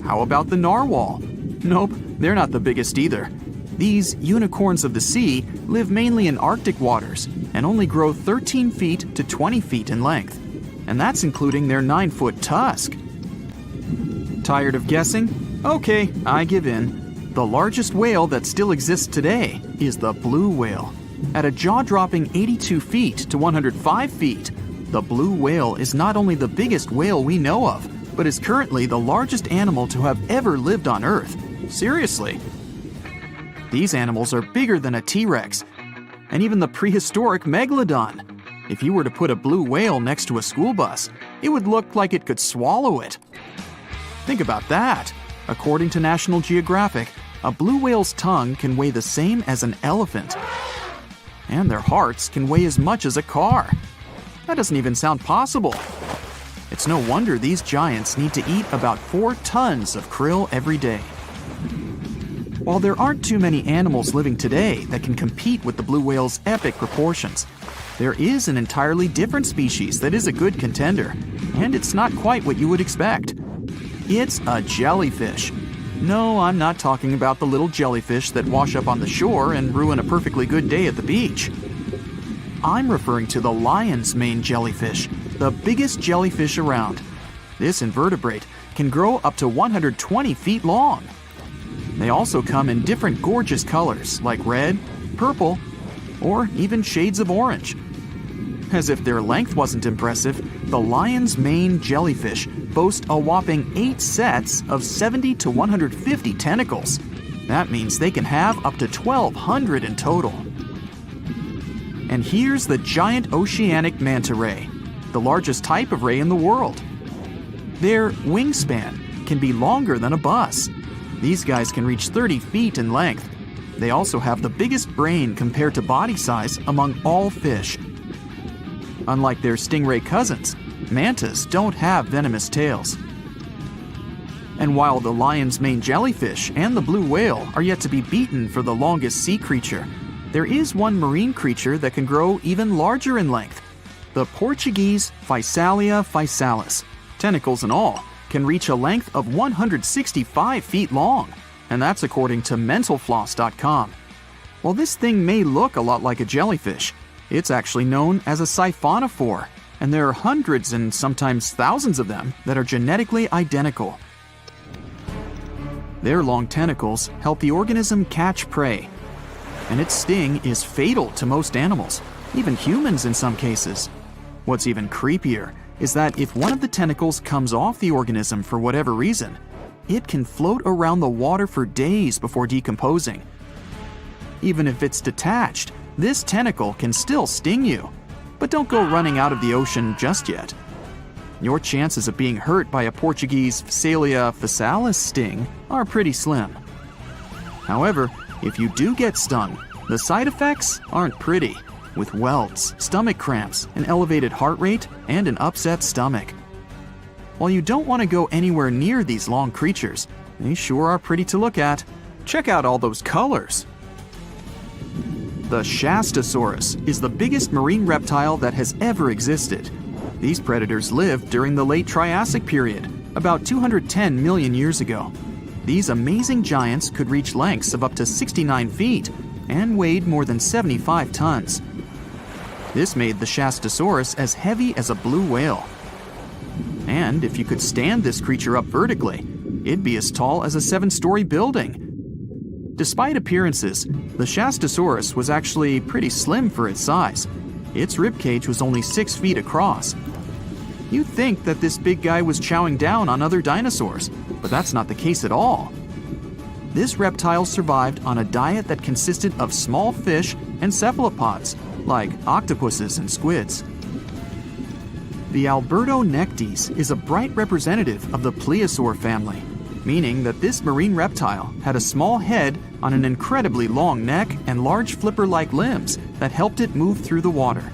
[SPEAKER 2] How about the narwhal? Nope, they're not the biggest either. These unicorns of the sea live mainly in Arctic waters and only grow 13 feet to 20 feet in length, and that's including their 9-foot tusk. Tired of guessing? Okay, I give in. The largest whale that still exists today is the blue whale. At a jaw-dropping 82 feet to 105 feet, the blue whale is not only the biggest whale we know of, but is currently the largest animal to have ever lived on Earth. Seriously. These animals are bigger than a T-Rex, and even the prehistoric megalodon. If you were to put a blue whale next to a school bus, it would look like it could swallow it. Think about that. According to National Geographic, a blue whale's tongue can weigh the same as an elephant. And their hearts can weigh as much as a car. That doesn't even sound possible. It's no wonder these giants need to eat about 4 tons of krill every day. While there aren't too many animals living today that can compete with the blue whale's epic proportions, there is an entirely different species that is a good contender, and it's not quite what you would expect. It's a jellyfish. No, I'm not talking about the little jellyfish that wash up on the shore and ruin a perfectly good day at the beach. I'm referring to the lion's mane jellyfish, the biggest jellyfish around. This invertebrate can grow up to 120 feet long. They also come in different gorgeous colors like red, purple, or even shades of orange. As if their length wasn't impressive, the lion's mane jellyfish boast a whopping 8 sets of 70 to 150 tentacles. That means they can have up to 1,200 in total. And here's the giant oceanic manta ray, the largest type of ray in the world. Their wingspan can be longer than a bus. These guys can reach 30 feet in length. They also have the biggest brain compared to body size among all fish. Unlike their stingray cousins, mantas don't have venomous tails. And while the lion's mane jellyfish and the blue whale are yet to be beaten for the longest sea creature, there is one marine creature that can grow even larger in length. The Portuguese Physalia physalis, tentacles and all, can reach a length of 165 feet long, and that's according to mentalfloss.com. While this thing may look a lot like a jellyfish, it's actually known as a siphonophore, and there are hundreds and sometimes thousands of them that are genetically identical. Their long tentacles help the organism catch prey, and its sting is fatal to most animals, even humans in some cases. What's even creepier is that if one of the tentacles comes off the organism for whatever reason, it can float around the water for days before decomposing. Even if it's detached, this tentacle can still sting you. But don't go running out of the ocean just yet. Your chances of being hurt by a Portuguese Physalia physalis sting are pretty slim. However, if you do get stung, the side effects aren't pretty, with welts, stomach cramps, an elevated heart rate, and an upset stomach. While you don't want to go anywhere near these long creatures, they sure are pretty to look at. Check out all those colors. The Shastosaurus is the biggest marine reptile that has ever existed. These predators lived during the late Triassic period, about 210 million years ago. These amazing giants could reach lengths of up to 69 feet and weighed more than 75 tons. This made the Shastosaurus as heavy as a blue whale. And if you could stand this creature up vertically, it'd be as tall as a 7-story building. Despite appearances, the Shastosaurus was actually pretty slim for its size. Its ribcage was only 6 feet across. You'd think that this big guy was chowing down on other dinosaurs, but that's not the case at all. This reptile survived on a diet that consisted of small fish and cephalopods, like octopuses and squids. The Albertonectes is a bright representative of the plesiosaur family, meaning that this marine reptile had a small head on an incredibly long neck and large flipper-like limbs that helped it move through the water.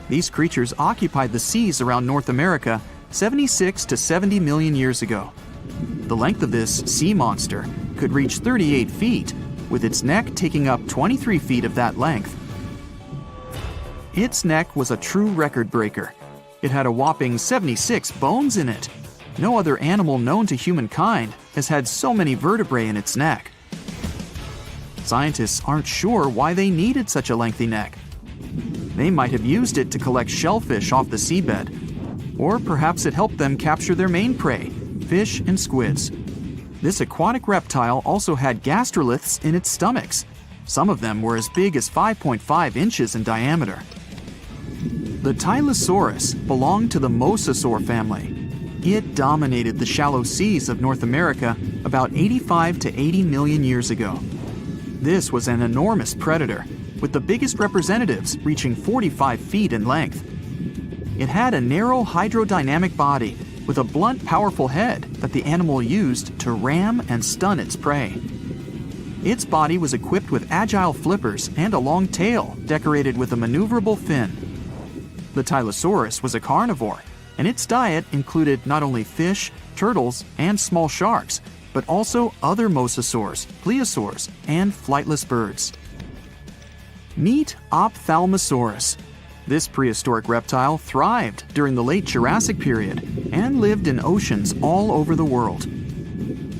[SPEAKER 2] These creatures occupied the seas around North America 76 to 70 million years ago. The length of this sea monster could reach 38 feet, with its neck taking up 23 feet of that length. Its neck was a true record breaker. It had a whopping 76 bones in it. No other animal known to humankind has had so many vertebrae in its neck. Scientists aren't sure why they needed such a lengthy neck. They might have used it to collect shellfish off the seabed, or perhaps it helped them capture their main prey, fish and squids. This aquatic reptile also had gastroliths in its stomachs. Some of them were as big as 5.5 inches in diameter. The Tylosaurus belonged to the Mosasaur family. It dominated the shallow seas of North America about 85 to 80 million years ago. This was an enormous predator, with the biggest representatives reaching 45 feet in length. It had a narrow hydrodynamic body with a blunt, powerful head that the animal used to ram and stun its prey. Its body was equipped with agile flippers and a long tail decorated with a maneuverable fin. The Tylosaurus was a carnivore, and its diet included not only fish, turtles, and small sharks, but also other mosasaurs, plesiosaurs, and flightless birds. Meet Ophthalmosaurus. This prehistoric reptile thrived during the late Jurassic period and lived in oceans all over the world.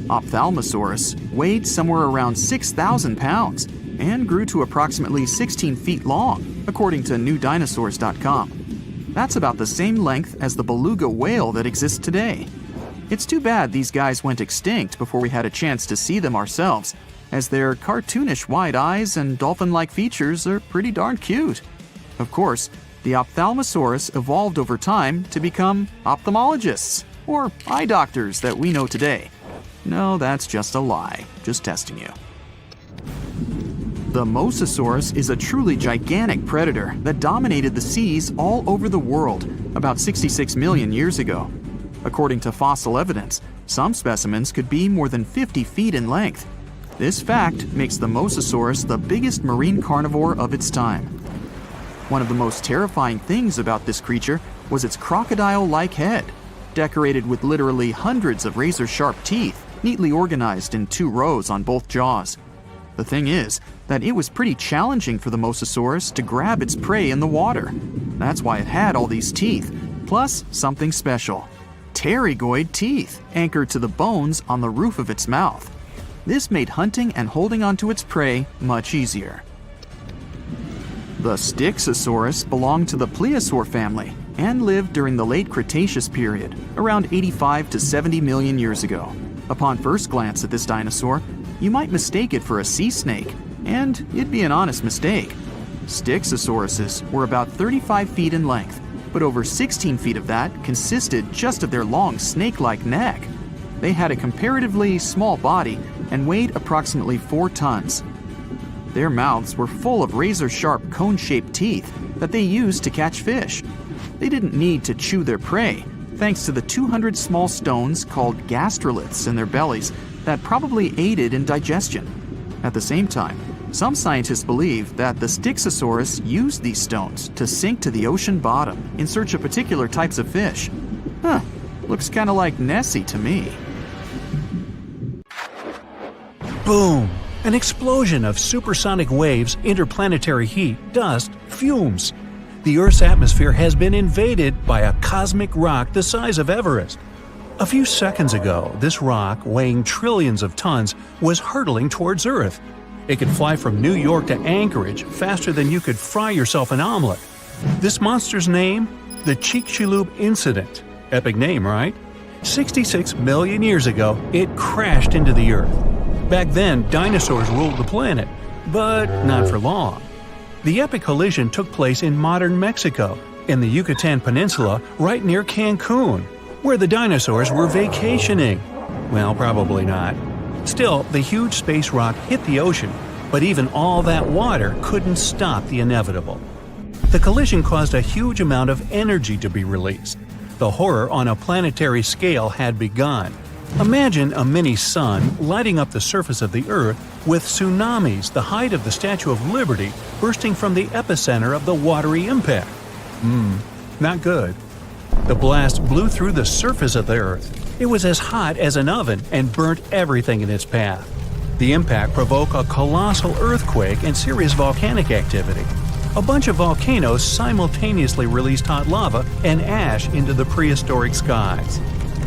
[SPEAKER 2] Ophthalmosaurus weighed somewhere around 6,000 pounds and grew to approximately 16 feet long, according to newdinosaurs.com. That's about the same length as the beluga whale that exists today. It's too bad these guys went extinct before we had a chance to see them ourselves, as their cartoonish wide eyes and dolphin-like features are pretty darn cute. Of course, the Ophthalmosaurus evolved over time to become ophthalmologists, or eye doctors that we know today. No, that's just a lie. Just testing you. The Mosasaurus is a truly gigantic predator that dominated the seas all over the world about 66 million years ago. According to fossil evidence, some specimens could be more than 50 feet in length. This fact makes the Mosasaurus the biggest marine carnivore of its time. One of the most terrifying things about this creature was its crocodile-like head, decorated with literally hundreds of razor-sharp teeth, neatly organized in 2 rows on both jaws. The thing is that it was pretty challenging for the Mosasaurus to grab its prey in the water. That's why it had all these teeth, plus something special: pterygoid teeth anchored to the bones on the roof of its mouth. This made hunting and holding onto its prey much easier. The Styxosaurus belonged to the plesiosaur family and lived during the late Cretaceous period, around 85 to 70 million years ago. Upon first glance at this dinosaur, you might mistake it for a sea snake, and it'd be an honest mistake. Styxosauruses were about 35 feet in length, but over 16 feet of that consisted just of their long snake-like neck. They had a comparatively small body and weighed approximately 4 tons. Their mouths were full of razor-sharp cone-shaped teeth that they used to catch fish. They didn't need to chew their prey, thanks to the 200 small stones called gastroliths in their bellies that probably aided in digestion. At the same time, some scientists believe that the Styxosaurus used these stones to sink to the ocean bottom in search of particular types of fish. Looks kinda like Nessie to me.
[SPEAKER 1] Boom! An explosion of supersonic waves, interplanetary heat, dust, fumes. The Earth's atmosphere has been invaded by a cosmic rock the size of Everest. A few seconds ago, this rock, weighing trillions of tons, was hurtling towards Earth. It could fly from New York to Anchorage faster than you could fry yourself an omelet. This monster's name? The Chicxulub Incident. Epic name, right? 66 million years ago, it crashed into the Earth. Back then, dinosaurs ruled the planet, but not for long. The epic collision took place in modern Mexico, in the Yucatan Peninsula, right near Cancun, where the dinosaurs were vacationing. Well, probably not. Still, the huge space rock hit the ocean, but even all that water couldn't stop the inevitable. The collision caused a huge amount of energy to be released. The horror on a planetary scale had begun. Imagine a mini-sun lighting up the surface of the Earth with tsunamis the height of the Statue of Liberty bursting from the epicenter of the watery impact. Not good. The blast blew through the surface of the Earth. It was as hot as an oven and burnt everything in its path. The impact provoked a colossal earthquake and serious volcanic activity. A bunch of volcanoes simultaneously released hot lava and ash into the prehistoric skies.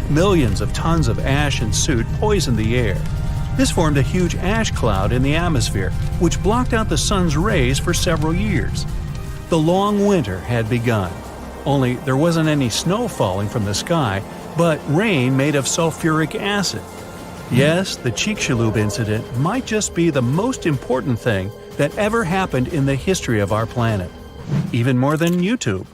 [SPEAKER 1] Millions of tons of ash and soot poisoned the air. This formed a huge ash cloud in the atmosphere, which blocked out the sun's rays for several years. The long winter had begun. Only there wasn't any snow falling from the sky, but rain made of sulfuric acid. Yes, the Chicxulub incident might just be the most important thing that ever happened in the history of our planet. Even more than YouTube.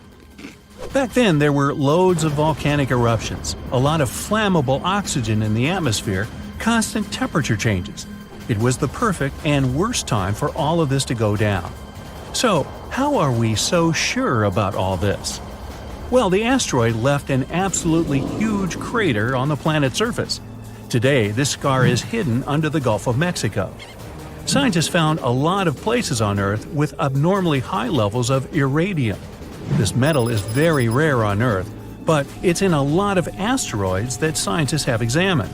[SPEAKER 1] Back then, there were loads of volcanic eruptions, a lot of flammable oxygen in the atmosphere, constant temperature changes. It was the perfect and worst time for all of this to go down. So, how are we so sure about all this? Well, the asteroid left an absolutely huge crater on the planet's surface. Today, this scar is hidden under the Gulf of Mexico. Scientists found a lot of places on Earth with abnormally high levels of iridium. This metal is very rare on Earth, but it's in a lot of asteroids that scientists have examined.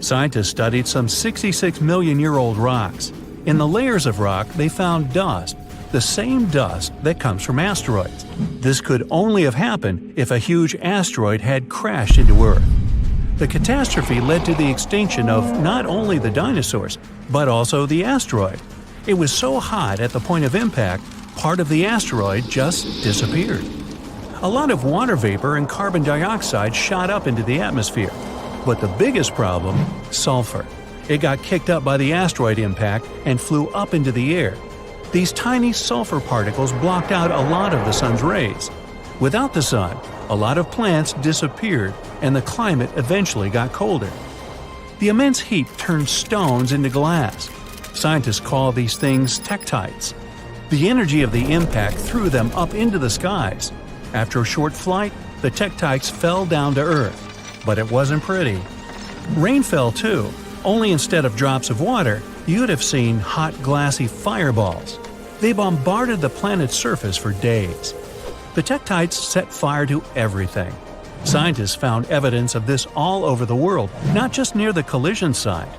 [SPEAKER 1] Scientists studied some 66-million-year-old rocks. In the layers of rock, they found dust, the same dust that comes from asteroids. This could only have happened if a huge asteroid had crashed into Earth. The catastrophe led to the extinction of not only the dinosaurs, but also the asteroid. It was so hot at the point of impact, part of the asteroid just disappeared. A lot of water vapor and carbon dioxide shot up into the atmosphere. But the biggest problem, sulfur. It got kicked up by the asteroid impact and flew up into the air. These tiny sulfur particles blocked out a lot of the sun's rays. Without the sun, a lot of plants disappeared and the climate eventually got colder. The immense heat turned stones into glass. Scientists call these things tektites. The energy of the impact threw them up into the skies. After a short flight, the tektites fell down to Earth. But it wasn't pretty. Rain fell too, only instead of drops of water, you'd have seen hot glassy fireballs. They bombarded the planet's surface for days. The tektites set fire to everything. Scientists found evidence of this all over the world, not just near the collision site.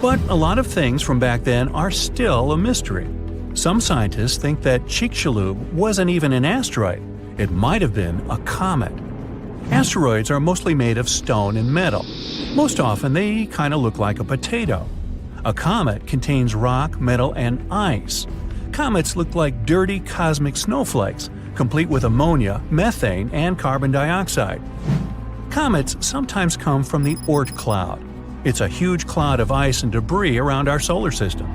[SPEAKER 1] But a lot of things from back then are still a mystery. Some scientists think that Chicxulub wasn't even an asteroid. It might have been a comet. Asteroids are mostly made of stone and metal. Most often they kind of look like a potato. A comet contains rock, metal, and ice. Comets look like dirty cosmic snowflakes, complete with ammonia, methane, and carbon dioxide. Comets sometimes come from the Oort cloud. It's a huge cloud of ice and debris around our solar system.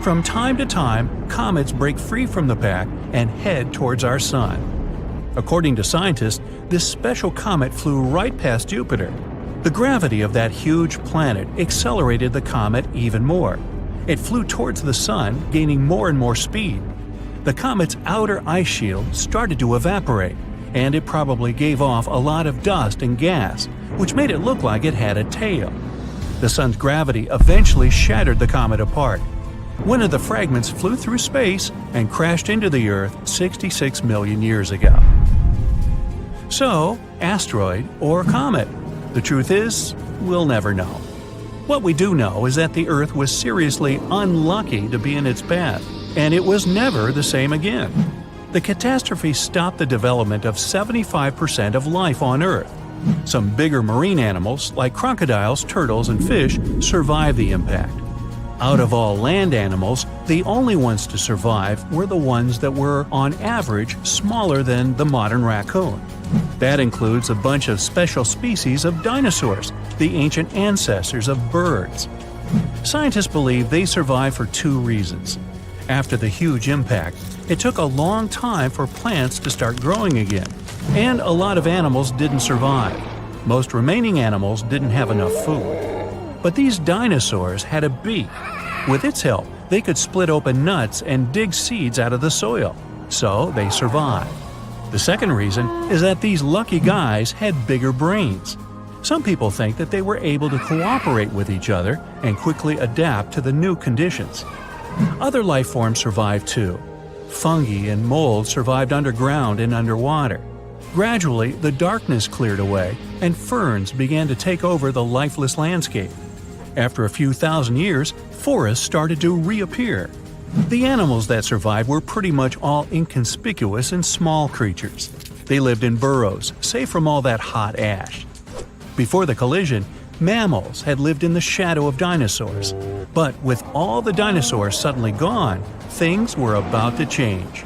[SPEAKER 1] From time to time, comets break free from the pack and head towards our Sun. According to scientists, this special comet flew right past Jupiter. The gravity of that huge planet accelerated the comet even more. It flew towards the Sun, gaining more and more speed. The comet's outer ice shield started to evaporate, and it probably gave off a lot of dust and gas, which made it look like it had a tail. The Sun's gravity eventually shattered the comet apart. One of the fragments flew through space and crashed into the Earth 66 million years ago. So, asteroid or comet? The truth is, we'll never know. What we do know is that the Earth was seriously unlucky to be in its path, and it was never the same again. The catastrophe stopped the development of 75% of life on Earth. Some bigger marine animals, like crocodiles, turtles, and fish, survived the impact. Out of all land animals, the only ones to survive were the ones that were, on average, smaller than the modern raccoon. That includes a bunch of special species of dinosaurs, the ancient ancestors of birds. Scientists believe they survived for two reasons. After the huge impact, it took a long time for plants to start growing again, and a lot of animals didn't survive. Most remaining animals didn't have enough food. But these dinosaurs had a beak. With its help, they could split open nuts and dig seeds out of the soil, so they survived. The second reason is that these lucky guys had bigger brains. Some people think that they were able to cooperate with each other and quickly adapt to the new conditions. Other life forms survived too. Fungi and mold survived underground and underwater. Gradually, the darkness cleared away, and ferns began to take over the lifeless landscape. After a few thousand years, forests started to reappear. The animals that survived were pretty much all inconspicuous and small creatures. They lived in burrows, safe from all that hot ash. Before the collision, mammals had lived in the shadow of dinosaurs. But with all the dinosaurs suddenly gone, things were about to change.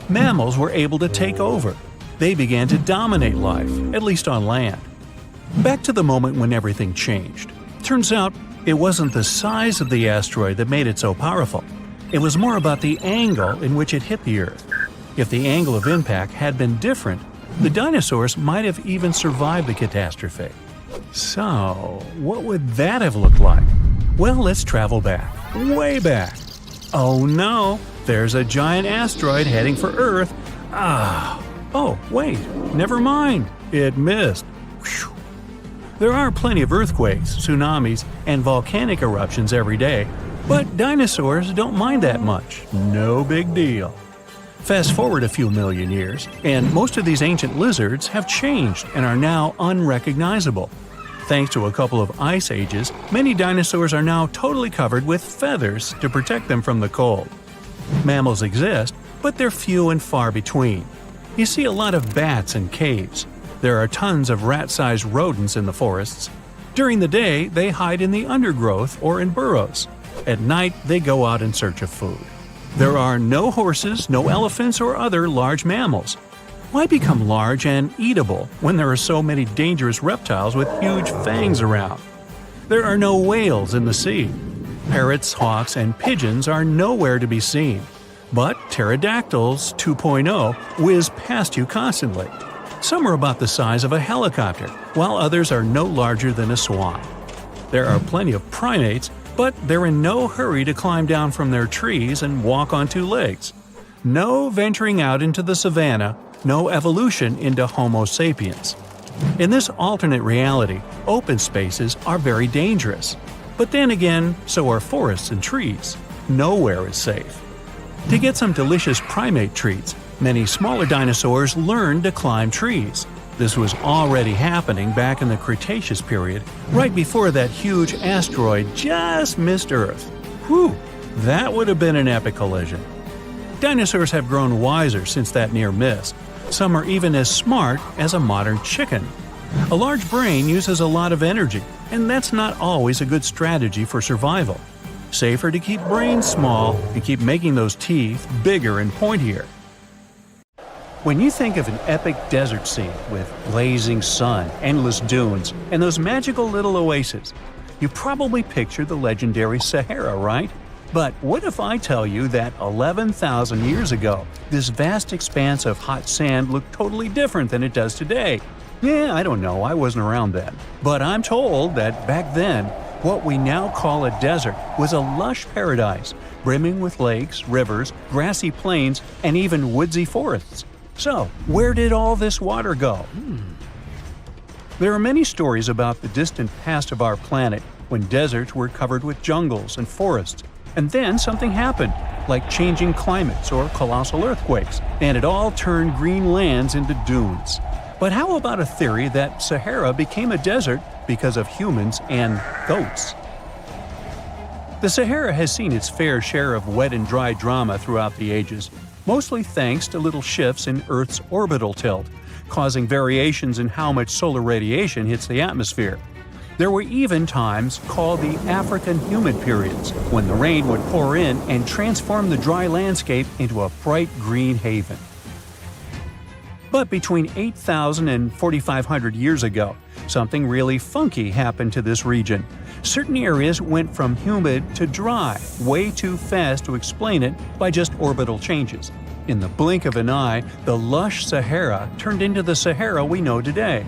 [SPEAKER 1] Mammals were able to take over. They began to dominate life, at least on land. Back to the moment when everything changed. Turns out, it wasn't the size of the asteroid that made it so powerful. It was more about the angle in which it hit the Earth. If the angle of impact had been different, the dinosaurs might have even survived the catastrophe. So, what would that have looked like? Well, let's travel back, way back. Oh no, there's a giant asteroid heading for Earth. Oh, wait, never mind, it missed. Whew. There are plenty of earthquakes, tsunamis, and volcanic eruptions every day, but dinosaurs don't mind that much. No big deal. Fast forward a few million years, and most of these ancient lizards have changed and are now unrecognizable. Thanks to a couple of ice ages, many dinosaurs are now totally covered with feathers to protect them from the cold. Mammals exist, but they're few and far between. You see a lot of bats in caves. There are tons of rat-sized rodents in the forests. During the day, they hide in the undergrowth or in burrows. At night, they go out in search of food. There are no horses, no elephants, or other large mammals. Why become large and eatable when there are so many dangerous reptiles with huge fangs around? There are no whales in the sea. Parrots, hawks, and pigeons are nowhere to be seen. But pterodactyls 2.0 whiz past you constantly. Some are about the size of a helicopter, while others are no larger than a swan. There are plenty of primates, but they're in no hurry to climb down from their trees and walk on two legs. No venturing out into the savannah, no evolution into Homo sapiens. In this alternate reality, open spaces are very dangerous. But then again, so are forests and trees. Nowhere is safe. To get some delicious primate treats, many smaller dinosaurs learned to climb trees. This was already happening back in the Cretaceous period, right before that huge asteroid just missed Earth. Whew, that would have been an epic collision. Dinosaurs have grown wiser since that near miss. Some are even as smart as a modern chicken. A large brain uses a lot of energy, and that's not always a good strategy for survival. Safer to keep brains small and keep making those teeth bigger and pointier. When you think of an epic desert scene with blazing sun, endless dunes, and those magical little oases, you probably picture the legendary Sahara, right? But what if I tell you that 11,000 years ago, this vast expanse of hot sand looked totally different than it does today? Yeah, I don't know, I wasn't around then. But I'm told that back then, what we now call a desert was a lush paradise, brimming with lakes, rivers, grassy plains, and even woodsy forests. So, where did all this water go? There are many stories about the distant past of our planet when deserts were covered with jungles and forests, and then something happened, like changing climates or colossal earthquakes, and it all turned green lands into dunes. But how about a theory that Sahara became a desert because of humans and goats? The Sahara has seen its fair share of wet and dry drama throughout the ages, mostly thanks to little shifts in Earth's orbital tilt, causing variations in how much solar radiation hits the atmosphere. There were even times called the African humid periods, when the rain would pour in and transform the dry landscape into a bright green haven. But between 8,000 and 4,500 years ago, something really funky happened to this region. Certain areas went from humid to dry way too fast to explain it by just orbital changes. In the blink of an eye, the lush Sahara turned into the Sahara we know today.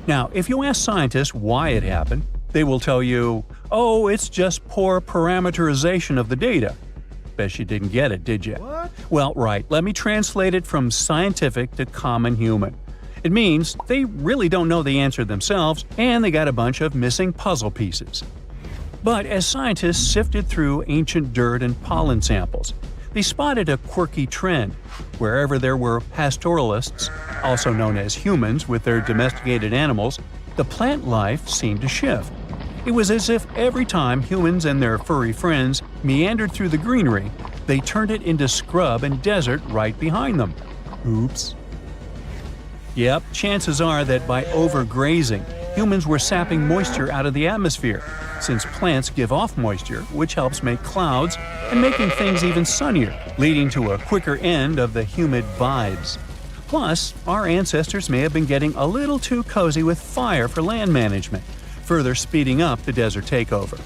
[SPEAKER 1] Now, if you ask scientists why it happened, they will tell you, oh, it's just poor parameterization of the data. Bet you didn't get it, did you?
[SPEAKER 2] What?
[SPEAKER 1] Well, right, let me translate it from scientific to common human. It means they really don't know the answer themselves, and they got a bunch of missing puzzle pieces. But as scientists sifted through ancient dirt and pollen samples, they spotted a quirky trend. Wherever there were pastoralists, also known as humans with their domesticated animals, the plant life seemed to shift. It was as if every time humans and their furry friends meandered through the greenery, they turned it into scrub and desert right behind them. Oops. Yep, chances are that by overgrazing, humans were sapping moisture out of the atmosphere, since plants give off moisture, which helps make clouds and making things even sunnier, leading to a quicker end of the humid vibes. Plus, our ancestors may have been getting a little too cozy with fire for land management, further speeding up the desert takeover.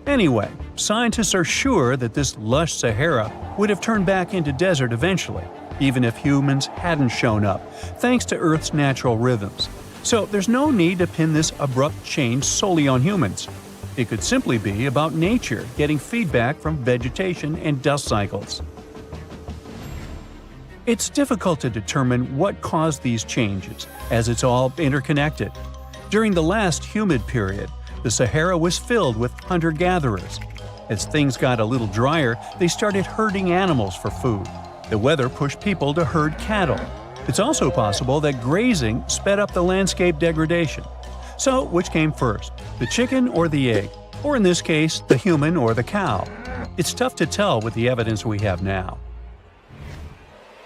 [SPEAKER 1] Anyway, scientists are sure that this lush Sahara would have turned back into desert eventually, even if humans hadn't shown up, thanks to Earth's natural rhythms. So there's no need to pin this abrupt change solely on humans. It could simply be about nature getting feedback from vegetation and dust cycles. It's difficult to determine what caused these changes, as it's all interconnected. During the last humid period, the Sahara was filled with hunter-gatherers. As things got a little drier, they started herding animals for food. The weather pushed people to herd cattle. It's also possible that grazing sped up the landscape degradation. So, which came first, the chicken or the egg? Or in this case, the human or the cow? It's tough to tell with the evidence we have now.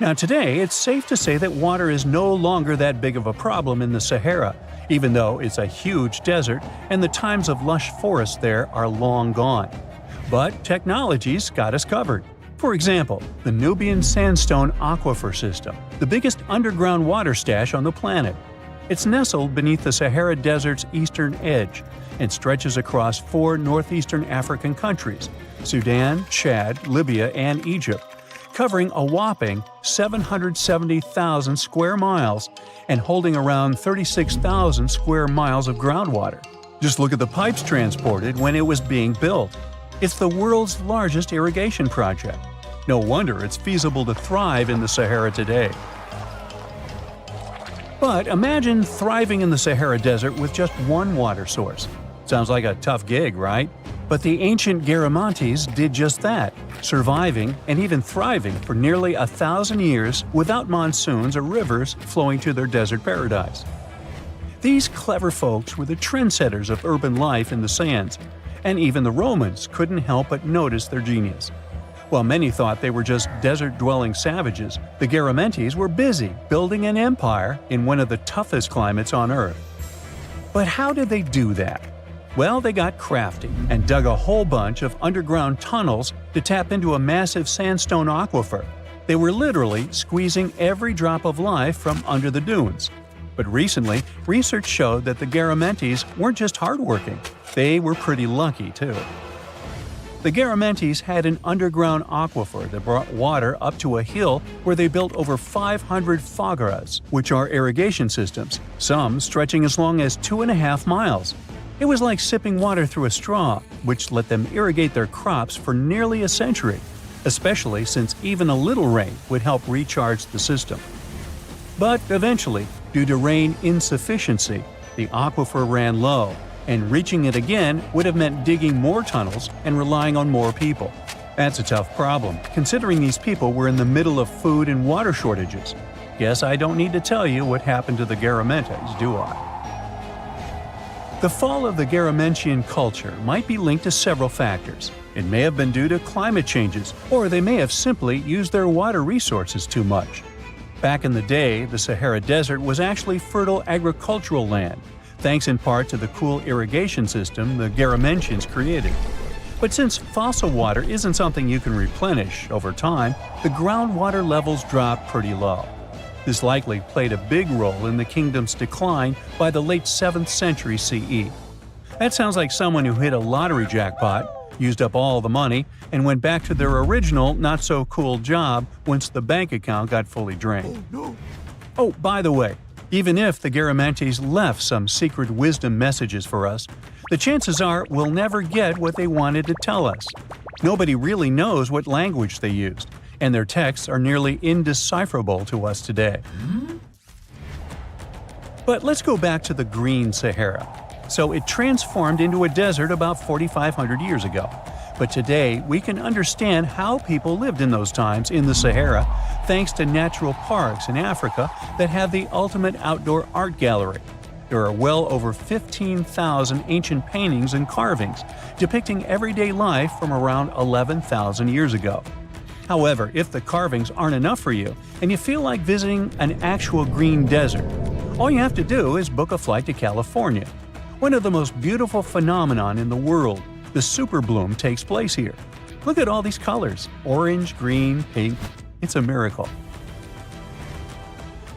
[SPEAKER 1] Now today, it's safe to say that water is no longer that big of a problem in the Sahara, even though it's a huge desert and the times of lush forests there are long gone. But technology's got us covered. For example, the Nubian Sandstone Aquifer System, the biggest underground water stash on the planet. It's nestled beneath the Sahara Desert's eastern edge and stretches across 4 northeastern African countries – Sudan, Chad, Libya, and Egypt, covering a whopping 770,000 square miles and holding around 36,000 square miles of groundwater. Just look at the pipes transported when it was being built. It's the world's largest irrigation project. No wonder it's feasible to thrive in the Sahara today. But imagine thriving in the Sahara Desert with just one water source. Sounds like a tough gig, right? But the ancient Garamantes did just that, surviving and even thriving for nearly 1,000 years without monsoons or rivers flowing to their desert paradise. These clever folks were the trendsetters of urban life in the sands, and even the Romans couldn't help but notice their genius. While many thought they were just desert-dwelling savages, the Garamantes were busy building an empire in one of the toughest climates on Earth. But how did they do that? Well, they got crafty and dug a whole bunch of underground tunnels to tap into a massive sandstone aquifer. They were literally squeezing every drop of life from under the dunes. But recently, research showed that the Garamantes weren't just hardworking, they were pretty lucky too. The Garamantes had an underground aquifer that brought water up to a hill where they built over 500 fogaras, which are irrigation systems, some stretching as long as 2.5 miles. It was like sipping water through a straw, which let them irrigate their crops for nearly a century, especially since even a little rain would help recharge the system. But eventually, due to rain insufficiency, the aquifer ran low, and reaching it again would have meant digging more tunnels and relying on more people. That's a tough problem, considering these people were in the middle of food and water shortages. Guess I don't need to tell you what happened to the Garamantes, do I? The fall of the Garamentian culture might be linked to several factors. It may have been due to climate changes, or they may have simply used their water resources too much. Back in the day, the Sahara Desert was actually fertile agricultural land, thanks in part to the cool irrigation system the Garamentians created. But since fossil water isn't something you can replenish over time, the groundwater levels dropped pretty low. This likely played a big role in the kingdom's decline by the late 7th century CE. That sounds like someone who hit a lottery jackpot, used up all the money, and went back to their original not-so-cool job once the bank account got fully drained. Oh, by the way, even if the Garamantes left some secret wisdom messages for us, the chances are we'll never get what they wanted to tell us. Nobody really knows what language they used, and their texts are nearly indecipherable to us today. But let's go back to the Green Sahara. So it transformed into a desert about 4,500 years ago. But today, we can understand how people lived in those times in the Sahara thanks to natural parks in Africa that have the ultimate outdoor art gallery. There are well over 15,000 ancient paintings and carvings depicting everyday life from around 11,000 years ago. However, if the carvings aren't enough for you and you feel like visiting an actual green desert, all you have to do is book a flight to California. One of the most beautiful phenomenon in the world, the super bloom, takes place here. Look at all these colors: orange, green, pink. It's a miracle.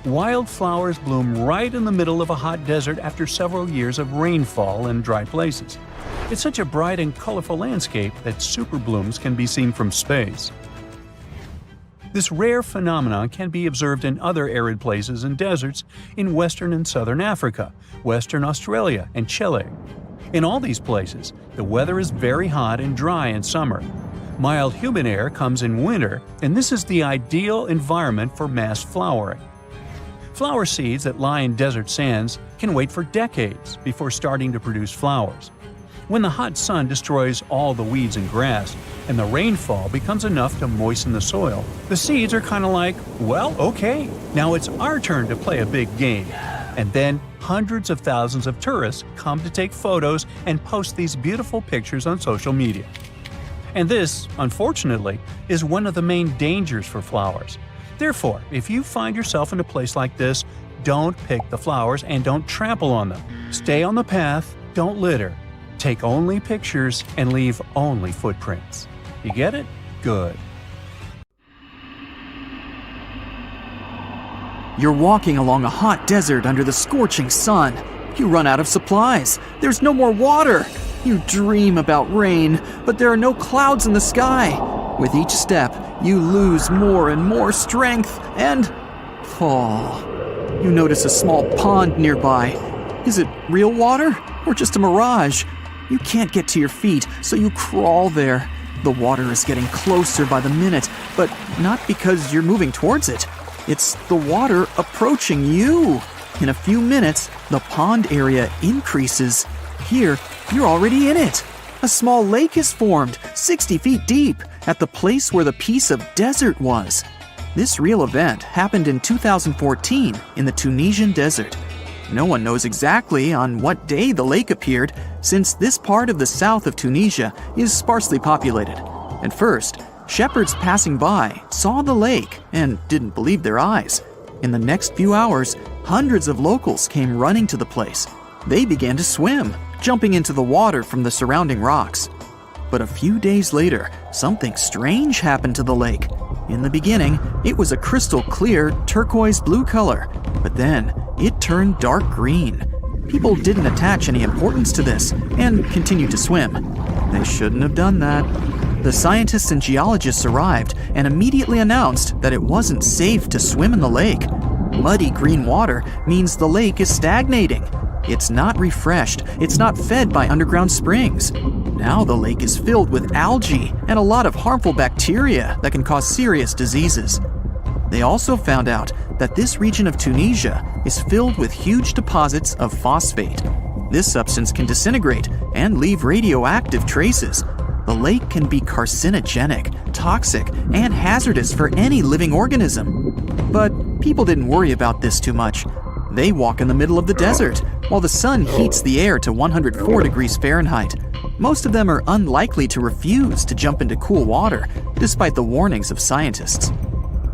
[SPEAKER 1] Wildflowers bloom right in the middle of a hot desert after several years of rainfall in dry places. It's such a bright and colorful landscape that super blooms can be seen from space. This rare phenomenon can be observed in other arid places and deserts in western and southern Africa, Western Australia, and Chile. In all these places, the weather is very hot and dry in summer. Mild humid air comes in winter, and this is the ideal environment for mass flowering. Flower seeds that lie in desert sands can wait for decades before starting to produce flowers. When the hot sun destroys all the weeds and grass, and the rainfall becomes enough to moisten the soil, the seeds are kind of like, well, okay, now it's our turn to play a big game. And then hundreds of thousands of tourists come to take photos and post these beautiful pictures on social media. And this, unfortunately, is one of the main dangers for flowers. Therefore, if you find yourself in a place like this, don't pick the flowers and don't trample on them. Stay on the path, don't litter. Take only pictures and leave only footprints. You get it? Good.
[SPEAKER 2] You're walking along a hot desert under the scorching sun. You run out of supplies. There's no more water. You dream about rain, but there are no clouds in the sky. With each step, you lose more and more strength and fall. You notice a small pond nearby. Is it real water or just a mirage? You can't get to your feet, so you crawl there. The water is getting closer by the minute, but not because you're moving towards it. It's the water approaching you. In a few minutes, the pond area increases. Here, you're already in it. A small lake is formed, 60 feet deep, at the place where the piece of desert was. This real event happened in 2014 in the Tunisian desert. No one knows exactly on what day the lake appeared, since this part of the south of Tunisia is sparsely populated. At first, shepherds passing by saw the lake and didn't believe their eyes. In the next few hours, hundreds of locals came running to the place. They began to swim, jumping into the water from the surrounding rocks. But a few days later, something strange happened to the lake. In the beginning, it was a crystal clear turquoise blue color, but then it turned dark green. People didn't attach any importance to this and continued to swim. They shouldn't have done that. The scientists and geologists arrived and immediately announced that it wasn't safe to swim in the lake. Muddy green water means the lake is stagnating. It's not refreshed, it's not fed by underground springs. Now the lake is filled with algae and a lot of harmful bacteria that can cause serious diseases. They also found out that this region of Tunisia is filled with huge deposits of phosphate. This substance can disintegrate and leave radioactive traces. The lake can be carcinogenic, toxic, and hazardous for any living organism. But people didn't worry about this too much. They walk in the middle of the desert, while the sun heats the air to 104 degrees Fahrenheit. Most of them are unlikely to refuse to jump into cool water, despite the warnings of scientists.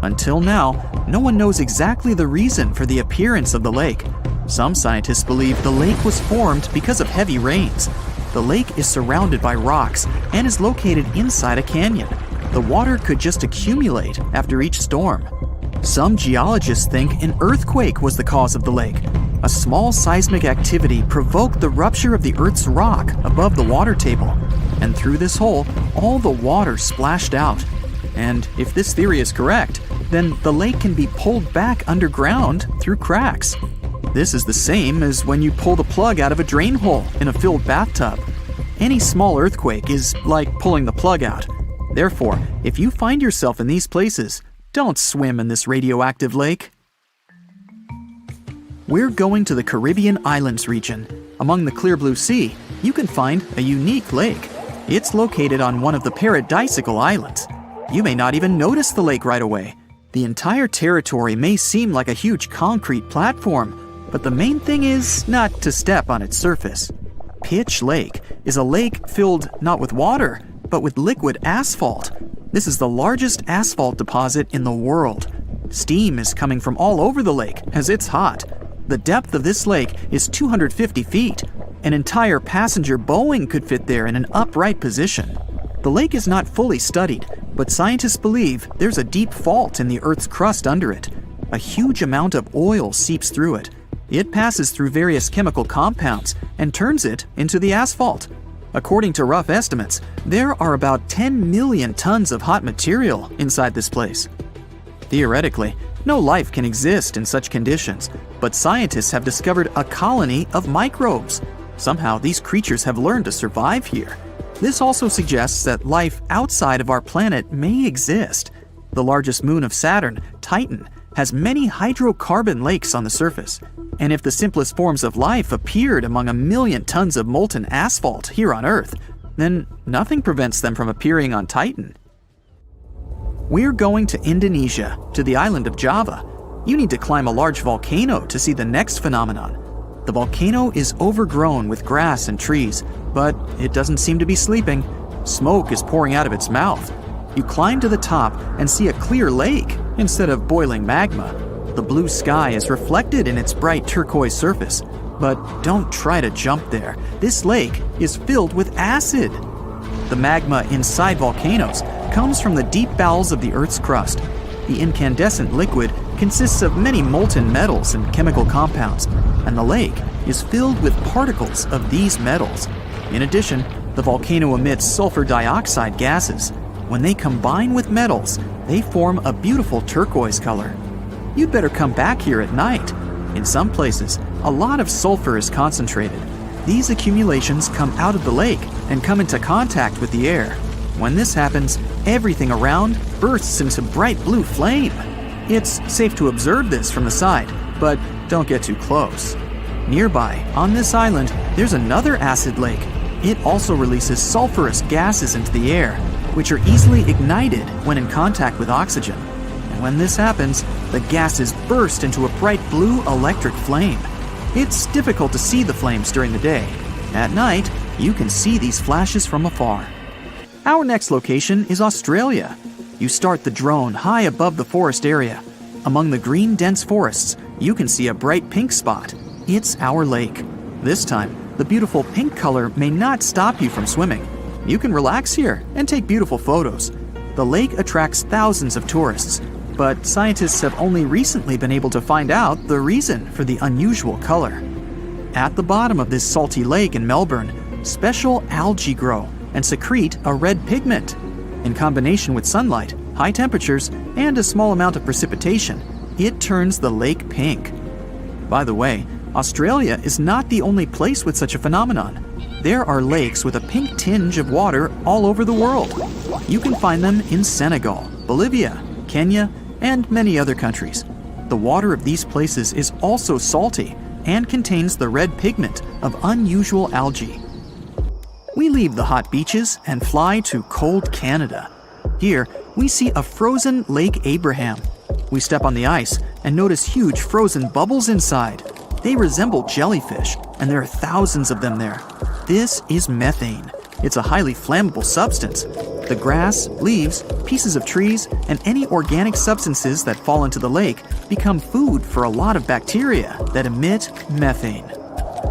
[SPEAKER 2] Until now, no one knows exactly the reason for the appearance of the lake. Some scientists believe the lake was formed because of heavy rains. The lake is surrounded by rocks and is located inside a canyon. The water could just accumulate after each storm. Some geologists think an earthquake was the cause of the lake. A small seismic activity provoked the rupture of the Earth's rock above the water table, and through this hole, all the water splashed out. And if this theory is correct, then the lake can be pulled back underground through cracks. This is the same as when you pull the plug out of a drain hole in a filled bathtub. Any small earthquake is like pulling the plug out. Therefore, if you find yourself in these places, don't swim in this radioactive lake. We're going to the Caribbean Islands region. Among the clear blue sea, you can find a unique lake. It's located on one of the Paradisical Islands. You may not even notice the lake right away. The entire territory may seem like a huge concrete platform, but the main thing is not to step on its surface. Pitch Lake is a lake filled not with water, but with liquid asphalt. This is the largest asphalt deposit in the world. Steam is coming from all over the lake as it's hot. The depth of this lake is 250 feet. An entire passenger Boeing could fit there in an upright position. The lake is not fully studied, but scientists believe there's a deep fault in the Earth's crust under it. A huge amount of oil seeps through it. It passes through various chemical compounds and turns it into the asphalt. According to rough estimates, there are about 10 million tons of hot material inside this place. Theoretically, no life can exist in such conditions, but scientists have discovered a colony of microbes. Somehow, these creatures have learned to survive here. This also suggests that life outside of our planet may exist. The largest moon of Saturn, Titan, has many hydrocarbon lakes on the surface. And if the simplest forms of life appeared among 1 million tons of molten asphalt here on Earth, then nothing prevents them from appearing on Titan. We're going to Indonesia, to the island of Java. You need to climb a large volcano to see the next phenomenon. The volcano is overgrown with grass and trees, but it doesn't seem to be sleeping. Smoke is pouring out of its mouth. You climb to the top and see a clear lake instead of boiling magma. The blue sky is reflected in its bright turquoise surface. But don't try to jump there. This lake is filled with acid. The magma inside volcanoes comes from the deep bowels of the Earth's crust. The incandescent liquid consists of many molten metals and chemical compounds, and the lake is filled with particles of these metals. In addition, the volcano emits sulfur dioxide gases. When they combine with metals, they form a beautiful turquoise color. You'd better come back here at night. In some places, a lot of sulfur is concentrated. These accumulations come out of the lake and come into contact with the air. When this happens, everything around bursts into bright blue flame. It's safe to observe this from the side, but don't get too close. Nearby, on this island, there's another acid lake. It also releases sulfurous gases into the air, which are easily ignited when in contact with oxygen. And when this happens, the gases burst into a bright blue electric flame. It's difficult to see the flames during the day. At night, you can see these flashes from afar. Our next location is Australia. You start the drone high above the forest area. Among the green, dense forests, you can see a bright pink spot. It's our lake. This time, the beautiful pink color may not stop you from swimming. You can relax here and take beautiful photos. The lake attracts thousands of tourists, but scientists have only recently been able to find out the reason for the unusual color. At the bottom of this salty lake in Melbourne, special algae grow and secrete a red pigment. In combination with sunlight, high temperatures, and a small amount of precipitation, it turns the lake pink. By the way, Australia is not the only place with such a phenomenon. There are lakes with a pink tinge of water all over the world. You can find them in Senegal, Bolivia, Kenya, and many other countries. The water of these places is also salty and contains the red pigment of unusual algae. We leave the hot beaches and fly to cold Canada. Here, we see a frozen Lake Abraham. We step on the ice and notice huge frozen bubbles inside. They resemble jellyfish, and there are thousands of them there. This is methane. It's a highly flammable substance. The grass, leaves, pieces of trees, and any organic substances that fall into the lake become food for a lot of bacteria that emit methane.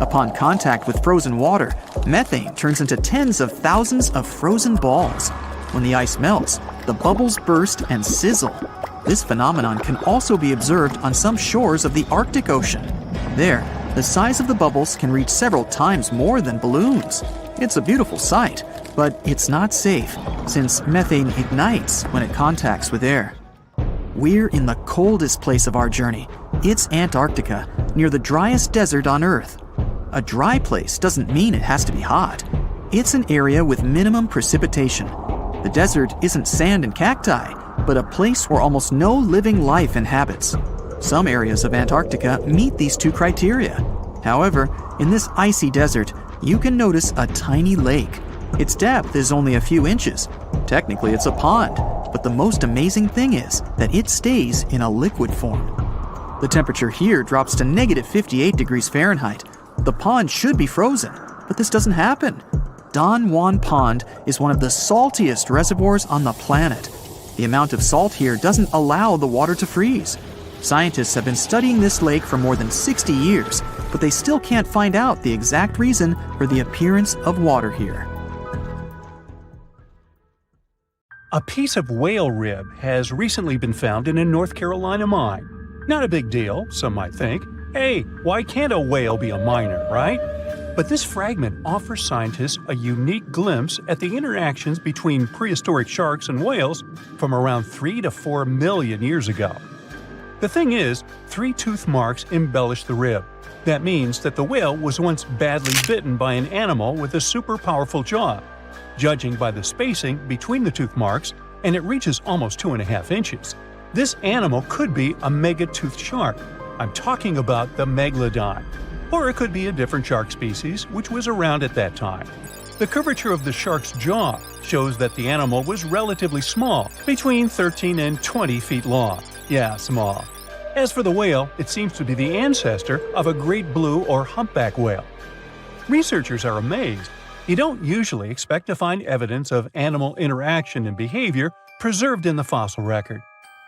[SPEAKER 2] Upon contact with frozen water, methane turns into tens of thousands of frozen balls. When the ice melts, the bubbles burst and sizzle. This phenomenon can also be observed on some shores of the Arctic Ocean. There, the size of the bubbles can reach several times more than balloons. It's a beautiful sight, but it's not safe, since methane ignites when it contacts with air. We're in the coldest place of our journey. It's Antarctica, near the driest desert on Earth. A dry place doesn't mean it has to be hot. It's an area with minimum precipitation. The desert isn't sand and cacti, but a place where almost no living life inhabits. Some areas of Antarctica meet these two criteria. However, in this icy desert, you can notice a tiny lake. Its depth is only a few inches. Technically, it's a pond, but the most amazing thing is that it stays in a liquid form. The temperature here drops to negative 58 degrees Fahrenheit. The pond should be frozen, but this doesn't happen. Don Juan Pond is one of the saltiest reservoirs on the planet. The amount of salt here doesn't allow the water to freeze. Scientists have been studying this lake for more than 60 years, but they still can't find out the exact reason for the appearance of water here.
[SPEAKER 1] A piece of whale rib has recently been found in a North Carolina mine. Not a big deal, some might think. Hey, why can't a whale be a miner, right? But this fragment offers scientists a unique glimpse at the interactions between prehistoric sharks and whales from around 3 to 4 million years ago. The thing is, 3 tooth marks embellish the rib. That means that the whale was once badly bitten by an animal with a super powerful jaw. Judging by the spacing between the tooth marks, and it reaches almost 2.5 inches, this animal could be a mega-toothed shark. I'm talking about the Megalodon. Or it could be a different shark species which was around at that time. The curvature of the shark's jaw shows that the animal was relatively small, between 13 and 20 feet long. Yeah, small. As for the whale, it seems to be the ancestor of a great blue or humpback whale. Researchers are amazed. You don't usually expect to find evidence of animal interaction and behavior preserved in the fossil record.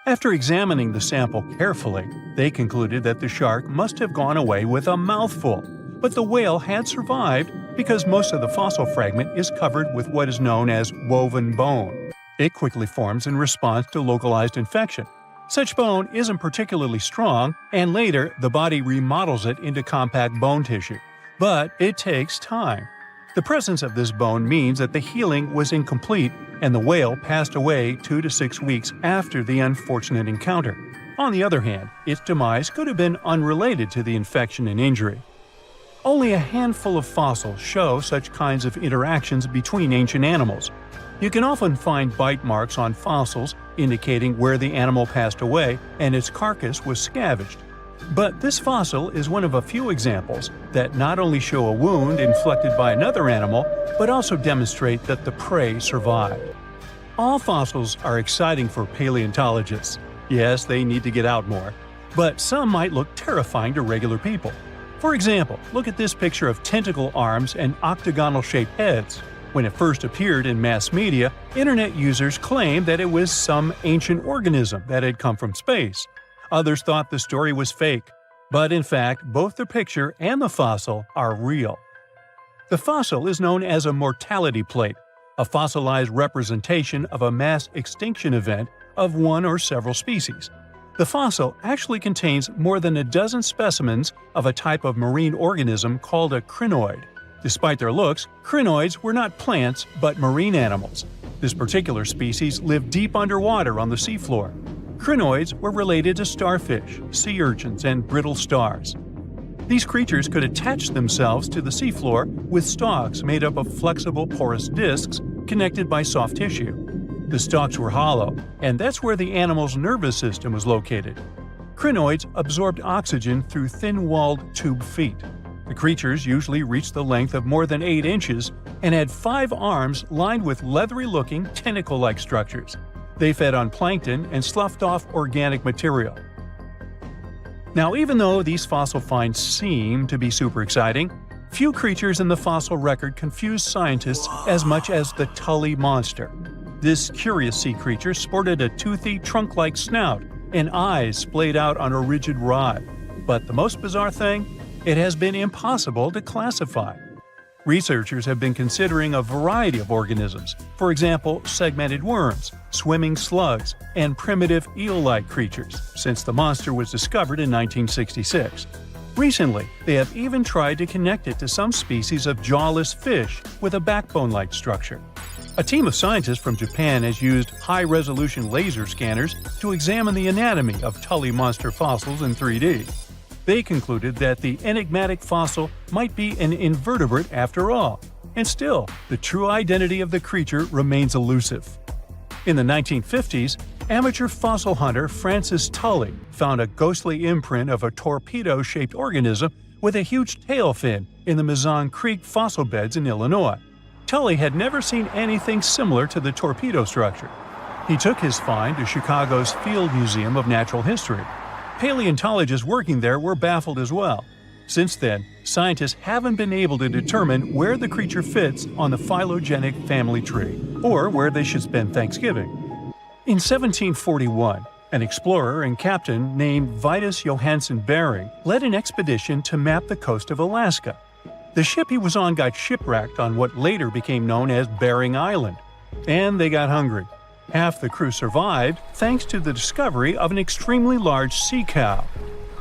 [SPEAKER 1] After examining the sample carefully, they concluded that the shark must have gone away with a mouthful, but the whale had survived because most of the fossil fragment is covered with what is known as woven bone. It quickly forms in response to localized infection. Such bone isn't particularly strong, and later the body remodels it into compact bone tissue. But it takes time. The presence of this bone means that the healing was incomplete and the whale passed away 2 to 6 weeks after the unfortunate encounter. On the other hand, its demise could have been unrelated to the infection and injury. Only a handful of fossils show such kinds of interactions between ancient animals. You can often find bite marks on fossils indicating where the animal passed away and its carcass was scavenged. But this fossil is one of a few examples that not only show a wound inflicted by another animal, but also demonstrate that the prey survived. All fossils are exciting for paleontologists. Yes, they need to get out more. But some might look terrifying to regular people. For example, look at this picture of tentacle arms and octagonal-shaped heads. When it first appeared in mass media, internet users claimed that it was some ancient organism that had come from space. Others thought the story was fake, but in fact, both the picture and the fossil are real. The fossil is known as a mortality plate. a fossilized representation of a mass extinction event of one or several species. The fossil actually contains more than a dozen specimens of a type of marine organism called a crinoid. Despite their looks, crinoids were not plants but marine animals. This particular species lived deep underwater on the seafloor. Crinoids were related to starfish, sea urchins, and brittle stars. These creatures could attach themselves to the seafloor with stalks made up of flexible porous discs connected by soft tissue. The stalks were hollow, and that's where the animal's nervous system was located. Crinoids absorbed oxygen through thin-walled tube feet. The creatures usually reached the length of more than 8 inches and had 5 arms lined with leathery-looking, tentacle-like structures. They fed on plankton and sloughed off organic material. Now, even though these fossil finds seem to be super exciting, few creatures in the fossil record confuse scientists as much as the Tully monster. This curious sea creature sported a toothy, trunk-like snout and eyes splayed out on a rigid rod. But the most bizarre thing? It has been impossible to classify. Researchers have been considering a variety of organisms, for example, segmented worms, swimming slugs, and primitive eel-like creatures, since the monster was discovered in 1966. Recently, they have even tried to connect it to some species of jawless fish with a backbone-like structure. A team of scientists from Japan has used high-resolution laser scanners to examine the anatomy of Tully monster fossils in 3D. They concluded that the enigmatic fossil might be an invertebrate after all, and still, the true identity of the creature remains elusive. In the 1950s, amateur fossil hunter Francis Tully found a ghostly imprint of a torpedo-shaped organism with a huge tail fin in the Mizon Creek fossil beds in Illinois. Tully had never seen anything similar to the torpedo structure. He took his find to Chicago's Field Museum of Natural History. Paleontologists working there were baffled as well. Since then, scientists haven't been able to determine where the creature fits on the phylogenetic family tree, or where they should spend Thanksgiving. In 1741, an explorer and captain named Vitus Johansen Bering led an expedition to map the coast of Alaska. The ship he was on got shipwrecked on what later became known as Bering Island, and they got hungry. Half the crew survived thanks to the discovery of an extremely large sea cow.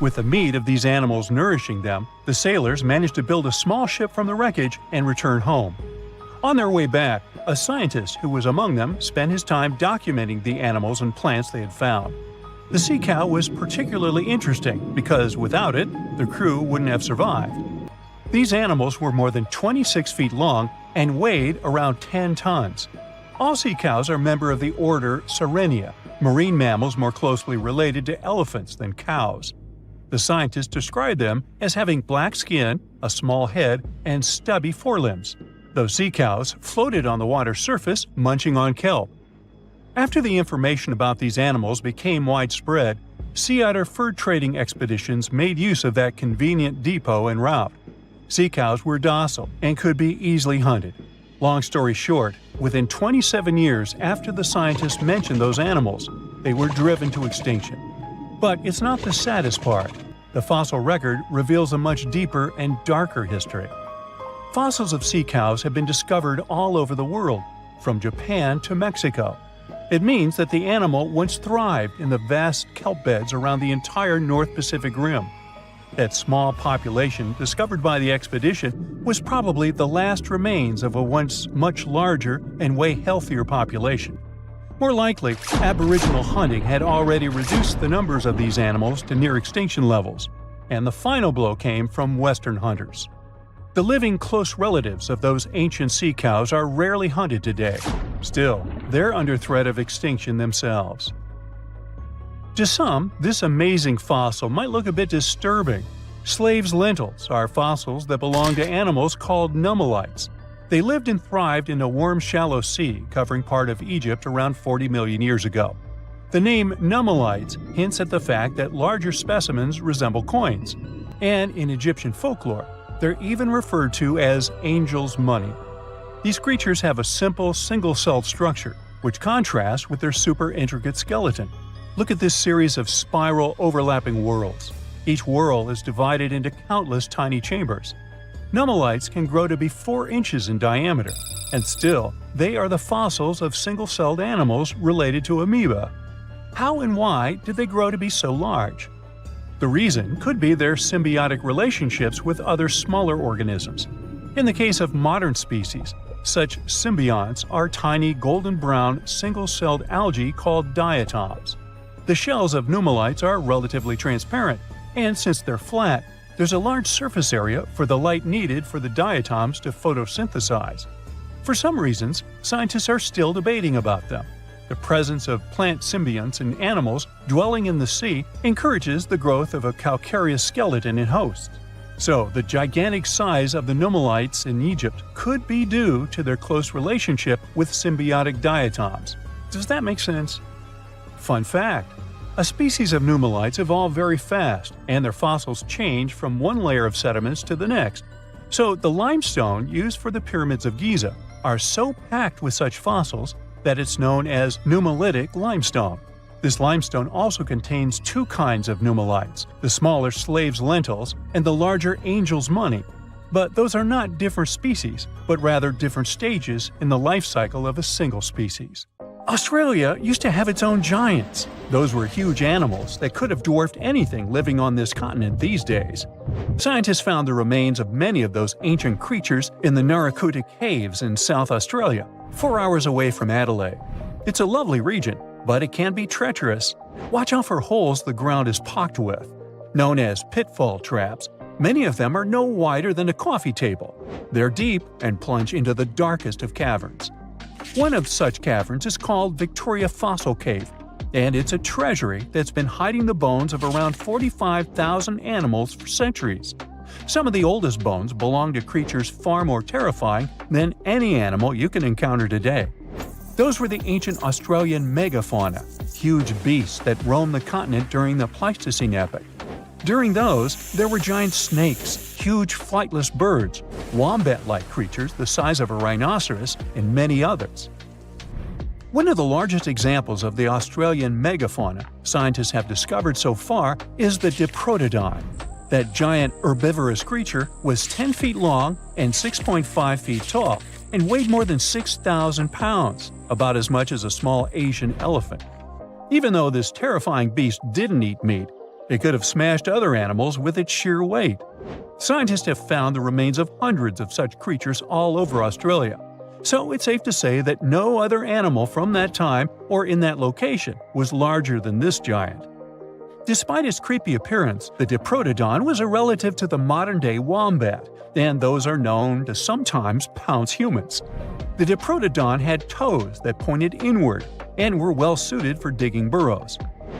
[SPEAKER 1] With the meat of these animals nourishing them, the sailors managed to build a small ship from the wreckage and return home. On their way back, a scientist who was among them spent his time documenting the animals and plants they had found. The sea cow was particularly interesting because without it, the crew wouldn't have survived. These animals were more than 26 feet long and weighed around 10 tons. All sea cows are members of the order Sirenia, marine mammals more closely related to elephants than cows. The scientists described them as having black skin, a small head, and stubby forelimbs. Those sea cows floated on the water's surface, munching on kelp. After the information about these animals became widespread, sea otter fur trading expeditions made use of that convenient depot en route. Sea cows were docile and could be easily hunted. Long story short, within 27 years after the scientists mentioned those animals, they were driven to extinction. But it's not the saddest part. The fossil record reveals a much deeper and darker history. Fossils of sea cows have been discovered all over the world, from Japan to Mexico. It means that the animal once thrived in the vast kelp beds around the entire North Pacific Rim. That small population discovered by the expedition was probably the last remains of a once much larger and way healthier population. More likely, Aboriginal hunting had already reduced the numbers of these animals to near extinction levels, and the final blow came from Western hunters. The living close relatives of those ancient sea cows are rarely hunted today. Still, they're under threat of extinction themselves. To some, this amazing fossil might look a bit disturbing. Slaves' lentils are fossils that belong to animals called nummelites. They lived and thrived in a warm, shallow sea covering part of Egypt around 40 million years ago. The name nummelites hints at the fact that larger specimens resemble coins, and in Egyptian folklore, they're even referred to as angel's money. These creatures have a simple, single-celled structure, which contrasts with their super intricate skeleton. Look at this series of spiral overlapping whorls. Each whorl is divided into countless tiny chambers. Nummulites can grow to be 4 inches in diameter, and still, they are the fossils of single-celled animals related to amoeba. How and why did they grow to be so large? The reason could be their symbiotic relationships with other smaller organisms. In the case of modern species, such symbionts are tiny golden-brown single-celled algae called diatoms. The shells of nummulites are relatively transparent, and since they're flat, there's a large surface area for the light needed for the diatoms to photosynthesize. For some reasons, scientists are still debating about them. The presence of plant symbionts in animals dwelling in the sea encourages the growth of a calcareous skeleton in hosts. So, the gigantic size of the nummulites in Egypt could be due to their close relationship with symbiotic diatoms. Does that make sense? Fun fact: a species of nummulites evolve very fast, and their fossils change from one layer of sediments to the next. So, the limestone used for the pyramids of Giza are so packed with such fossils that it's known as nummulitic limestone. This limestone also contains 2 kinds of nummulites, the smaller slave's lentils and the larger angel's money. But those are not different species, but rather different stages in the life cycle of a single species. Australia used to have its own giants. Those were huge animals that could have dwarfed anything living on this continent these days. Scientists found the remains of many of those ancient creatures in the Narracuta Caves in South Australia, 4 hours away from Adelaide. It's a lovely region, but it can be treacherous. Watch out for holes the ground is pocked with. Known as pitfall traps, many of them are no wider than a coffee table. They're deep and plunge into the darkest of caverns. One of such caverns is called Victoria Fossil Cave, and it's a treasury that's been hiding the bones of around 45,000 animals for centuries. Some of the oldest bones belong to creatures far more terrifying than any animal you can encounter today. Those were the ancient Australian megafauna, huge beasts that roamed the continent during the Pleistocene epoch. During those, there were giant snakes, huge flightless birds, wombat-like creatures the size of a rhinoceros, and many others. One of the largest examples of the Australian megafauna scientists have discovered so far is the Diprotodon. That giant herbivorous creature was 10 feet long and 6.5 feet tall, and weighed more than 6,000 pounds, about as much as a small Asian elephant. Even though this terrifying beast didn't eat meat, it could have smashed other animals with its sheer weight. Scientists have found the remains of hundreds of such creatures all over Australia, so it's safe to say that no other animal from that time or in that location was larger than this giant. Despite its creepy appearance, the Diprotodon was a relative to the modern-day wombat, and those are known to sometimes pounce humans. The Diprotodon had toes that pointed inward and were well suited for digging burrows.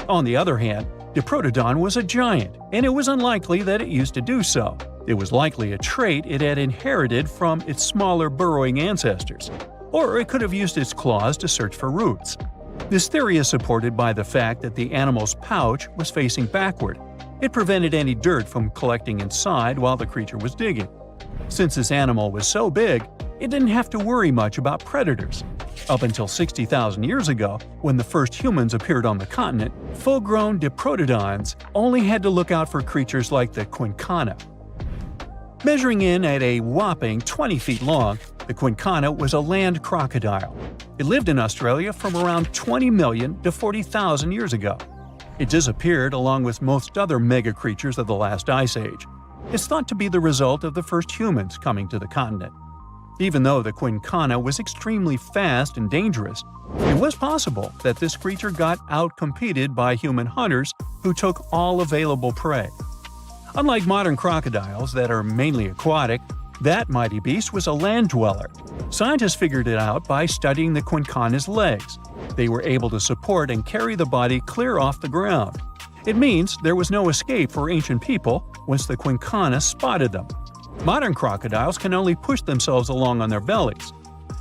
[SPEAKER 1] On the other hand, Diprotodon was a giant, and it was unlikely that it used to do so. It was likely a trait it had inherited from its smaller burrowing ancestors, or it could have used its claws to search for roots. This theory is supported by the fact that the animal's pouch was facing backward. It prevented any dirt from collecting inside while the creature was digging. Since this animal was so big, it didn't have to worry much about predators. Up until 60,000 years ago, when the first humans appeared on the continent, full-grown Diprotodons only had to look out for creatures like the quincana. Measuring in at a whopping 20 feet long, the quincana was a land crocodile. It lived in Australia from around 20 million to 40,000 years ago. It disappeared along with most other mega creatures of the last ice age. It's thought to be the result of the first humans coming to the continent. Even though the quincana was extremely fast and dangerous, it was possible that this creature got outcompeted by human hunters who took all available prey. Unlike modern crocodiles that are mainly aquatic, that mighty beast was a land dweller. Scientists figured it out by studying the quincana's legs. They were able to support and carry the body clear off the ground. It means there was no escape for ancient people once the quincana spotted them. Modern crocodiles can only push themselves along on their bellies.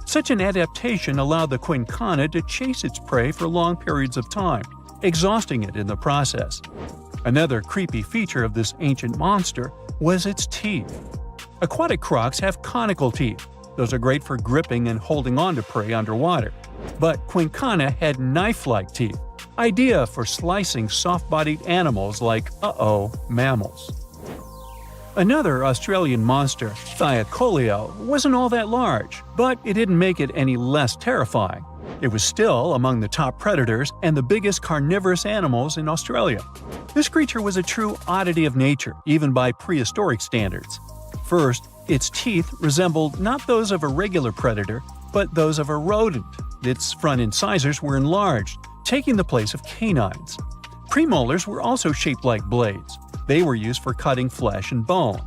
[SPEAKER 1] Such an adaptation allowed the quincana to chase its prey for long periods of time, exhausting it in the process. Another creepy feature of this ancient monster was its teeth. Aquatic crocs have conical teeth. Those are great for gripping and holding on to prey underwater. But quincana had knife-like teeth, ideal for slicing soft-bodied animals like mammals. Another Australian monster, Thylacoleo, wasn't all that large, but it didn't make it any less terrifying. It was still among the top predators and the biggest carnivorous animals in Australia. This creature was a true oddity of nature, even by prehistoric standards. First, its teeth resembled not those of a regular predator, but those of a rodent. Its front incisors were enlarged, taking the place of canines. Premolars were also shaped like blades. They were used for cutting flesh and bone.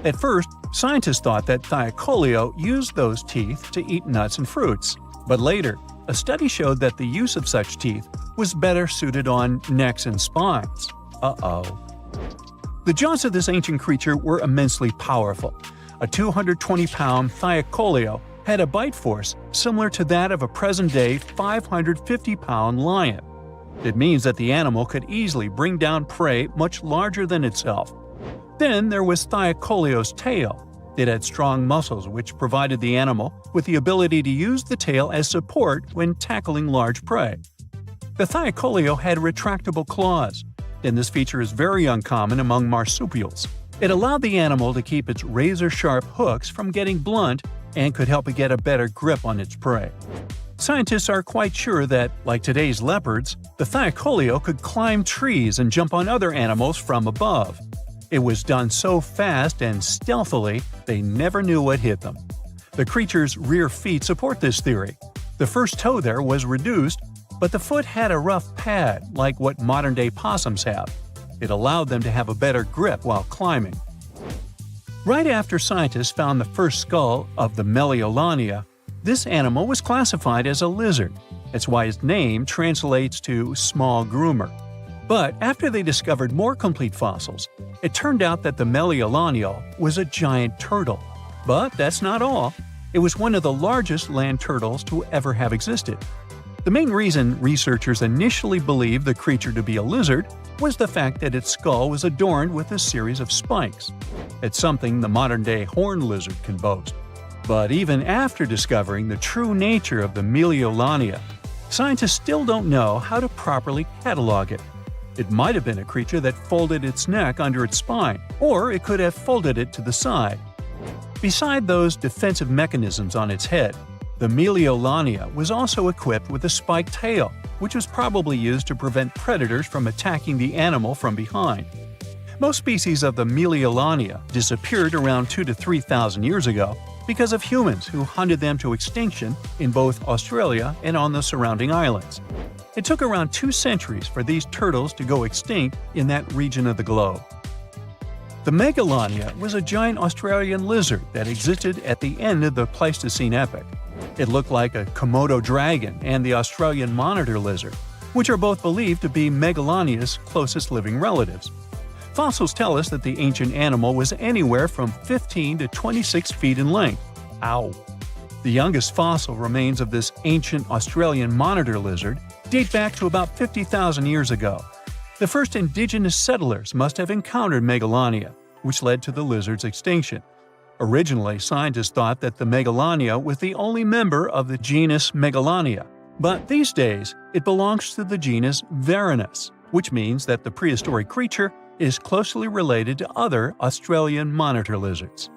[SPEAKER 1] At first, scientists thought that Thylacoleo used those teeth to eat nuts and fruits. But later, a study showed that the use of such teeth was better suited on necks and spines. Uh-oh. The jaws of this ancient creature were immensely powerful. A 220-pound Thylacoleo had a bite force similar to that of a present-day 550-pound lion. It means that the animal could easily bring down prey much larger than itself. Then there was Thylacoleo's tail. It had strong muscles which provided the animal with the ability to use the tail as support when tackling large prey. The Thylacoleo had retractable claws, and this feature is very uncommon among marsupials. It allowed the animal to keep its razor-sharp hooks from getting blunt and could help it get a better grip on its prey. Scientists are quite sure that, like today's leopards, the Thylacoleo could climb trees and jump on other animals from above. It was done so fast and stealthily, they never knew what hit them. The creature's rear feet support this theory. The first toe there was reduced, but the foot had a rough pad like what modern-day possums have. It allowed them to have a better grip while climbing. Right after scientists found the first skull of the Megalania, this animal was classified as a lizard. That's why its name translates to small groomer. But after they discovered more complete fossils, it turned out that the Megalania was a giant turtle. But that's not all. It was one of the largest land turtles to ever have existed. The main reason researchers initially believed the creature to be a lizard was the fact that its skull was adorned with a series of spikes. It's something the modern-day horned lizard can boast. But even after discovering the true nature of the Megalania, scientists still don't know how to properly catalog it. It might have been a creature that folded its neck under its spine, or it could have folded it to the side. Beside those defensive mechanisms on its head, the Megalania was also equipped with a spiked tail, which was probably used to prevent predators from attacking the animal from behind. Most species of the Megalania disappeared around 2,000 to 3,000 years ago because of humans who hunted them to extinction in both Australia and on the surrounding islands. It took around 2 centuries for these turtles to go extinct in that region of the globe. The Megalania was a giant Australian lizard that existed at the end of the Pleistocene epoch. It looked like a Komodo dragon and the Australian monitor lizard, which are both believed to be Megalania's closest living relatives. Fossils tell us that the ancient animal was anywhere from 15 to 26 feet in length. Ow! The youngest fossil remains of this ancient Australian monitor lizard date back to about 50,000 years ago. The first indigenous settlers must have encountered Megalania, which led to the lizard's extinction. Originally, scientists thought that the Megalania was the only member of the genus Megalania, but these days it belongs to the genus Varanus, which means that the prehistoric creature is closely related to other Australian monitor lizards.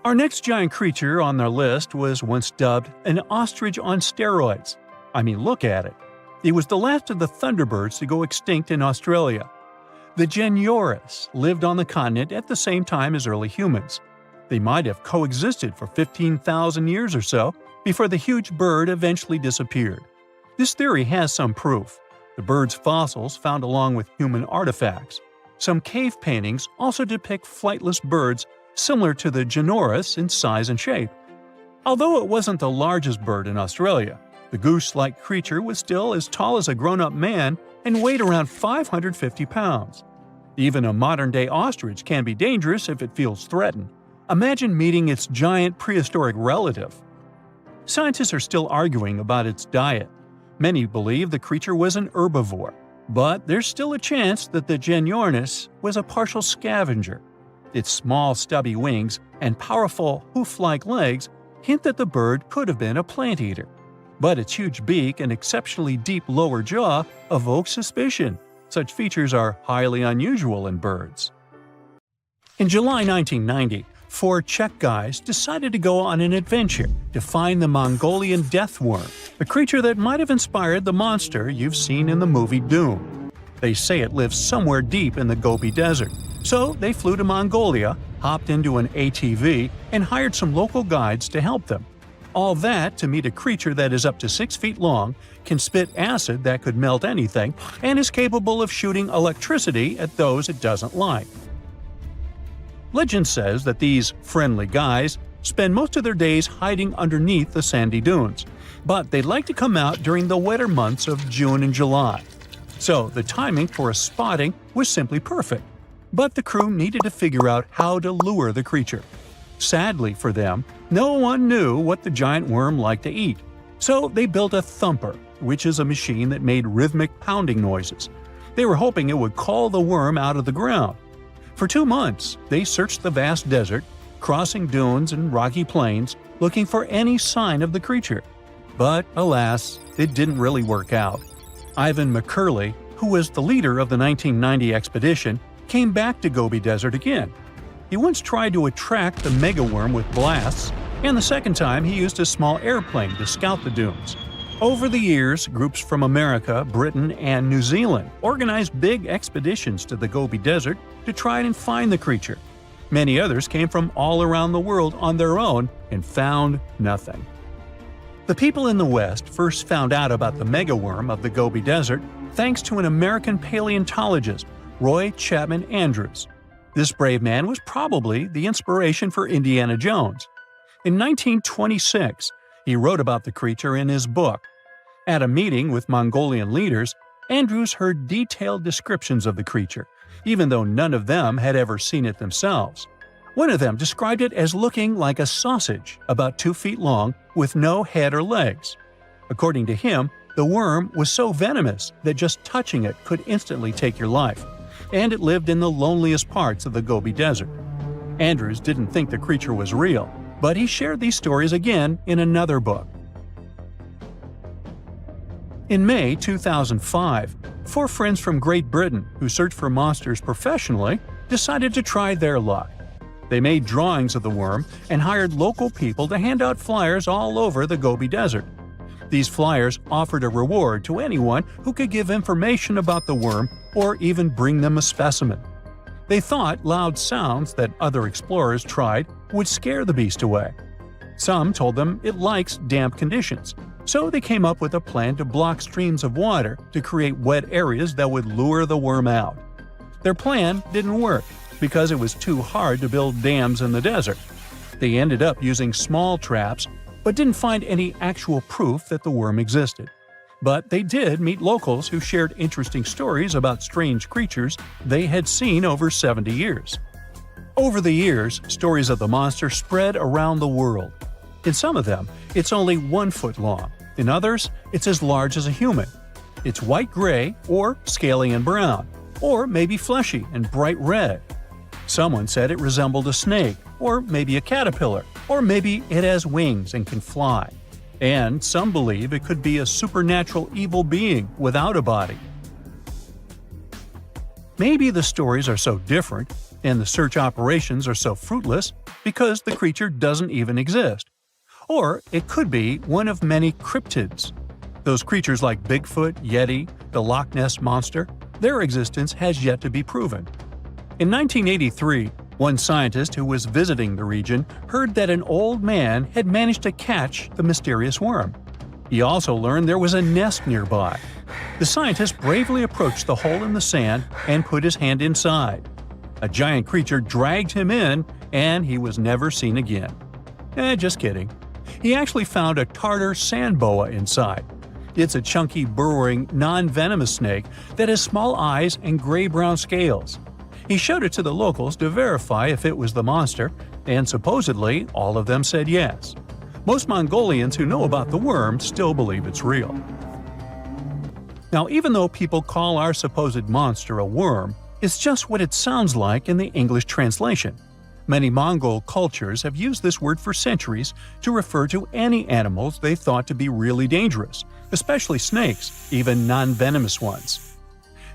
[SPEAKER 1] Our next giant creature on our list was once dubbed an ostrich on steroids. I mean, look at it. It was the last of the thunderbirds to go extinct in Australia. The Gigantoycus lived on the continent at the same time as early humans. They might have coexisted for 15,000 years or so before the huge bird eventually disappeared. This theory has some proof. The bird's fossils found along with human artifacts. Some cave paintings also depict flightless birds similar to the Gigantoycus in size and shape. Although it wasn't the largest bird in Australia, the goose-like creature was still as tall as a grown-up man and weighed around 550 pounds. Even a modern-day ostrich can be dangerous if it feels threatened. Imagine meeting its giant prehistoric relative. Scientists are still arguing about its diet. Many believe the creature was an herbivore, but there's still a chance that the Gigantoycus was a partial scavenger. Its small, stubby wings and powerful hoof-like legs hint that the bird could have been a plant eater. But its huge beak and exceptionally deep lower jaw evoke suspicion. Such features are highly unusual in birds. In July 1990, 4 Czech guys decided to go on an adventure to find the Mongolian death worm, a creature that might have inspired the monster you've seen in the movie Dune. They say it lives somewhere deep in the Gobi Desert, so they flew to Mongolia, hopped into an ATV, and hired some local guides to help them. All that to meet a creature that is up to 6 feet long, can spit acid that could melt anything, and is capable of shooting electricity at those it doesn't like. Legend says that these friendly guys spend most of their days hiding underneath the sandy dunes, but they'd like to come out during the wetter months of June and July. So the timing for a spotting was simply perfect. But the crew needed to figure out how to lure the creature. Sadly for them, no one knew what the giant worm liked to eat. So they built a thumper, which is a machine that made rhythmic pounding noises. They were hoping it would call the worm out of the ground. For 2 months, they searched the vast desert, crossing dunes and rocky plains, looking for any sign of the creature. But alas, it didn't really work out. Ivan McCurley, who was the leader of the 1990 expedition, came back to Gobi Desert again. He once tried to attract the megaworm with blasts, and the second time he used a small airplane to scout the dunes. Over the years, groups from America, Britain, and New Zealand organized big expeditions to the Gobi Desert to try and find the creature. Many others came from all around the world on their own and found nothing. The people in the West first found out about the megaworm of the Gobi Desert thanks to an American paleontologist, Roy Chapman Andrews. This brave man was probably the inspiration for Indiana Jones. In 1926, he wrote about the creature in his book. At a meeting with Mongolian leaders, Andrews heard detailed descriptions of the creature, even though none of them had ever seen it themselves. One of them described it as looking like a sausage, about 2 feet long, with no head or legs. According to him, the worm was so venomous that just touching it could instantly take your life, and it lived in the loneliest parts of the Gobi Desert. Andrews didn't think the creature was real, but he shared these stories again in another book. In May 2005, 4 friends from Great Britain who search for monsters professionally decided to try their luck. They made drawings of the worm and hired local people to hand out flyers all over the Gobi Desert. These flyers offered a reward to anyone who could give information about the worm or even bring them a specimen. They thought loud sounds that other explorers tried would scare the beast away. Some told them it likes damp conditions, so they came up with a plan to block streams of water to create wet areas that would lure the worm out. Their plan didn't work because it was too hard to build dams in the desert. They ended up using small traps, but didn't find any actual proof that the worm existed. But they did meet locals who shared interesting stories about strange creatures they had seen over 70 years. Over the years, stories of the monster spread around the world. In some of them, it's only 1 foot long. In others, it's as large as a human. It's white-gray or scaly and brown, or maybe fleshy and bright red. Someone said it resembled a snake, or maybe a caterpillar, or maybe it has wings and can fly. And some believe it could be a supernatural evil being without a body. Maybe the stories are so different, and the search operations are so fruitless, because the creature doesn't even exist. Or it could be one of many cryptids. Those creatures like Bigfoot, Yeti, the Loch Ness Monster, their existence has yet to be proven. In 1983, one scientist who was visiting the region heard that an old man had managed to catch the mysterious worm. He also learned there was a nest nearby. The scientist bravely approached the hole in the sand and put his hand inside. A giant creature dragged him in, and he was never seen again. Just kidding. He actually found a Tartar sand boa inside. It's a chunky, burrowing, non-venomous snake that has small eyes and gray-brown scales. He showed it to the locals to verify if it was the monster, and supposedly all of them said yes. Most Mongolians who know about the worm still believe it's real. Now, even though people call our supposed monster a worm, it's just what it sounds like in the English translation. Many Mongol cultures have used this word for centuries to refer to any animals they thought to be really dangerous, especially snakes, even non-venomous ones.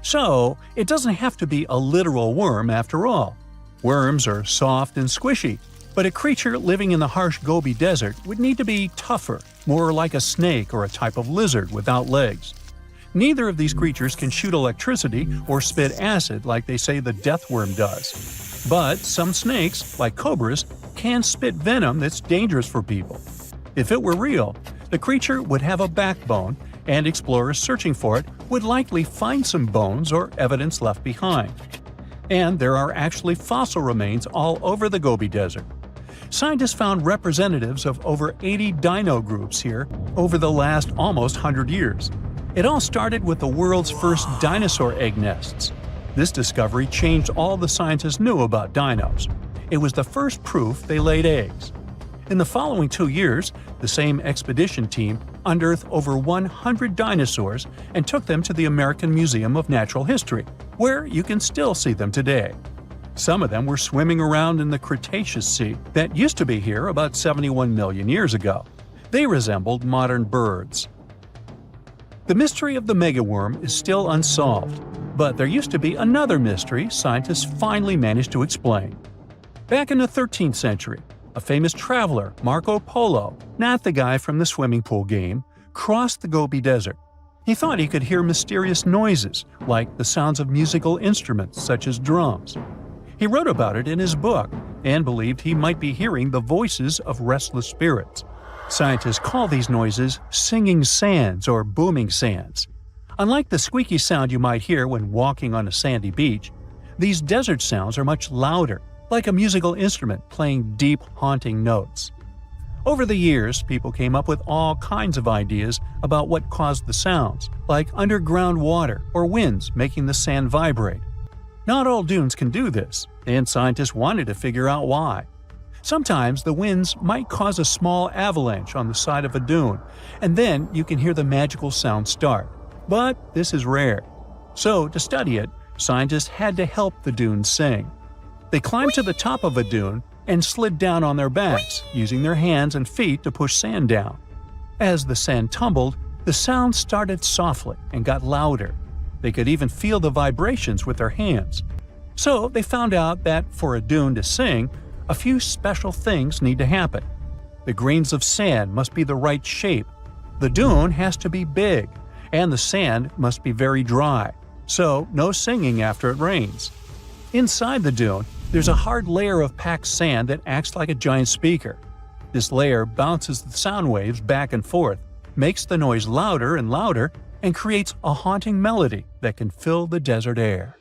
[SPEAKER 1] So, it doesn't have to be a literal worm after all. Worms are soft and squishy, but a creature living in the harsh Gobi Desert would need to be tougher, more like a snake or a type of lizard without legs. Neither of these creatures can shoot electricity or spit acid like they say the death worm does. But some snakes, like cobras, can spit venom that's dangerous for people. If it were real, the creature would have a backbone, and explorers searching for it would likely find some bones or evidence left behind. And there are actually fossil remains all over the Gobi Desert. Scientists found representatives of over 80 dino groups here over the last almost 100 years. It all started with the world's first dinosaur egg nests. This discovery changed all the scientists knew about dinos. It was the first proof they laid eggs. In the following 2 years, the same expedition team unearthed over 100 dinosaurs and took them to the American Museum of Natural History, where you can still see them today. Some of them were swimming around in the Cretaceous Sea that used to be here about 71 million years ago. They resembled modern birds. The mystery of the megaworm is still unsolved, but there used to be another mystery scientists finally managed to explain. Back in the 13th century, a famous traveler, Marco Polo, not the guy from the swimming pool game, crossed the Gobi Desert. He thought he could hear mysterious noises, like the sounds of musical instruments such as drums. He wrote about it in his book and believed he might be hearing the voices of restless spirits. Scientists call these noises singing sands or booming sands. Unlike the squeaky sound you might hear when walking on a sandy beach, these desert sounds are much louder, like a musical instrument playing deep, haunting notes. Over the years, people came up with all kinds of ideas about what caused the sounds, like underground water or winds making the sand vibrate. Not all dunes can do this, and scientists wanted to figure out why. Sometimes the winds might cause a small avalanche on the side of a dune, and then you can hear the magical sound start. But this is rare. So, to study it, scientists had to help the dunes sing. They climbed to the top of a dune and slid down on their backs, using their hands and feet to push sand down. As the sand tumbled, the sound started softly and got louder. They could even feel the vibrations with their hands. So they found out that for a dune to sing, a few special things need to happen. The grains of sand must be the right shape. The dune has to be big, and the sand must be very dry, so no singing after it rains. Inside the dune, there's a hard layer of packed sand that acts like a giant speaker. This layer bounces the sound waves back and forth, makes the noise louder and louder, and creates a haunting melody that can fill the desert air.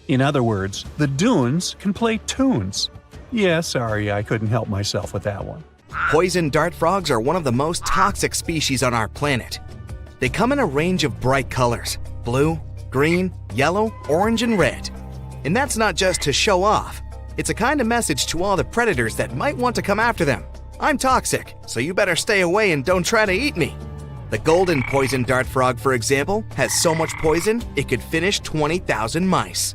[SPEAKER 1] In other words, the dunes can play tunes. Yeah, sorry, I couldn't help myself with that one.
[SPEAKER 7] Poison dart frogs are one of the most toxic species on our planet. They come in a range of bright colors: blue, green, yellow, orange, and red. And that's not just to show off. It's a kind of message to all the predators that might want to come after them. I'm toxic, so you better stay away and don't try to eat me. The golden poison dart frog, for example, has so much poison it could finish 20,000 mice.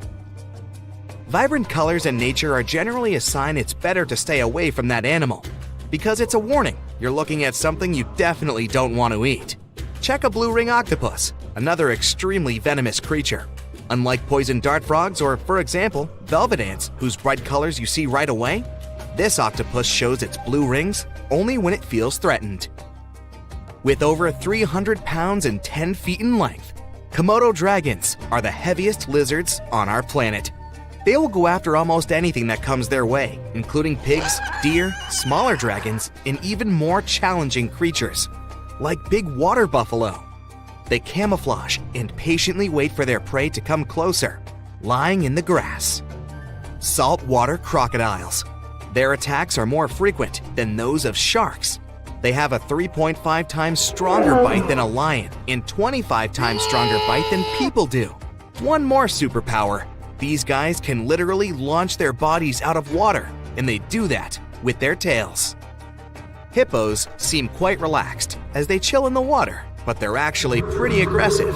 [SPEAKER 7] Vibrant colors in nature are generally a sign it's better to stay away from that animal, because it's a warning you're looking at something you definitely don't want to eat. Check a blue ring octopus, another extremely venomous creature. Unlike poison dart frogs or, for example, velvet ants, whose bright colors you see right away, this octopus shows its blue rings only when it feels threatened. With over 300 pounds and 10 feet in length, Komodo dragons are the heaviest lizards on our planet. They will go after almost anything that comes their way, including pigs, deer, smaller dragons, and even more challenging creatures, like big water buffalo. They camouflage and patiently wait for their prey to come closer, lying in the grass. Saltwater crocodiles. Their attacks are more frequent than those of sharks. They have a 3.5 times stronger bite than a lion and 25 times stronger bite than people do. One more superpower. These guys can literally launch their bodies out of water, and they do that with their tails. Hippos seem quite relaxed as they chill in the water, but they're actually pretty aggressive.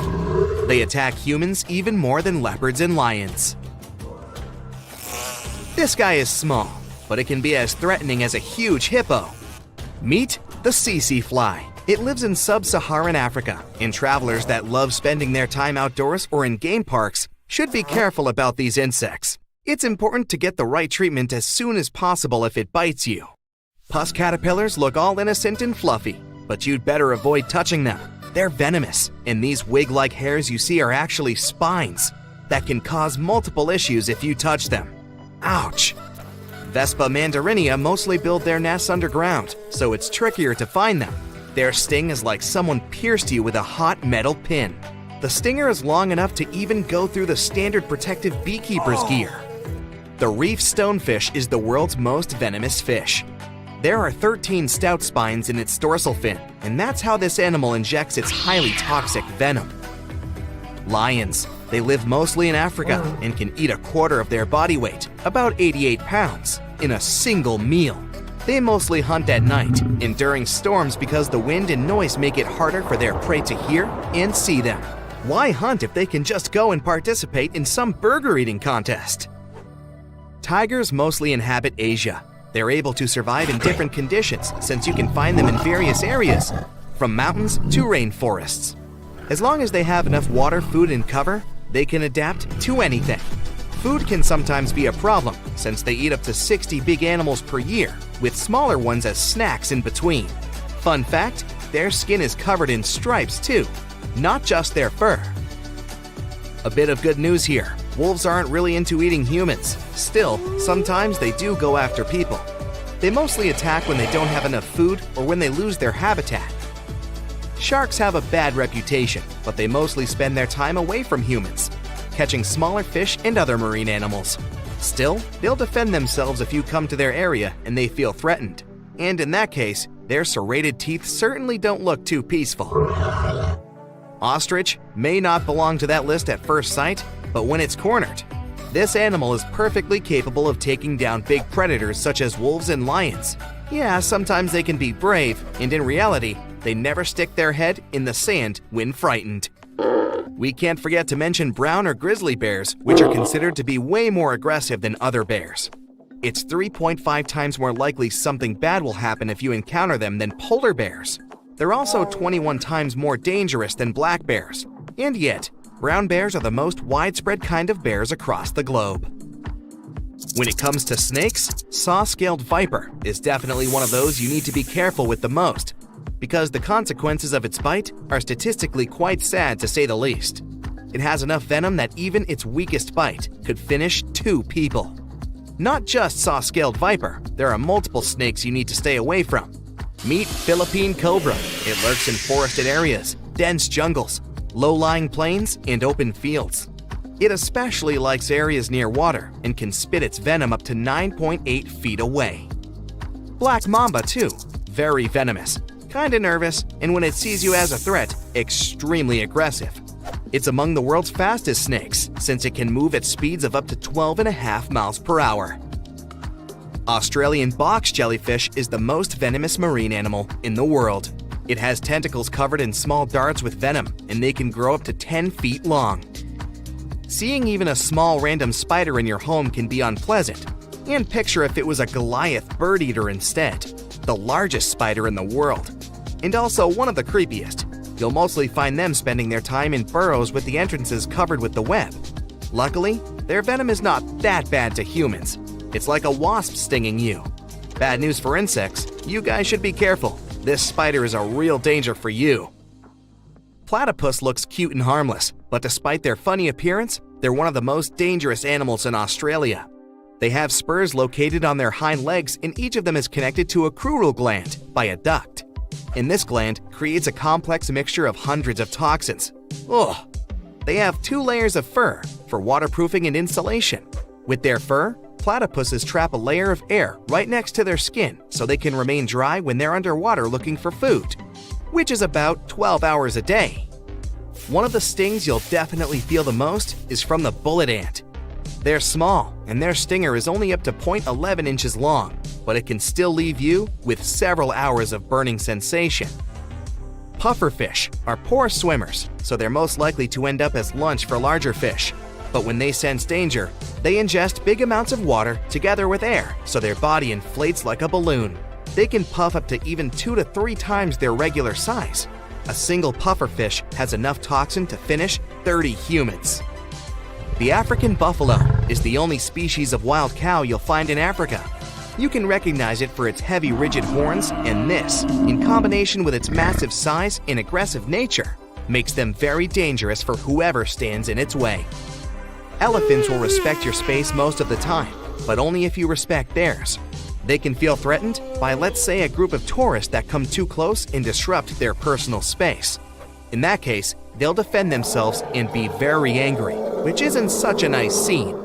[SPEAKER 7] They attack humans even more than leopards and lions. This guy is small, but it can be as threatening as a huge hippo. Meet the tsetse fly. It lives in sub-Saharan Africa, and travelers that love spending their time outdoors or in game parks should be careful about these insects. It's important to get the right treatment as soon as possible if it bites you. Pus caterpillars look all innocent and fluffy, but you'd better avoid touching them. They're venomous, and these wig-like hairs you see are actually spines that can cause multiple issues if you touch them. Ouch! Vespa mandarinia mostly build their nests underground, so it's trickier to find them. Their sting is like someone pierced you with a hot metal pin. The stinger is long enough to even go through the standard protective beekeeper's gear. The reef stonefish is the world's most venomous fish. There are 13 stout spines in its dorsal fin, and that's how this animal injects its highly toxic venom. Lions. They live mostly in Africa and can eat a quarter of their body weight, about 88 pounds, in a single meal. They mostly hunt at night and during storms because the wind and noise make it harder for their prey to hear and see them. Why hunt if they can just go and participate in some burger eating contest? Tigers mostly inhabit Asia. They're able to survive in different conditions since you can find them in various areas, from mountains to rainforests. As long as they have enough water, food, and cover, they can adapt to anything. Food can sometimes be a problem since they eat up to 60 big animals per year, with smaller ones as snacks in between. Fun fact, their skin is covered in stripes too, not just their fur. A bit of good news here. Wolves aren't really into eating humans. Still, sometimes they do go after people. They mostly attack when they don't have enough food or when they lose their habitat. Sharks have a bad reputation, but they mostly spend their time away from humans, catching smaller fish and other marine animals. Still, they'll defend themselves if you come to their area and they feel threatened. And in that case, their serrated teeth certainly don't look too peaceful. Ostrich may not belong to that list at first sight, but when it's cornered, this animal is perfectly capable of taking down big predators such as wolves and lions. Yeah, sometimes they can be brave, and in reality, they never stick their head in the sand when frightened. We can't forget to mention brown or grizzly bears, which are considered to be way more aggressive than other bears. It's 3.5 times more likely something bad will happen if you encounter them than polar bears. They're also 21 times more dangerous than black bears. And yet, brown bears are the most widespread kind of bears across the globe. When it comes to snakes, saw-scaled viper is definitely one of those you need to be careful with the most, because the consequences of its bite are statistically quite sad to say the least. It has enough venom that even its weakest bite could finish 2 people. Not just saw-scaled viper, there are multiple snakes you need to stay away from. Meet Philippine cobra. It lurks in forested areas, dense jungles, low-lying plains, and open fields. It especially likes areas near water and can spit its venom up to 9.8 feet away. Black mamba too, very venomous, kinda nervous, and when it sees you as a threat, extremely aggressive. It's among the world's fastest snakes, since it can move at speeds of up to 12.5 miles per hour. Australian box jellyfish is the most venomous marine animal in the world. It has tentacles covered in small darts with venom, and they can grow up to 10 feet long. Seeing even a small random spider in your home can be unpleasant, and picture if it was a Goliath bird eater instead, the largest spider in the world, and also one of the creepiest. You'll mostly find them spending their time in burrows with the entrances covered with the web. Luckily, their venom is not that bad to humans. It's like a wasp stinging you. Bad news for insects, you guys should be careful. This spider is a real danger for you. Platypus looks cute and harmless, but despite their funny appearance, they're one of the most dangerous animals in Australia. They have spurs located on their hind legs, and each of them is connected to a crural gland by a duct. And this gland creates a complex mixture of hundreds of toxins. Ugh! They have 2 layers of fur for waterproofing and insulation. With their fur, platypuses trap a layer of air right next to their skin so they can remain dry when they're underwater looking for food, which is about 12 hours a day. One of the stings you'll definitely feel the most is from the bullet ant. They're small, and their stinger is only up to 0.11 inches long, but it can still leave you with several hours of burning sensation. Pufferfish are poor swimmers, so they're most likely to end up as lunch for larger fish. But when they sense danger, they ingest big amounts of water together with air, so their body inflates like a balloon. They can puff up to even 2 to 3 times their regular size. A single pufferfish has enough toxin to finish 30 humans. The African buffalo is the only species of wild cow you'll find in Africa. You can recognize it for its heavy, rigid horns, and this, in combination with its massive size and aggressive nature, makes them very dangerous for whoever stands in its way. Elephants will respect your space most of the time, but only if you respect theirs. They can feel threatened by, let's say, a group of tourists that come too close and disrupt their personal space. In that case, they'll defend themselves and be very angry, which isn't such a nice scene.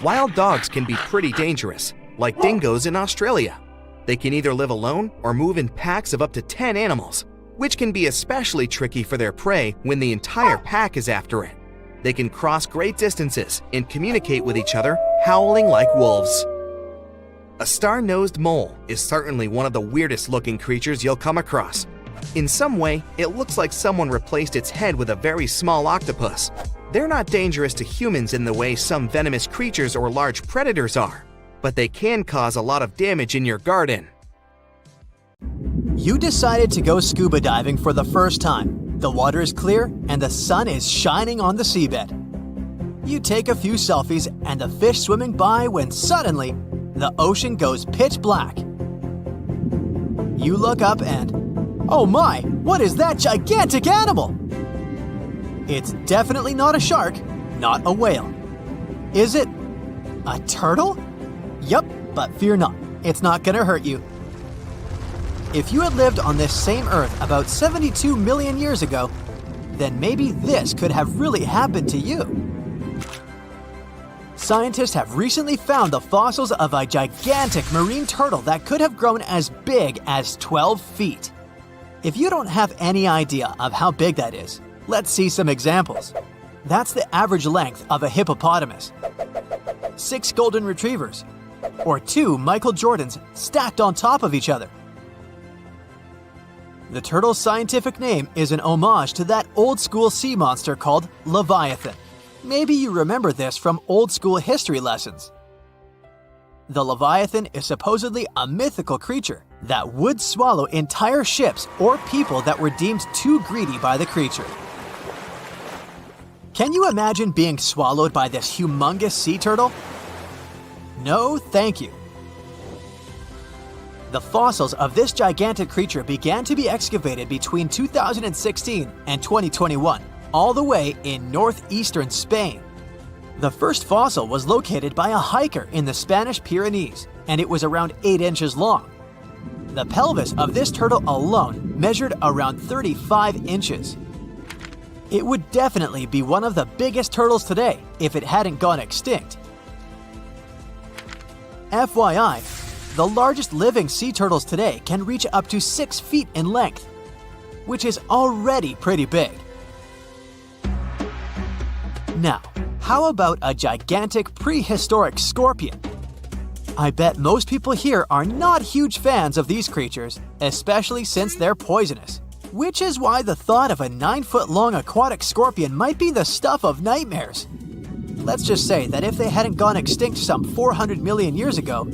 [SPEAKER 7] Wild dogs can be pretty dangerous, like dingoes in Australia. They can either live alone or move in packs of up to 10 animals, which can be especially tricky for their prey when the entire pack is after it. They can cross great distances and communicate with each other, howling like wolves. A star-nosed mole is certainly one of the weirdest looking creatures you'll come across. In some way, it looks like someone replaced its head with a very small octopus. They're not dangerous to humans in the way some venomous creatures or large predators are, but they can cause a lot of damage in your garden.
[SPEAKER 3] You decided to go scuba diving for the first time. The water is clear and the sun is shining on the seabed. You take a few selfies and the fish swimming by when suddenly the ocean goes pitch black. You look up and, oh my, what is that gigantic animal? It's definitely not a shark, not a whale. Is it a turtle? Yup, but fear not, it's not gonna hurt you. If you had lived on this same Earth about 72 million years ago, then maybe this could have really happened to you. Scientists have recently found the fossils of a gigantic marine turtle that could have grown as big as 12 feet. If you don't have any idea of how big that is, let's see some examples. That's the average length of a hippopotamus, 6 golden retrievers, or 2 Michael Jordans stacked on top of each other. The turtle's scientific name is an homage to that old-school sea monster called Leviathan. Maybe you remember this from old-school history lessons. The Leviathan is supposedly a mythical creature that would swallow entire ships or people that were deemed too greedy by the creature. Can you imagine being swallowed by this humongous sea turtle? No, thank you. The fossils of this gigantic creature began to be excavated between 2016 and 2021, all the way in northeastern Spain. The first fossil was located by a hiker in the Spanish Pyrenees, and it was around 8 inches long. The pelvis of this turtle alone measured around 35 inches. It would definitely be one of the biggest turtles today if it hadn't gone extinct. FYI, the largest living sea turtles today can reach up to 6 feet in length, which is already pretty big. Now, how about a gigantic prehistoric scorpion? I bet most people here are not huge fans of these creatures, especially since they're poisonous, which is why the thought of a 9-foot-long aquatic scorpion might be the stuff of nightmares. Let's just say that if they hadn't gone extinct some 400 million years ago,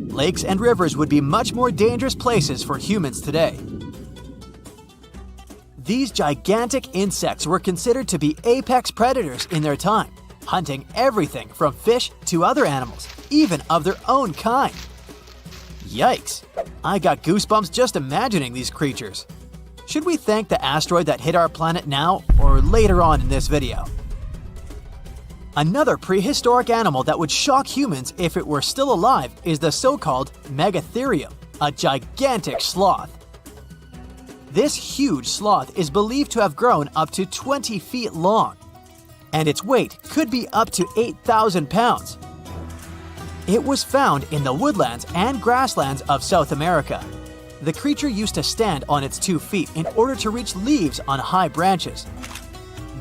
[SPEAKER 3] lakes and rivers would be much more dangerous places for humans today. These gigantic insects were considered to be apex predators in their time, hunting everything from fish to other animals, even of their own kind. Yikes! I got goosebumps just imagining these creatures. Should we thank the asteroid that hit our planet now or later on in this video? Another prehistoric animal that would shock humans if it were still alive is the so-called Megatherium, a gigantic sloth. This huge sloth is believed to have grown up to 20 feet long, and its weight could be up to 8,000 pounds. It was found in the woodlands and grasslands of South America. The creature used to stand on its 2 feet in order to reach leaves on high branches.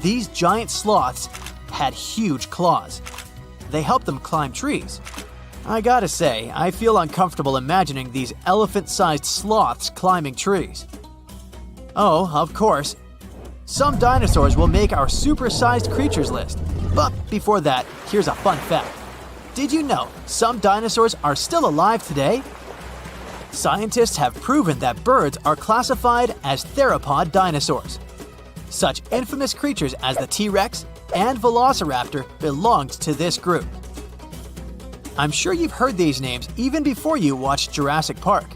[SPEAKER 3] These giant sloths had huge claws. They helped them climb trees. I gotta say, I feel uncomfortable imagining these elephant-sized sloths climbing trees. Oh, of course, some dinosaurs will make our super-sized creatures list. But before that, here's a fun fact. Did you know some dinosaurs are still alive today? Scientists have proven that birds are classified as theropod dinosaurs. Such infamous creatures as the T-Rex, and velociraptor belonged to this group. I'm sure you've heard these names even before you watched Jurassic Park.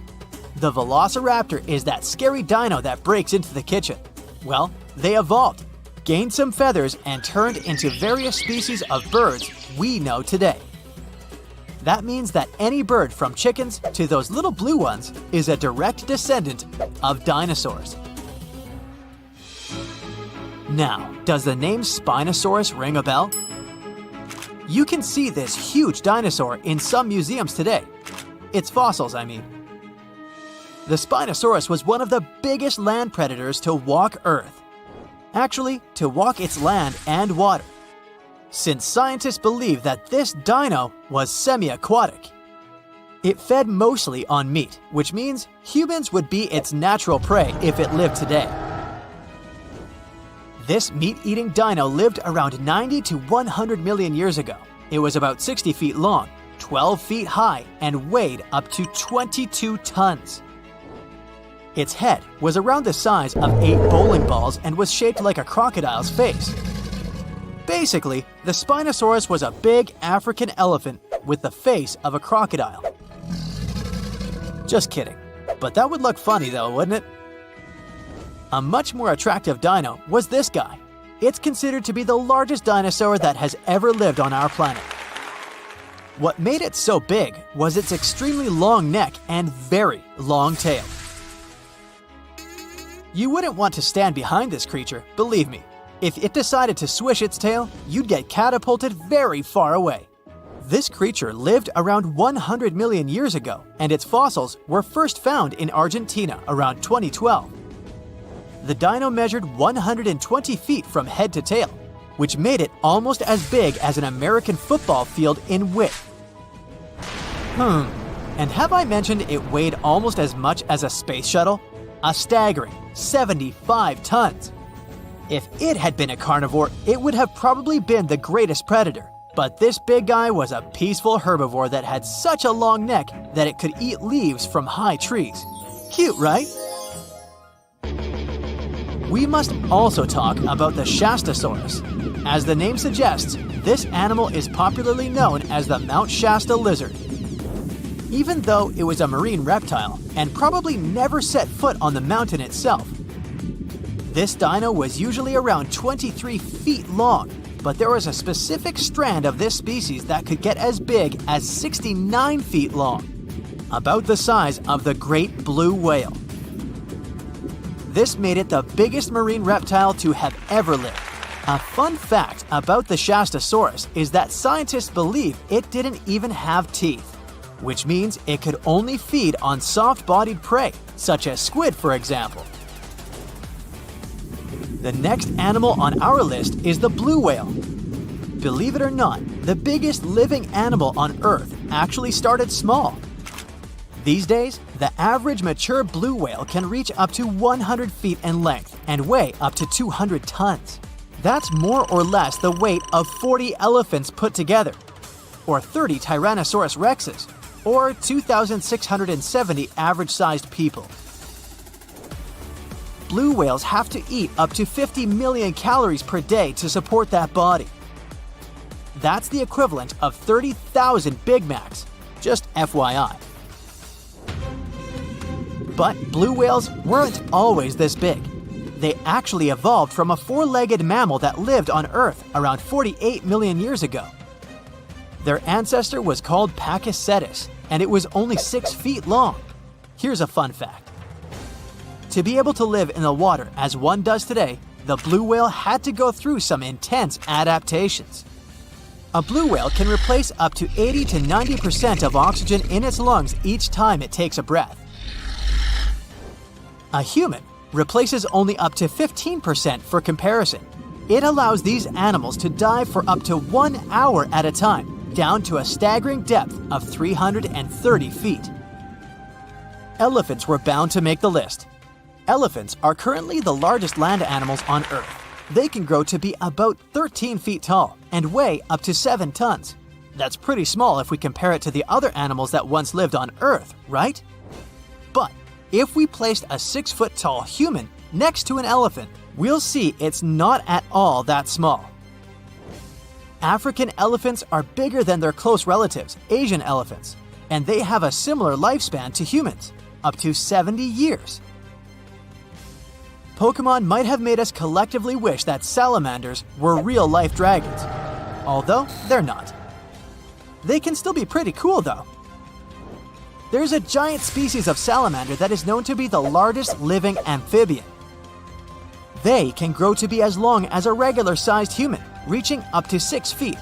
[SPEAKER 3] The velociraptor is that scary dino that breaks into the kitchen. Well, they evolved, gained some feathers, and turned into various species of birds we know today. That means that any bird from chickens to those little blue ones is a direct descendant of dinosaurs. Now, does the name Spinosaurus ring a bell? You can see this huge dinosaur in some museums today. Its fossils, I mean. The Spinosaurus was one of the biggest land predators to walk Earth. Actually, to walk its land and water, since scientists believe that this dino was semi-aquatic. It fed mostly on meat, which means humans would be its natural prey if it lived today. This meat-eating dino lived around 90 to 100 million years ago. It was about 60 feet long, 12 feet high, and weighed up to 22 tons. Its head was around the size of 8 bowling balls and was shaped like a crocodile's face. Basically, the Spinosaurus was a big African elephant with the face of a crocodile. Just kidding. But that would look funny though, wouldn't it? A much more attractive dino was this guy. It's considered to be the largest dinosaur that has ever lived on our planet. What made it so big was its extremely long neck and very long tail. You wouldn't want to stand behind this creature, believe me. If it decided to swish its tail, you'd get catapulted very far away. This creature lived around 100 million years ago, and its fossils were first found in Argentina around 2012. The dino measured 120 feet from head to tail, which made it almost as big as an American football field in width. And have I mentioned it weighed almost as much as a space shuttle? A staggering 75 tons. If it had been a carnivore, it would have probably been the greatest predator. But this big guy was a peaceful herbivore that had such a long neck that it could eat leaves from high trees. Cute, right? We must also talk about the Shastasaurus. As the name suggests, this animal is popularly known as the Mount Shasta lizard. Even though it was a marine reptile and probably never set foot on the mountain itself, this dino was usually around 23 feet long, but there was a specific strand of this species that could get as big as 69 feet long, about the size of the great blue whale. This made it the biggest marine reptile to have ever lived. A fun fact about the Shastasaurus is that scientists believe it didn't even have teeth, which means it could only feed on soft-bodied prey, such as squid, for example. The next animal on our list is the blue whale. Believe it or not, the biggest living animal on Earth actually started small. These days, the average mature blue whale can reach up to 100 feet in length and weigh up to 200 tons. That's more or less the weight of 40 elephants put together, or 30 Tyrannosaurus rexes, or 2,670 average-sized people. Blue whales have to eat up to 50 million calories per day to support that body. That's the equivalent of 30,000 Big Macs, just FYI. But blue whales weren't always this big. They actually evolved from a four-legged mammal that lived on Earth around 48 million years ago. Their ancestor was called Pachycetus, and it was only 6 feet long. Here's a fun fact. To be able to live in the water as one does today, the blue whale had to go through some intense adaptations. A blue whale can replace up to 80 to 90% of oxygen in its lungs each time it takes a breath. A human replaces only up to 15% for comparison. It allows these animals to dive for up to 1 hour at a time, down to a staggering depth of 330 feet. Elephants were bound to make the list. Elephants are currently the largest land animals on Earth. They can grow to be about 13 feet tall and weigh up to 7 tons. That's pretty small if we compare it to the other animals that once lived on Earth, right? But if we placed a 6-foot-tall human next to an elephant, we'll see it's not at all that small. African elephants are bigger than their close relatives, Asian elephants, and they have a similar lifespan to humans, up to 70 years. Pokemon might have made us collectively wish that salamanders were real-life dragons, although they're not. They can still be pretty cool though. There's a giant species of salamander that is known to be the largest living amphibian. They can grow to be as long as a regular-sized human, reaching up to 6 feet